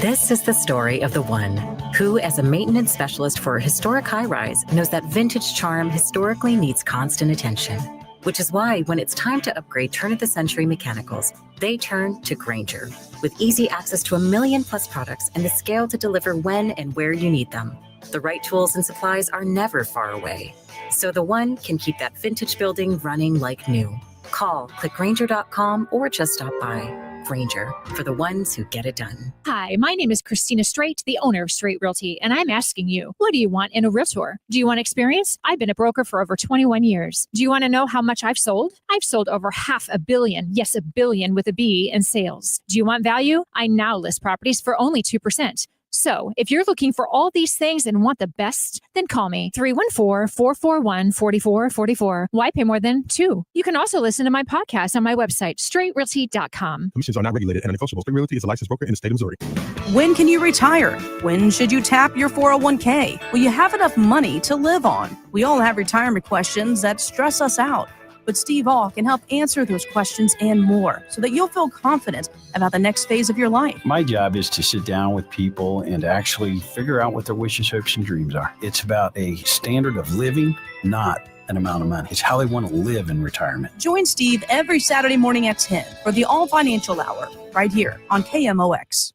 This is the story of the one who, as a maintenance specialist for a historic high-rise, knows that vintage charm historically needs constant attention. Which is why when it's time to upgrade turn-of-the-century mechanicals, they turn to Grainger. With easy access to 1 million+ products and the scale to deliver when and where you need them. The right tools and supplies are never far away. So the one can keep that vintage building running like new. Call, click Grainger.com, or just stop by. Grainger, for the ones who get it done. Hi, my name is Christina Straight, the owner of Straight Realty, and I'm asking you, what do you want in a realtor? Do you want experience? I've been a broker for over 21 years. Do you want to know how much I've sold? I've sold over $500 million, yes, $1 billion with a B, in sales. Do you want value? I now list properties for only 2%. So, if you're looking for all these things and want the best, then call me 314-441-4444. Why pay more than 2? You can also listen to my podcast on my website, straightrealty.com. Commissions are not regulated and unenforceable. Straight Realty is a licensed broker in the state of Missouri. When can you retire? When should you tap your 401k? Will you have enough money to live on? We all have retirement questions that stress us out. But Steve All can help answer those questions and more so that you'll feel confident about the next phase of your life. My job is to sit down with people and actually figure out what their wishes, hopes, and dreams are. It's about a standard of living, not an amount of money. It's how they want to live in retirement. Join Steve every Saturday morning at 10 for the All Financial Hour right here on KMOX.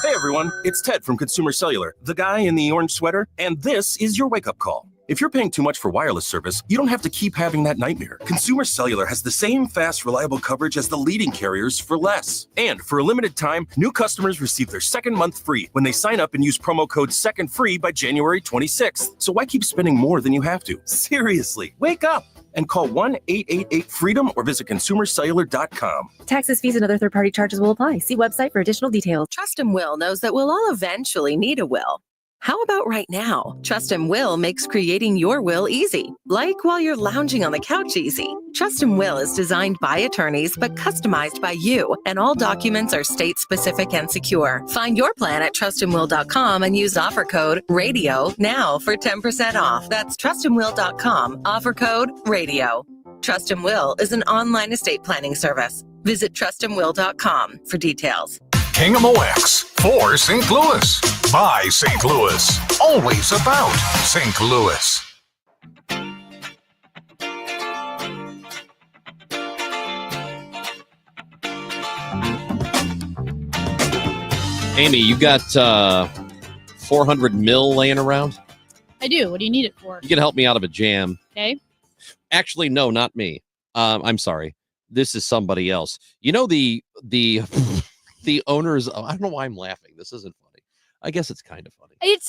Hey everyone, it's Ted from Consumer Cellular, the guy in the orange sweater, and this is your wake-up call. If you're paying too much for wireless service, you don't have to keep having that nightmare. Consumer Cellular has the same fast, reliable coverage as the leading carriers for less. And for a limited time, new customers receive their second month free when they sign up and use promo code SECONDFREE by January 26th. So why keep spending more than you have to? Seriously, wake up and call 1-888-FREEDOM or visit consumercellular.com. Taxes, fees, and other third-party charges will apply. See website for additional details. Trust and Will knows that we'll all eventually need a will. How about right now? Trust and Will makes creating your will easy, like while you're lounging on the couch easy. Trust and Will is designed by attorneys but customized by you, and all documents are state-specific and secure. Find your plan at trustandwill.com and use offer code RADIO now for 10% off. That's trustandwill.com, offer code RADIO. Trust and Will is an online estate planning service. Visit trustandwill.com for details. KMOX for St. Louis. By St. Louis. Always about St. Louis. Amy, you got 400 mil laying around? I do. What do you need it for? You can help me out of a jam. Okay. Actually, no, not me. I'm sorry. This is somebody else. You know, the owners of, I don't know why I'm laughing. This isn't funny. I guess it's kind of funny. It's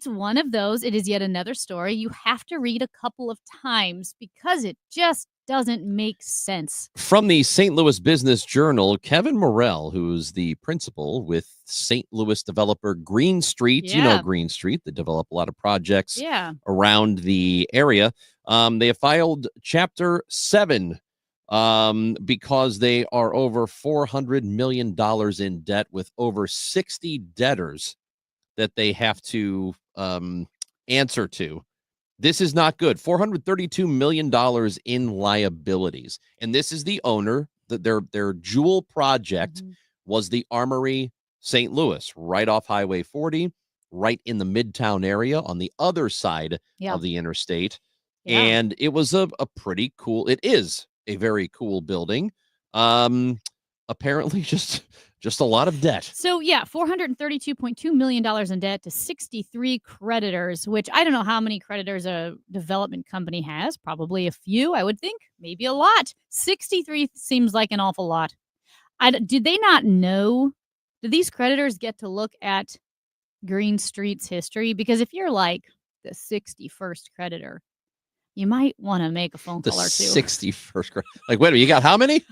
one of those. It is yet another story you have to read a couple of times because it just doesn't make sense. From the St. Louis Business Journal, Kevin Morrell, who's the principal with St. Louis developer Green Street. Yeah. You know Green Street. They develop a lot of projects around the area. They have filed Chapter 7 because they are over $400 million in debt with over 60 debtors that they have to answer to. This is not good. $432 million in liabilities. And this is the owner. Their jewel project was the Armory St. Louis, right off Highway 40, right in the Midtown area on the other side of the interstate. Yeah. And it was a pretty cool, it is a very cool building. Apparently just a lot of debt. So yeah, $432.2 million in debt to 63 creditors, which I don't know how many creditors a development company has. Probably a few, I would think. Maybe a lot. 63 seems like an awful lot. Did they not know? Did these creditors get to look at Green Street's history? Because if you're like the 61st creditor, you might want to make a phone The call or two. 61st. Like, wait a minute, you got how many?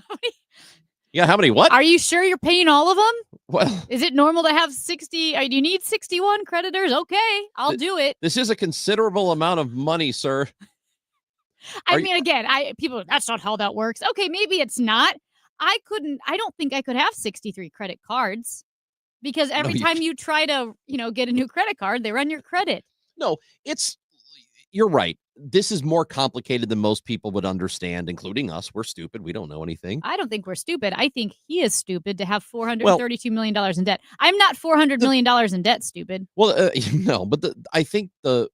You got how many what? Are you sure you're paying all of them? Well, Is it normal to have 60? Do you need 61 creditors? Okay, I'll do it. this is a considerable amount of money, sir. I mean, again, people, that's not how that works. Okay, maybe it's not. I don't think I could have 63 credit cards because every you time you try to, get a new credit card, they run your credit. No, you're right. This is more complicated than most people would understand, including us. We're stupid. We don't know anything. I don't think we're stupid. I think he is stupid to have $432 million in debt. I'm not $400 million in debt, stupid. Well, no, but I think the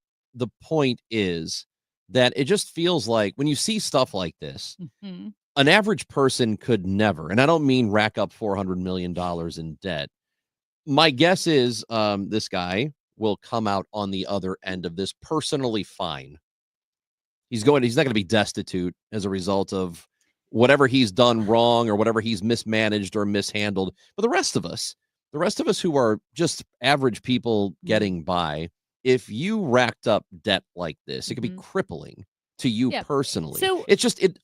point is that it just feels like when you see stuff like this, Mhm. an average person could never, and I don't mean rack up $400 million in debt. My guess is this guy will come out on the other end of this personally fine. He's not going to be destitute as a result of whatever he's done wrong or whatever he's mismanaged or mishandled. But the rest of us who are just average people getting by, if you racked up debt like this, it could be crippling to you personally. So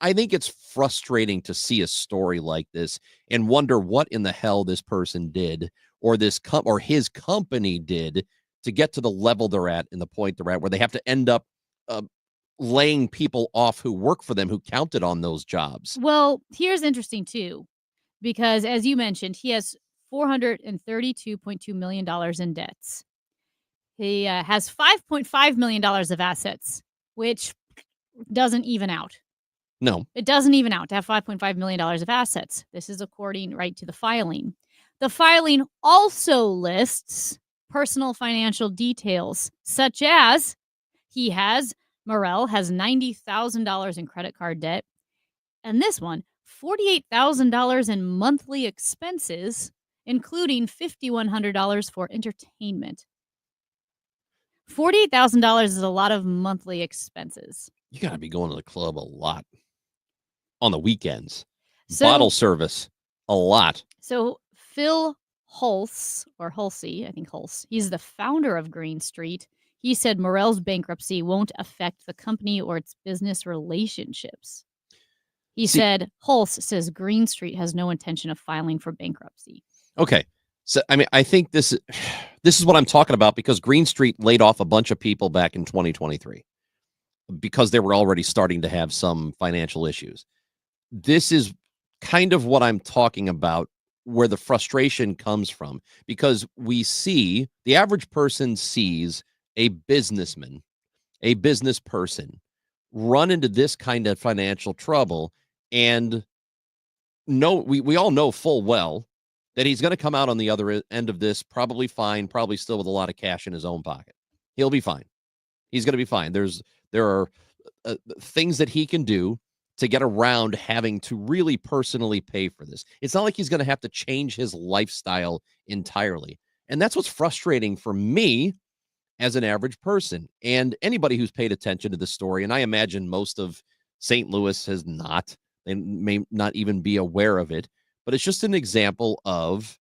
I think it's frustrating to see a story like this and wonder what in the hell this person did or his company did to get to the level they're at and the point they're at where they have to end up laying people off who work for them, who counted on those jobs. Well, here's interesting too, because as you mentioned, he has $432.2 million in debts. He has $5.5 million of assets, which doesn't even out. No. It doesn't even out to have $5.5 million of assets. This is according to the filing. The filing also lists personal financial details, such as Morel has $90,000 in credit card debt, and this one, $48,000 in monthly expenses, including $5,100 for entertainment. $48,000 is a lot of monthly expenses. You got to be going to the club a lot on the weekends. So- Bottle service, a lot. So Phil Hulse, or Hulsey, I think Hulse, he's the founder of Green Street. He said Morel's bankruptcy won't affect the company or its business relationships. He said, Hulse says Green Street has no intention of filing for bankruptcy. Okay. So, I mean, I think this is what I'm talking about because Green Street laid off a bunch of people back in 2023 because they were already starting to have some financial issues. This is kind of what I'm talking about, where the frustration comes from, because the average person sees a businessman, a business person run into this kind of financial trouble and we all know full well that he's going to come out on the other end of this probably fine, probably still with a lot of cash in his own pocket. He'll be fine. He's going to be fine. There are things that he can do to get around having to really personally pay for this. It's not like he's going to have to change his lifestyle entirely. And that's what's frustrating for me as an average person and anybody who's paid attention to this story. And I imagine most of St. Louis has not. They may not even be aware of it, but it's just an example of,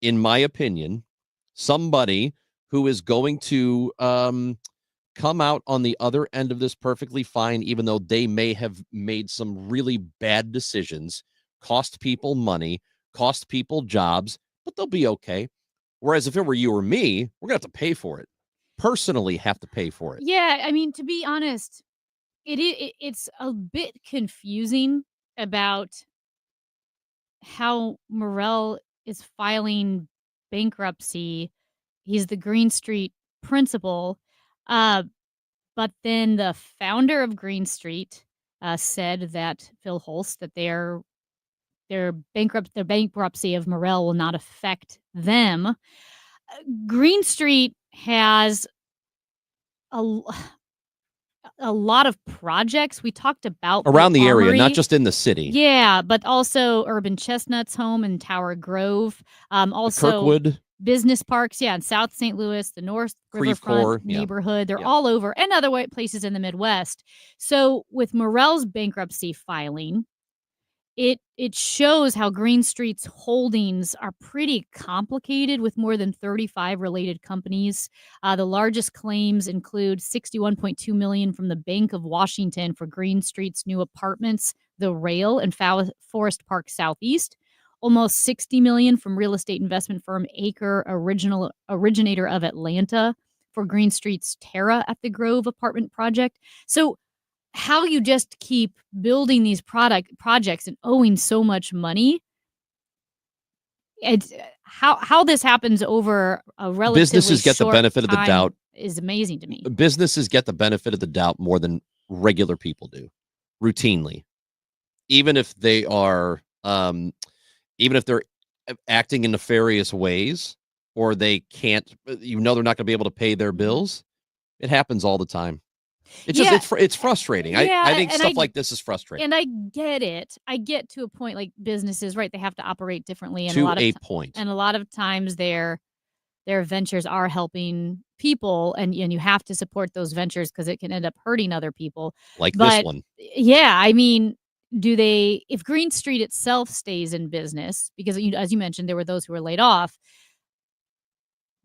in my opinion, somebody who is going to come out on the other end of this perfectly fine, even though they may have made some really bad decisions, cost people money, cost people jobs, but they'll be okay. Whereas if it were you or me, we're going to have to pay for it. Personally have to pay for it. Yeah, I mean, to be honest, it's a bit confusing about how Morel is filing bankruptcy. He's the Green Street principal, but then the founder of Green Street said that Phil Hulse, that their bankruptcy of Morel will not affect them. Green Street has a lot of projects. We talked about Around the area, Armory. not just in the city. Yeah, but also Urban Chestnut's home in Tower Grove. Also Kirkwood. business parks, in South St. Louis, the North Creve Riverfront Coeur, yeah. neighborhood. They're Yeah. all over, and other places in the Midwest. So with Morel's bankruptcy filing, it shows how Green Street's holdings are pretty complicated with more than 35 related companies. The largest claims include $61.2 million from the Bank of Washington for Green Street's new apartments, The Rail, and Forest Park Southeast. Almost $60 million from real estate investment firm Acre, originator of Atlanta, for Green Street's Terra at the Grove apartment project. So how you just keep building these projects and owing so much money, it's how this happens over a relatively Businesses get the short benefit of the time doubt. is amazing to me. Businesses get the benefit of the doubt more than regular people do, routinely. Even if they are, even if they're acting in nefarious ways, or they can't, they're not going to be able to pay their bills. It happens all the time. It's just it's frustrating. I think stuff like this is frustrating. And I get it. I get to a point, like businesses, right? They have to operate differently, and To a lot of a point. And a lot of times their ventures are helping people, and you have to support those ventures because it can end up hurting other people. Like But, this one. Yeah, I mean, if Green Street itself stays in business, because as you mentioned, there were those who were laid off.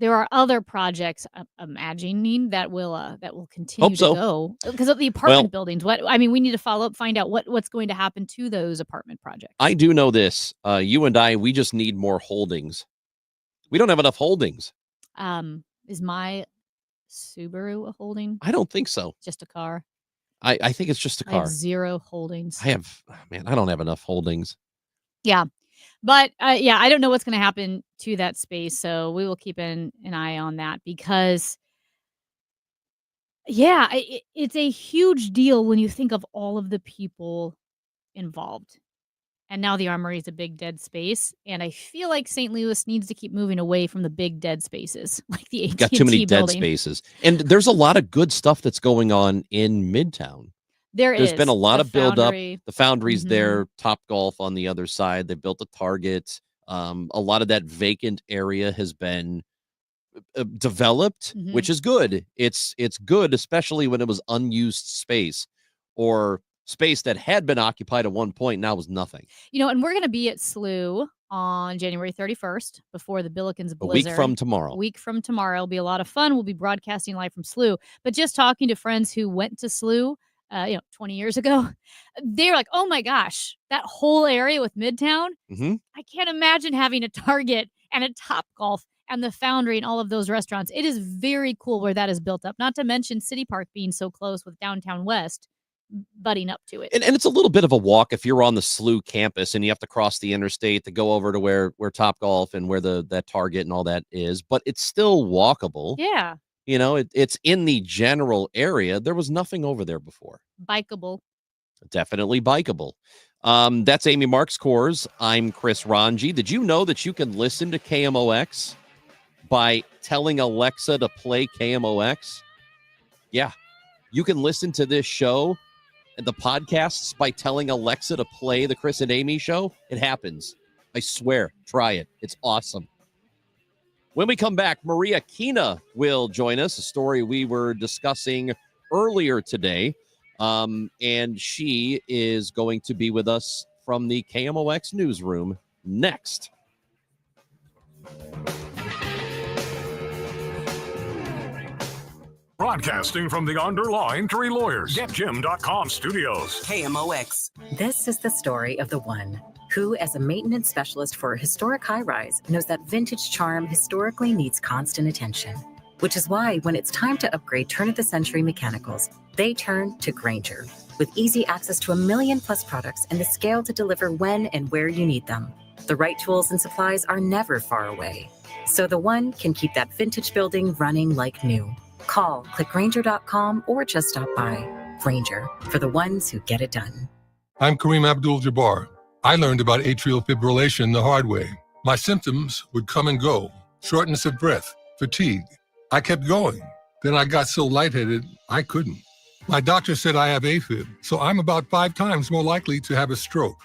There are other projects, imagining that will continue Hope so. to go because of the apartment buildings. We need to follow up, find out what's going to happen to those apartment projects. I do know this. You and I, we just need more holdings. We don't have enough holdings. Is my Subaru a holding? I don't think so. Just a car. I think it's just a I car. have 0 holdings. I don't have enough holdings. Yeah. But I don't know what's going to happen to that space. So we will keep an eye on that because, it's a huge deal when you think of all of the people involved. And now the Armory is a big dead space. And I feel like St. Louis needs to keep moving away from the big dead spaces, like the AT&T Got too many dead building. spaces. And there's a lot of good stuff that's going on in Midtown. There's been a lot of buildup. Foundry. The Foundry's Mhm. there, Top Golf on the other side. They built a Target. A lot of that vacant area has been developed, Mhm. which is good. It's good, especially when it was unused space or space that had been occupied at one point, now was nothing. And we're going to be at SLU on January 31st before the Billikens A week Blizzard. from tomorrow. A week from tomorrow. It'll be a lot of fun. We'll be broadcasting live from SLU. But just talking to friends who went to SLU, 20 years ago, they were like, oh my gosh, that whole area with Midtown, Mm-hmm. I can't imagine having a Target and a Top Golf and the Foundry and all of those restaurants. It is very cool where that is built up, not to mention City Park being so close with Downtown West butting up to it. And it's a little bit of a walk if you're on the SLU campus and you have to cross the interstate to go over to where Top Golf and where that Target and all that is, but it's still walkable. Yeah. It's in the general area. There was nothing over there before. Bikeable. Definitely bikeable. That's Amy Marks Coors. I'm Chris Ranji. Did you know that you can listen to KMOX by telling Alexa to play KMOX? Yeah. You can listen to this show and the podcasts by telling Alexa to play the Chris and Amy show. It happens. I swear. Try it. It's awesome. When we come back, Maria Kina will join us, a story we were discussing earlier today. And she is going to be with us from the KMOX newsroom next. Broadcasting from the Under-Law Injury Lawyers, GetJim.com studios. KMOX. This is the story of the one who, as a maintenance specialist for a historic high-rise, knows that vintage charm historically needs constant attention. Which is why when it's time to upgrade turn-of-the-century mechanicals, they turn to Grainger. With easy access to 1 million+ products and the scale to deliver when and where you need them. The right tools and supplies are never far away. So the one can keep that vintage building running like new. Call, click Grainger.com, or just stop by. Grainger, for the ones who get it done. I'm Kareem Abdul-Jabbar. I learned about atrial fibrillation the hard way. My symptoms would come and go. Shortness of breath, fatigue. I kept going. Then I got so lightheaded, I couldn't. My doctor said I have AFib, so I'm about 5 times more likely to have a stroke.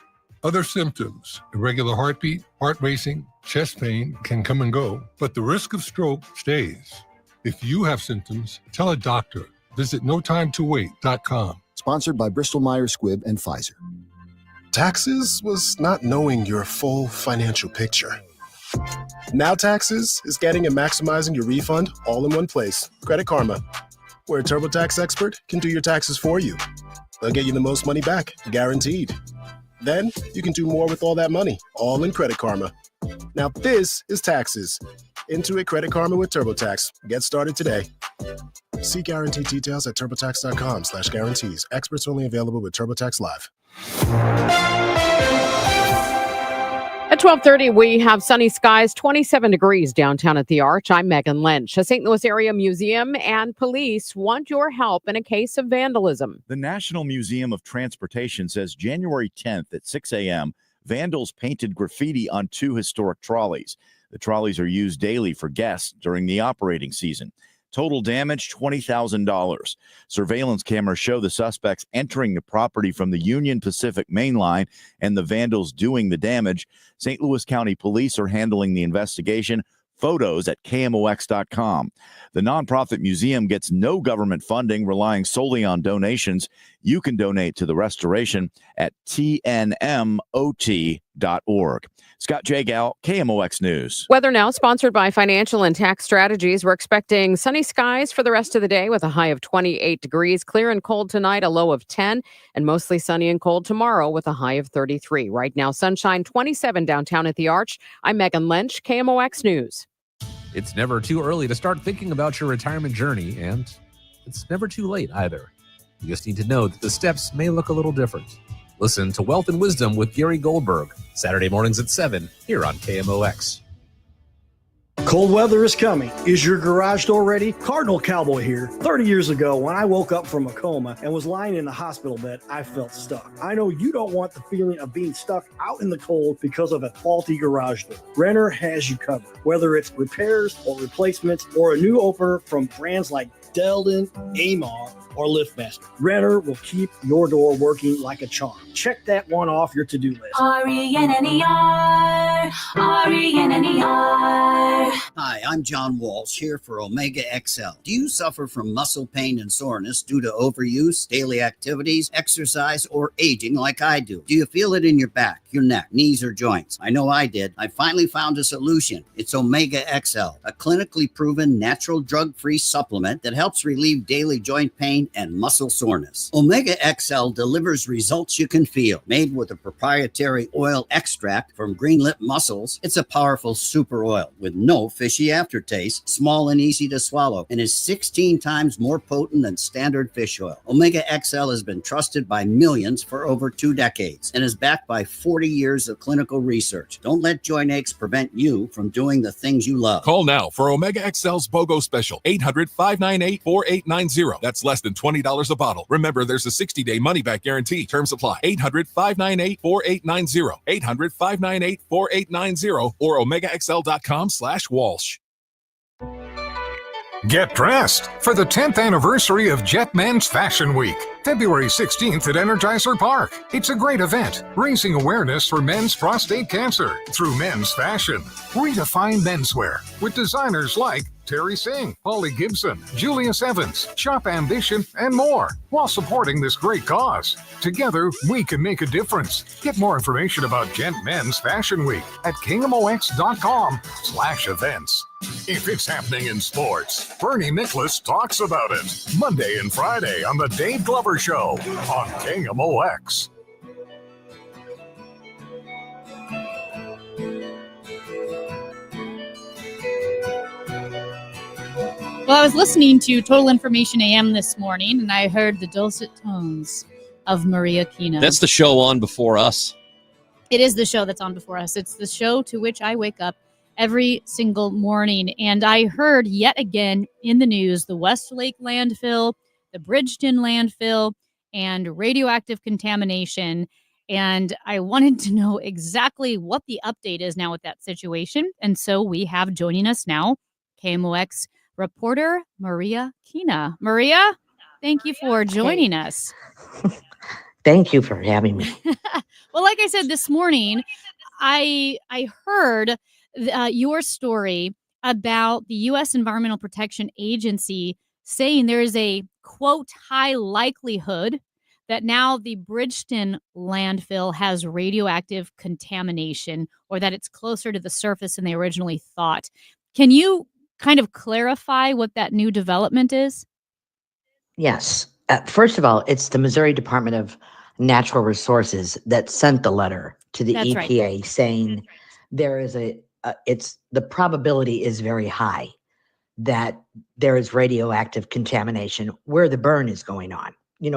Other symptoms, irregular heartbeat, heart racing, chest pain can come and go, but the risk of stroke stays. If you have symptoms, tell a doctor. Visit notimetowait.com. Sponsored by Bristol-Myers Squibb and Pfizer. Taxes was not knowing your full financial picture. Now Taxes is getting and maximizing your refund all in one place. Credit Karma, where a TurboTax expert can do your taxes for you. They'll get you the most money back, guaranteed. Then you can do more with all that money, all in Credit Karma. Now this is Taxes. Intuit Credit Karma with TurboTax. Get started today. See guarantee details at turbotax.com/guarantees. Experts only available with TurboTax Live. At 12:30, we have sunny skies, 27 degrees downtown at the Arch. I'm Megan Lynch. A St. Louis area museum and police want your help in a case of vandalism. The National Museum of Transportation says January 10th at 6 a.m., vandals painted graffiti on 2 historic trolleys. The trolleys are used daily for guests during the operating season. Total damage, $20,000. Surveillance cameras show the suspects entering the property from the Union Pacific Main Line and the vandals doing the damage. St. Louis County Police are handling the investigation. Photos at KMOX.com. The nonprofit museum gets no government funding, relying solely on donations. You can donate to the restoration at tnmot.org. Scott Jagow, KMOX News. Weather now, sponsored by Financial and Tax Strategies. We're expecting sunny skies for the rest of the day with a high of 28 degrees. Clear and cold tonight, a low of 10, and mostly sunny and cold tomorrow with a high of 33. Right now, sunshine 27 downtown at the Arch. I'm Megan Lynch, KMOX News. It's never too early to start thinking about your retirement journey, and it's never too late either. You just need to know that the steps may look a little different. Listen to Wealth and Wisdom with Gary Goldberg, Saturday mornings at 7 here on KMOX. Cold weather is coming. Is your garage door ready? Cardinal Cowboy here. 30 years ago, when I woke up from a coma and was lying in the hospital bed, I felt stuck. I know you don't want the feeling of being stuck out in the cold because of a faulty garage door. Renner has you covered. Whether it's repairs or replacements or a new opener from brands like Delden, Amar, or LiftMaster, Renner will keep your door working like a charm. Check that one off your to-do list. RENNER, RENNER. Hi, I'm John Walsh here for Omega XL. Do you suffer from muscle pain and soreness due to overuse, daily activities, exercise, or aging like I do? Do you feel it in your back, your neck, knees, or joints? I know I did. I finally found a solution. It's Omega XL, a clinically proven natural drug-free supplement that helps relieve daily joint pain and muscle soreness. Omega XL delivers results you can feel. Made with a proprietary oil extract from green-lip mussels, it's a powerful super oil with no fishy aftertaste, small and easy to swallow, and is 16 times more potent than standard fish oil. Omega XL has been trusted by millions for over 2 decades and is backed by 40 years of clinical research. Don't let joint aches prevent you from doing the things you love. Call now for Omega XL's BOGO special, 800-598-4890. That's less than $20 a bottle. Remember, there's a 60-day money-back guarantee. Terms apply. 800-598-4890. 800-598-4890 or omegaxl.com/Walsh. Get dressed for the 10th anniversary of Jet Men's Fashion Week, February 16th at Energizer Park. It's a great event, raising awareness for men's prostate cancer through men's fashion. Redefine menswear with designers like Terry Singh, Holly Gibson, Julius Evans, Shop Ambition, and more, while supporting this great cause. Together, we can make a difference. Get more information about Jet Men's Fashion Week at KMOX.com/events. If it's happening in sports, Bernie Nicholas talks about it. Monday and Friday on The Dave Glover Show on KMOX. Well, I was listening to Total Information AM this morning, and I heard the dulcet tones of Maria Kina. That's the show on before us. It is the show that's on before us. It's the show to which I wake up every single morning. And I heard yet again in the news the Westlake landfill, the Bridgeton landfill, and radioactive contamination. And I wanted to know exactly what the update is now with that situation. And so we have joining us now, KMOX reporter Maria Kina. Maria? Thank you for joining us. Thank you for having me. Well, like I said this morning, I heard your story about the U.S. Environmental Protection Agency saying there is a, quote, high likelihood that now the Bridgeton landfill has radioactive contamination, or that it's closer to the surface than they originally thought. Can you kind of clarify what that new development is? Yes. First of all, it's the Missouri Department of Natural Resources that sent the letter to the That's right. EPA saying there is the probability is very high that there is radioactive contamination where the burn is going on.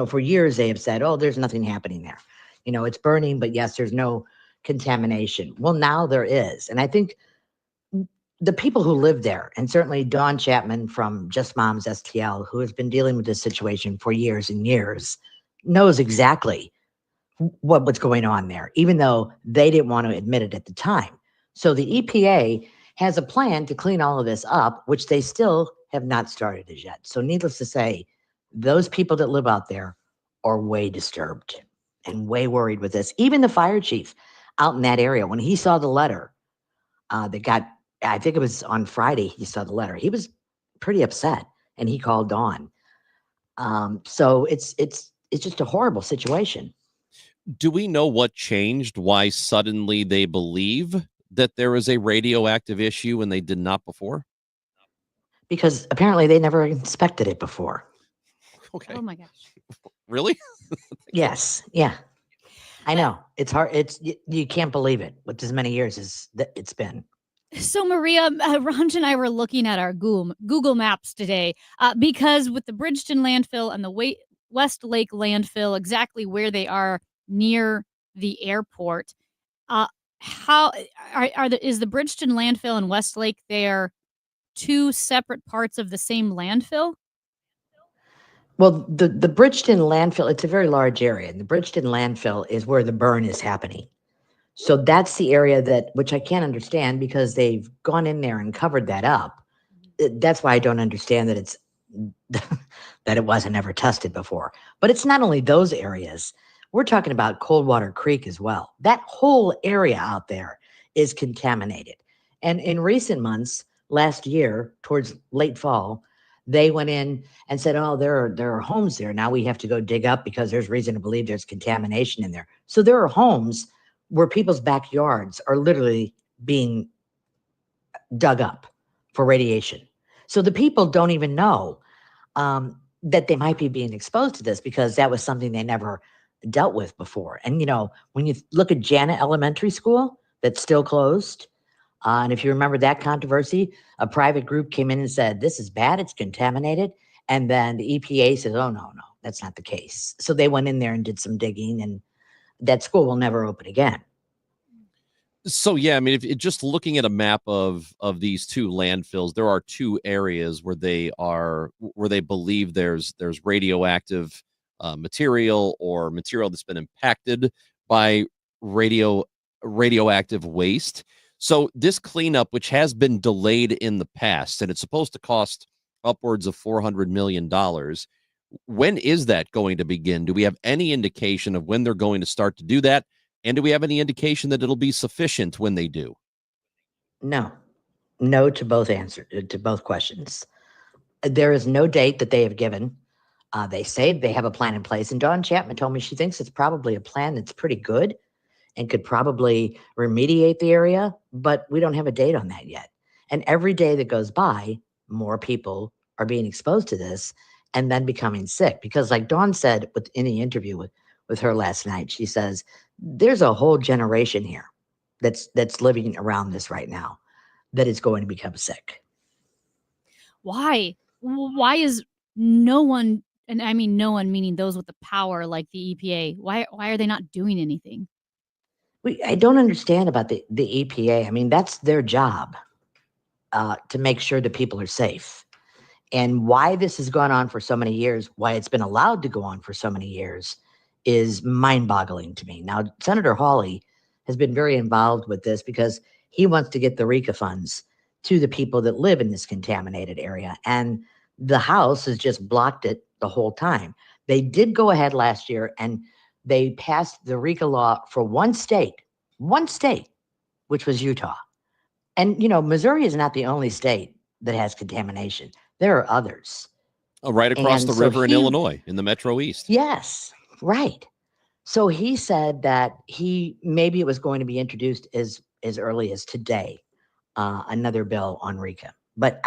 For years they have said, oh, there's nothing happening there. It's burning, but yes, there's no contamination. Well, now there is. And I think the people who live there, and certainly Dawn Chapman from Just Moms STL, who has been dealing with this situation for years and years, knows exactly what's going on there, even though they didn't want to admit it at the time. So the EPA has a plan to clean all of this up, which they still have not started as yet. So needless to say, those people that live out there are way disturbed and way worried with this. Even the fire chief out in that area, when he saw the letter I think it was on Friday, he saw the letter. He was pretty upset and he called Dawn. So it's just a horrible situation. Do we know what changed? Why suddenly they believe that there is a radioactive issue when they did not before? Because apparently they never inspected it before. Okay. Oh my gosh. Really? Yes. Yeah. I know. It's hard. You can't believe it with as many years as it's been. So, Maria, Ranj and I were looking at our Google Maps today because with the Bridgeton landfill and the West Lake landfill, exactly where they are near the airport, is the Bridgeton landfill and West Lake there two separate parts of the same landfill? Well, the Bridgeton landfill, it's a very large area, and the Bridgeton landfill is where the burn is happening. So that's the area which I can't understand because they've gone in there and covered that up. That's why I don't understand that that it wasn't ever tested before. But it's not only those areas. We're talking about Coldwater Creek as well. That whole area out there is contaminated. And in recent months, last year, towards late fall, they went in and said, oh, there are homes there. Now we have to go dig up because there's reason to believe there's contamination in there. So there are homes where people's backyards are literally being dug up for radiation. So the people don't even know that they might be being exposed to this because that was something they never dealt with before. And, when you look at Jana Elementary School, that's still closed. And if you remember that controversy, a private group came in and said, this is bad, it's contaminated. And then the EPA says, oh, no, that's not the case. So they went in there and did some digging, and that school will never open again. So, yeah, I mean, if just looking at a map of these two landfills, there are two areas where they believe there's radioactive material or material that's been impacted by radioactive waste. So this cleanup, which has been delayed in the past, and it's supposed to cost upwards of $400 million. When is that going to begin? Do we have any indication of when they're going to start to do that? And do we have any indication that it'll be sufficient when they do? No to both questions. There is no date that they have given. They say they have a plan in place. And Dawn Chapman told me she thinks it's probably a plan that's pretty good and could probably remediate the area, but we don't have a date on that yet. And every day that goes by, more people are being exposed to this and then becoming sick. Because like Dawn said in the interview with her last night, she says, there's a whole generation here that's living around this right now that is going to become sick. Why? Why is no one, and I mean no one meaning those with the power like the EPA, why are they not doing anything? I don't understand about the EPA. I mean, that's their job to make sure that people are safe. And why this has gone on for so many years, why it's been allowed to go on for so many years is mind-boggling to me. Now, Senator Hawley has been very involved with this because he wants to get the RECA funds to the people that live in this contaminated area. And The House has just blocked it the whole time. They did go ahead last year and they passed the RECA law for one state, which was Utah. And, Missouri is not the only state that has contamination. There are others. Oh, right across And the so river in Illinois, in the Metro East. Yes, right. So he said that maybe it was going to be introduced as early as today, another bill on RECA. But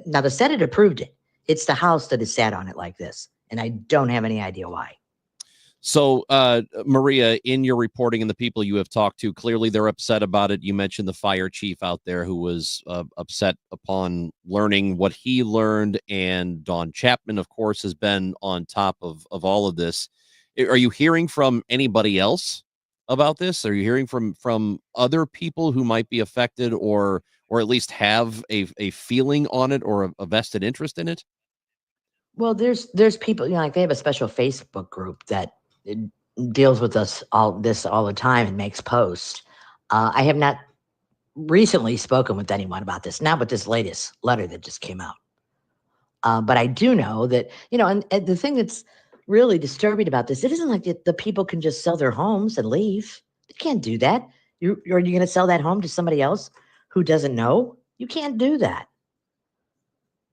now the Senate approved it. It's the House that has sat on it like this, and I don't have any idea why. So, Maria, in your reporting and the people you have talked to, clearly they're upset about it. You mentioned the fire chief out there who was upset upon learning what he learned. And Don Chapman, of course, has been on top of all of this. Are you hearing from anybody else about this? Are you hearing from other people who might be affected or at least have a feeling on it or a vested interest in it? Well, there's people, like they have a special Facebook group that deals with all the time and makes posts. I have not recently spoken with anyone about this, not with this latest letter that just came out. But I do know that, and the thing that's really disturbing about this, it isn't like the people can just sell their homes and leave. They can't do that. Are you going to sell that home to somebody else who doesn't know? You can't do that.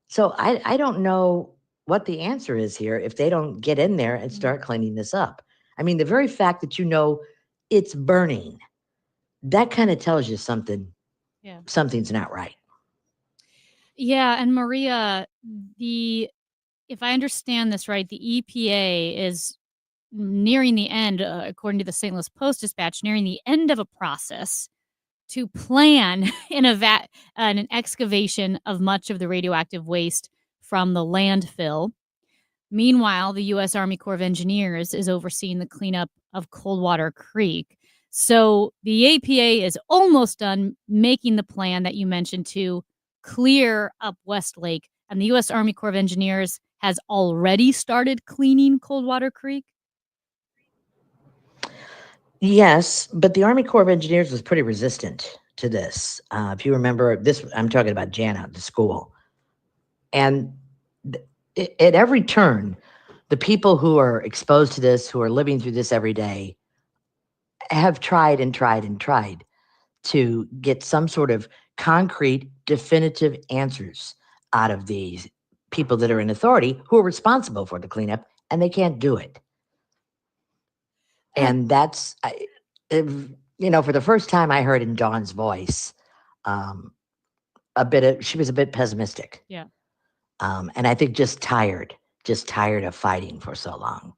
So I don't know what the answer is here if they don't get in there and start cleaning this up. I mean, the very fact that it's burning, that kind of tells you something. Yeah. Something's not right. Yeah, and Maria, if I understand this right, the EPA is nearing the end, according to the St. Louis Post-Dispatch, nearing the end of a process to plan an excavation of much of the radioactive waste from the landfill. Meanwhile, the U.S. Army Corps of Engineers is overseeing the cleanup of Coldwater Creek. So the EPA is almost done making the plan that you mentioned to clear up Westlake, and the U.S. Army Corps of Engineers has already started cleaning Coldwater Creek. Yes, but the Army Corps of Engineers was pretty resistant to this. If you remember this, I'm talking about Jana, the school. And at every turn, the people who are exposed to this, who are living through this every day, have tried and tried and tried to get some sort of concrete, definitive answers out of these people that are in authority who are responsible for the cleanup, and they can't do it. And that's, for the first time I heard in Dawn's voice, she was a bit pessimistic. Yeah. And I think just tired of fighting for so long.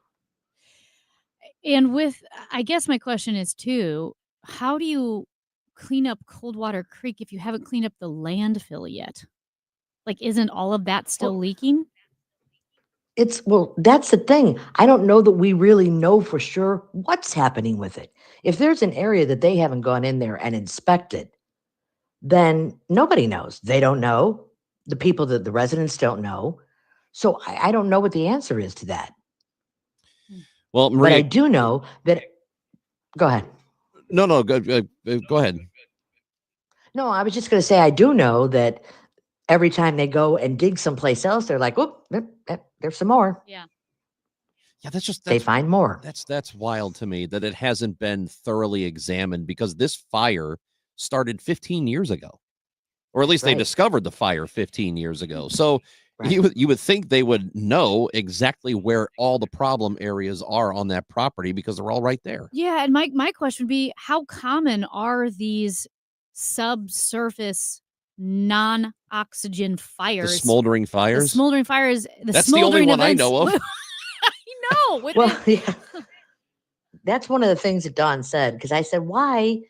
And I guess my question is too, how do you clean up Coldwater Creek if you haven't cleaned up the landfill yet? Like, isn't all of that still leaking? That's the thing. I don't know that we really know for sure what's happening with it. If there's an area that they haven't gone in there and inspected, then nobody knows. They don't know. The residents don't know. So I don't know what the answer is to that. Well, Maria, but I do know that. Go ahead. No, go ahead. No, I was just going to say, I do know that every time they go and dig someplace else, they're like, "Oh, there's some more." Yeah. Yeah, they find more. That's wild to me that it hasn't been thoroughly examined, because this fire started 15 years ago, or at least they discovered the fire 15 years ago. So you would think they would know exactly where all the problem areas are on that property, because they're all right there. Yeah, and my question would be, how common are these subsurface non-oxygen fires? The smoldering fires? The smoldering fires. That's the only one I know of. I know. Well, yeah. That's one of the things that Dawn said, because I said, why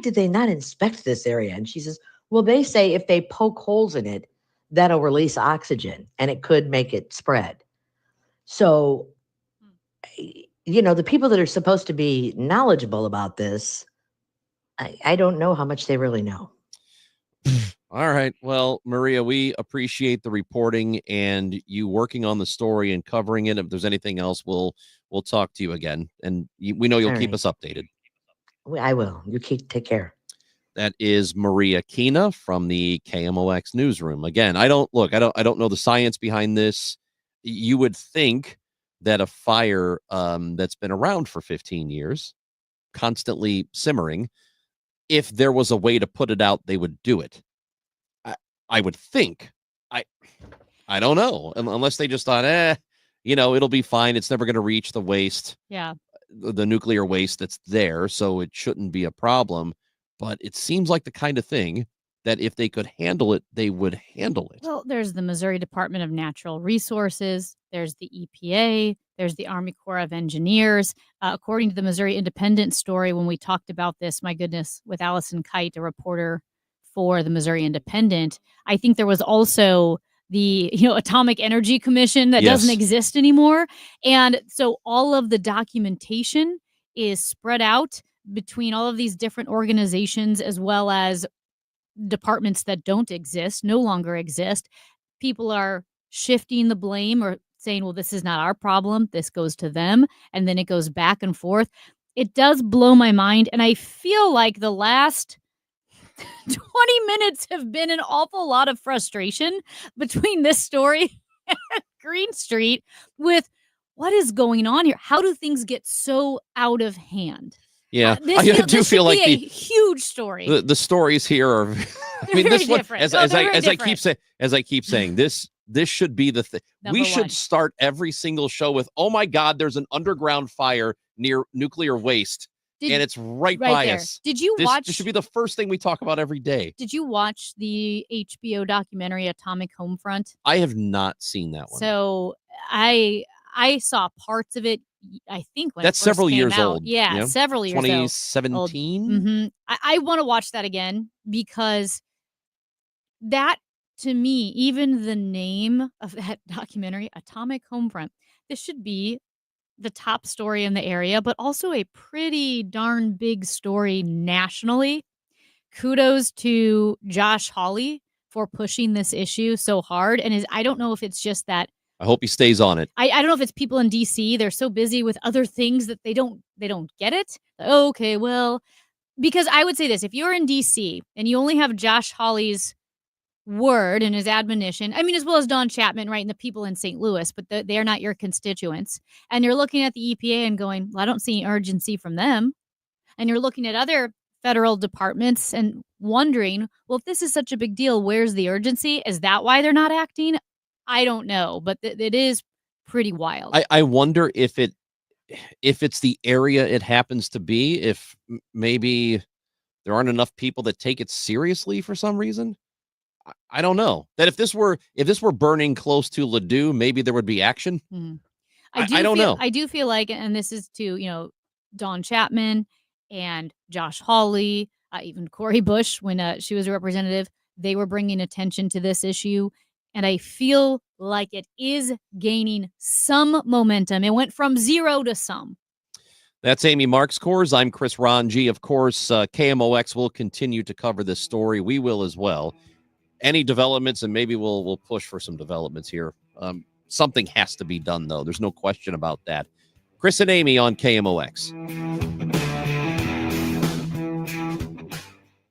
did they not inspect this area? And she says, well, they say if they poke holes in it, that'll release oxygen and it could make it spread. So, the people that are supposed to be knowledgeable about this, I don't know how much they really know. All right. Well, Maria, we appreciate the reporting and you working on the story and covering it. If there's anything else, we'll talk to you again. And we know you'll keep us updated. I will. You take care. That is Maria Kina from the KMOX newsroom. Again, I don't know the science behind this. You would think that a fire that's been around for 15 years, constantly simmering, if there was a way to put it out, they would do it. I would think. I don't know, unless they just thought, it'll be fine. It's never going to reach the waste. Yeah. The nuclear waste that's there, so it shouldn't be a problem. But it seems like the kind of thing that if they could handle it, they would handle it. Well, there's the Missouri Department of Natural Resources. There's the EPA. There's the Army Corps of Engineers. According to the Missouri Independent story, when we talked about this, my goodness, with Allison Kite, a reporter for the Missouri Independent, I think there was also the Atomic Energy Commission that doesn't exist anymore. And so all of the documentation is spread out between all of these different organizations, as well as departments that don't exist, no longer exist. People are shifting the blame or saying, well, this is not our problem. This goes to them. And then it goes back and forth. It does blow my mind. And I feel like the last 20 minutes have been an awful lot of frustration between this story and Green Street with what is going on here. How do things get so out of hand? Yeah, I do feel like a huge story. The stories here are. I mean, this one, as I keep saying, this should be the thing. We should start every single show with, "Oh my God, there's an underground fire near nuclear waste, and it's right by there. us." Did you watch? This should be the first thing we talk about every day. Did you watch the HBO documentary Atomic Homefront? I have not seen that one. So I saw parts of it. I think when that's it first several came years out. old. Yeah, several years 2017. Mm-hmm. I want to watch that again because that, to me, even the name of that documentary, Atomic Homefront, this should be the top story in the area, but also a pretty darn big story nationally. Kudos to Josh Hawley for pushing this issue so hard. And I don't know if it's just that. I hope he stays on it. I don't know if it's people in DC. They're so busy with other things that they don't get it. Okay, well, because I would say this, if you're in DC and you only have Josh Hawley's word and his admonition, I mean, as well as Don Chapman, right, and the people in St. Louis, but they're not your constituents. And you're looking at the EPA and going, well, I don't see any urgency from them. And you're looking at other federal departments and wondering, well, if this is such a big deal, where's the urgency? Is that why they're not acting? I don't know, but it is pretty wild. I wonder if it's the area it happens to be, if maybe there aren't enough people that take it seriously for some reason. I don't know. That if this were burning close to Ladue, maybe there would be action. Mm-hmm. I don't know. I do feel like, and this is to, Don Chapman and Josh Hawley, even Cori Bush, when she was a representative, they were bringing attention to this issue. And I feel like it is gaining some momentum. It went from 0 to some. That's Amy Marks-Kors. I'm Chris Ranji. Of course, KMOX will continue to cover this story. We will as well. Any developments, and maybe we'll push for some developments here. Something has to be done, though. There's no question about that. Chris and Amy on KMOX.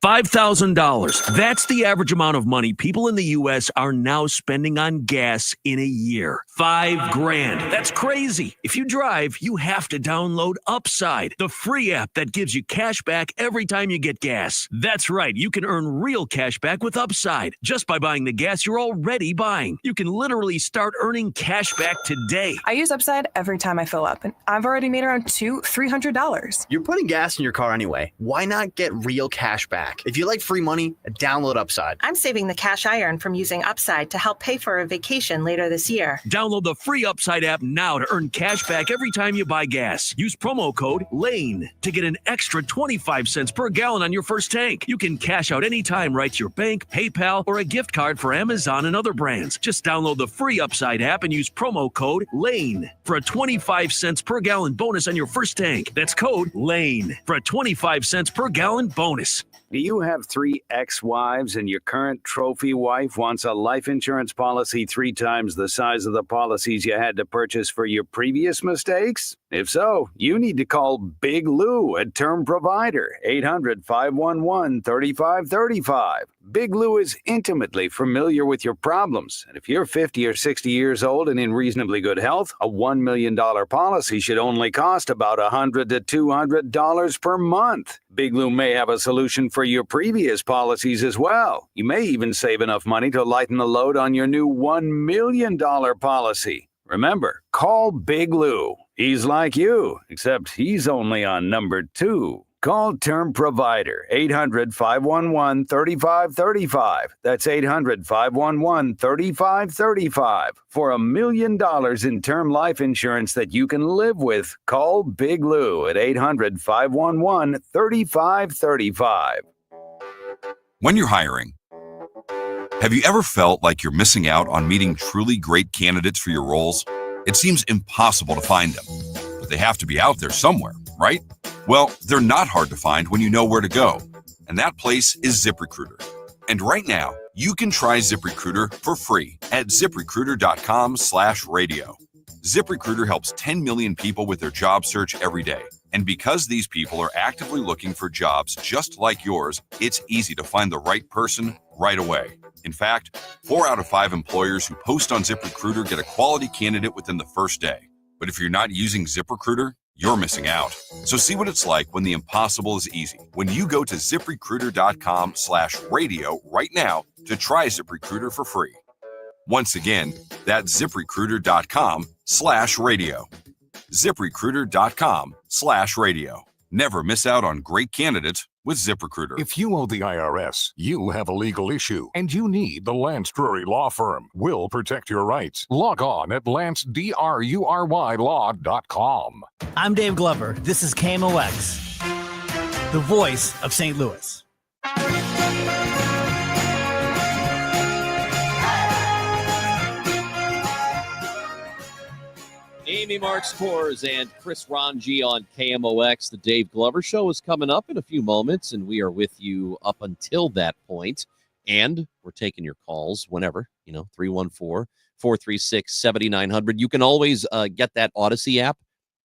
$5,000. That's the average amount of money people in the U.S. are now spending on gas in a year. $5,000. That's crazy. If you drive, you have to download Upside, the free app that gives you cash back every time you get gas. That's right. You can earn real cash back with Upside just by buying the gas you're already buying. You can literally start earning cash back today. I use Upside every time I fill up, and I've already made around $300. You're putting gas in your car anyway. Why not get real cash back? If you like free money, download Upside. I'm saving the cash I earn from using Upside to help pay for a vacation later this year. Download the free Upside app now to earn cash back every time you buy gas. Use promo code LANE to get an extra 25 cents per gallon on your first tank. You can cash out anytime right to your bank, PayPal, or a gift card for Amazon and other brands. Just download the free Upside app and use promo code LANE for a 25 cents per gallon bonus on your first tank. That's code LANE for a 25 cents per gallon bonus. Do you have 3 ex-wives and your current trophy wife wants a life insurance policy 3 times the size of the policies you had to purchase for your previous mistakes? If so, you need to call Big Lou at Term Provider, 800-511-3535. Big Lou is intimately familiar with your problems, and if you're 50 or 60 years old and in reasonably good health, a $1 million policy should only cost about $100 to $200 per month. Big Lou may have a solution for your previous policies as well. You may even save enough money to lighten the load on your new $1 million policy. Remember, call Big Lou. He's like you, except he's only on number 2. Call Term Provider, 800-511-3535. That's 800-511-3535. For $1 million in term life insurance that you can live with, call Big Lou at 800-511-3535. When you're hiring, have you ever felt like you're missing out on meeting truly great candidates for your roles? It seems impossible to find them, but they have to be out there somewhere, right? Well, they're not hard to find when you know where to go, and that place is ZipRecruiter. And right now, you can try ZipRecruiter for free at ZipRecruiter.com/radio. ZipRecruiter helps 10 million people with their job search every day. And because these people are actively looking for jobs just like yours, it's easy to find the right person right away. In fact, 4 out of 5 employers who post on ZipRecruiter get a quality candidate within the first day. But if you're not using ZipRecruiter, you're missing out. So see what it's like when the impossible is easy. When you go to ZipRecruiter.com/radio right now to try ZipRecruiter for free. Once again, that's ZipRecruiter.com/radio. ZipRecruiter.com/radio. Never miss out on great candidates with ZipRecruiter. If you owe the IRS, you have a legal issue, and you need the Lance Drury Law Firm. We'll protect your rights. Log on at LanceDruryLaw.com. I'm Dave Glover. This is KMOX, the voice of St. Louis. Amy Mark Scores and Chris Ranji on KMOX. The Dave Glover Show is coming up in a few moments, and we are with you up until that point. And we're taking your calls whenever, 314-436-7900. You can always get that Odyssey app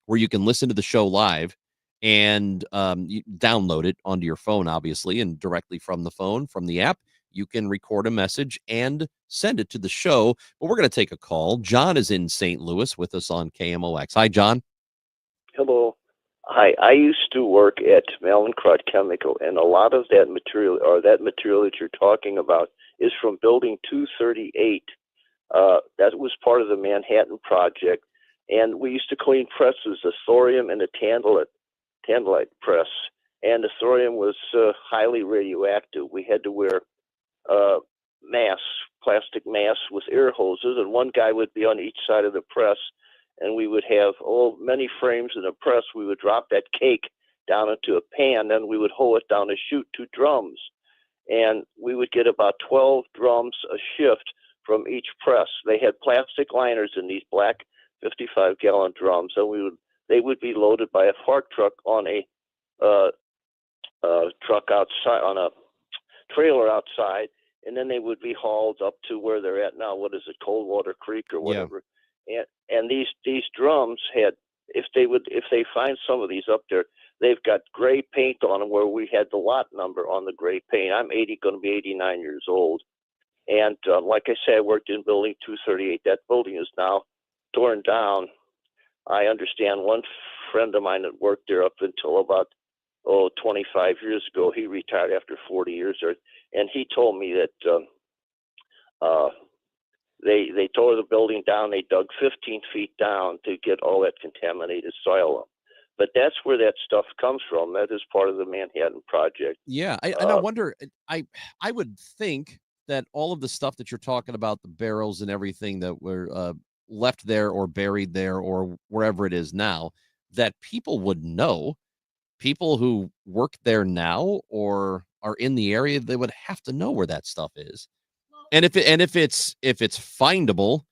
where you can listen to the show live and you download it onto your phone, obviously, and directly from the phone, from the app. You can record a message and send it to the show. But we're going to take a call. John is in St. Louis with us on KMOX. Hi, John. Hello. Hi. I used to work at Mallinckrodt Chemical, and a lot of that material, or that material that you're talking about, is from Building 238. That was part of the Manhattan Project. And we used to clean presses, a thorium and a tantalite press. And the thorium was highly radioactive. We had to wear plastic masks with air hoses, and one guy would be on each side of the press, and we would have many frames in the press. We would drop that cake down into a pan, then we would hoe it down a chute to drums, and we would get about 12 drums a shift from each press. They had plastic liners in these black 55-gallon drums, and they would be loaded by a fork truck on a truck outside, on a trailer outside, and then they would be hauled up to where they're at now. What is it, Coldwater Creek or whatever? Yeah. And these drums had, if they find some of these up there, they've got gray paint on them where we had the lot number on the gray paint. I'm going to be 89 years old, and like I said, I worked in Building 238. That building is now torn down. I understand one friend of mine that worked there up until about 25 years ago. He retired after 40 years there, and he told me that they tore the building down. They dug 15 feet down to get all that contaminated soil up. But that's where that stuff comes from. That is part of the Manhattan Project. Yeah, and I wonder, I would think that all of the stuff that you're talking about, the barrels and everything that were left there or buried there or wherever it is now, that people would know. People who work there now or are in the area, they would have to know where that stuff is. And if it's findable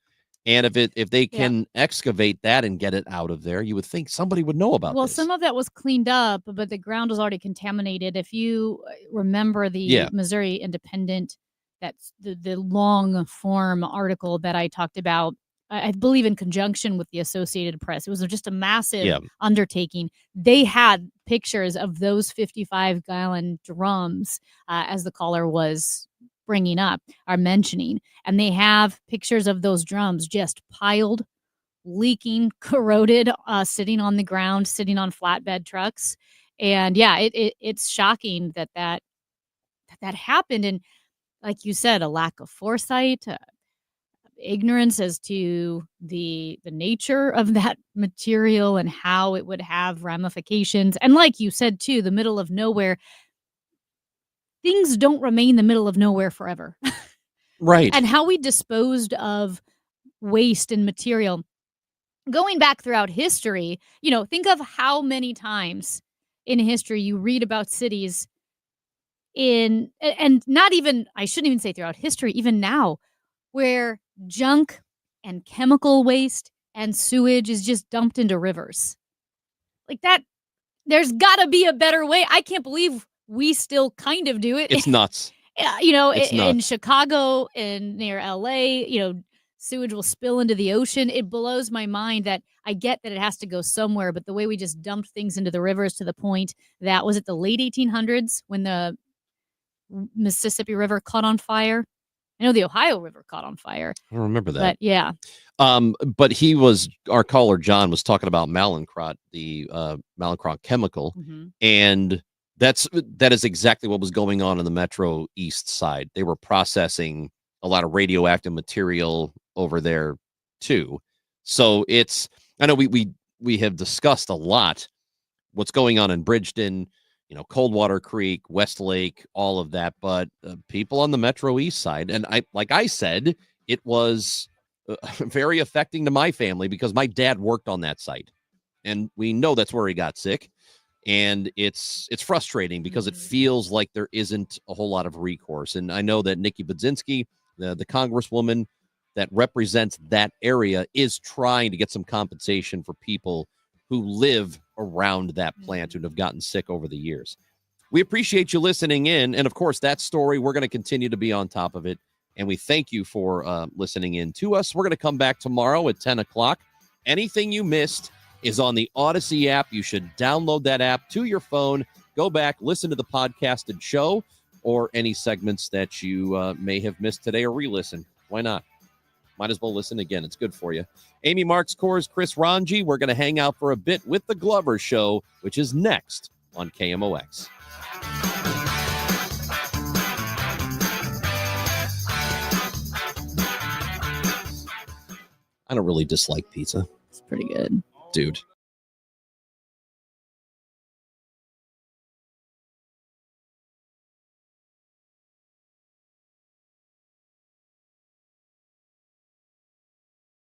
And if they can excavate that and get it out of there, you would think somebody would know about Well, this. some of that was cleaned up, but the ground was already contaminated. If you remember the Missouri Independent, that's the long form article that I talked about, I believe in conjunction with the Associated Press. It was just a massive undertaking. They had pictures of those 55-gallon drums, as the caller was bringing up, are mentioning, and they have pictures of those drums just piled, leaking, corroded, sitting on the ground, sitting on flatbed trucks. And it's shocking that happened. And like you said, a lack of foresight, ignorance as to the nature of that material and how it would have ramifications. And like you said too, the middle of nowhere, things don't remain the middle of nowhere forever. Right. And how we disposed of waste and material. Going back throughout history, think of how many times in history you read about cities and not even, I shouldn't even say throughout history, even now, where junk and chemical waste and sewage is just dumped into rivers. Like that, there's got to be a better way. I can't believe we still kind of do it. It's nuts. In nuts. Chicago and near LA, sewage will spill into the ocean. It blows my mind that I get that it has to go somewhere, but the way we just dumped things into the rivers to the point that, was it the late 1800s when the Mississippi River caught on fire? I know the Ohio River caught on fire. I don't remember that. But yeah. But our caller John was talking about Mallinckrodt, the Mallinckrodt chemical, and that is exactly what was going on in the Metro East side. They were processing a lot of radioactive material over there too. So I know we have discussed a lot what's going on in Bridgeton, Coldwater Creek, Westlake, all of that, but people on the Metro East side, and like I said, it was very affecting to my family because my dad worked on that site, and we know that's where he got sick, and it's frustrating because it feels like there isn't a whole lot of recourse. And I know that Nikki Budzinski, the congresswoman that represents that area, is trying to get some compensation for people who live around that plant and have gotten sick over the years. We appreciate you listening in. And of course, that story, we're going to continue to be on top of it. And we thank you for listening in to us. We're going to come back tomorrow at 10 o'clock. Anything you missed is on the Odyssey app. You should download that app to your phone. Go back, listen to the podcasted show or any segments that you may have missed today, or re-listen. Why not? Might as well listen again. It's good for you. Amy Marks Kors, Chris Ranji. We're going to hang out for a bit with The Glover Show, which is next on KMOX. I don't really dislike pizza. It's pretty good. Dude.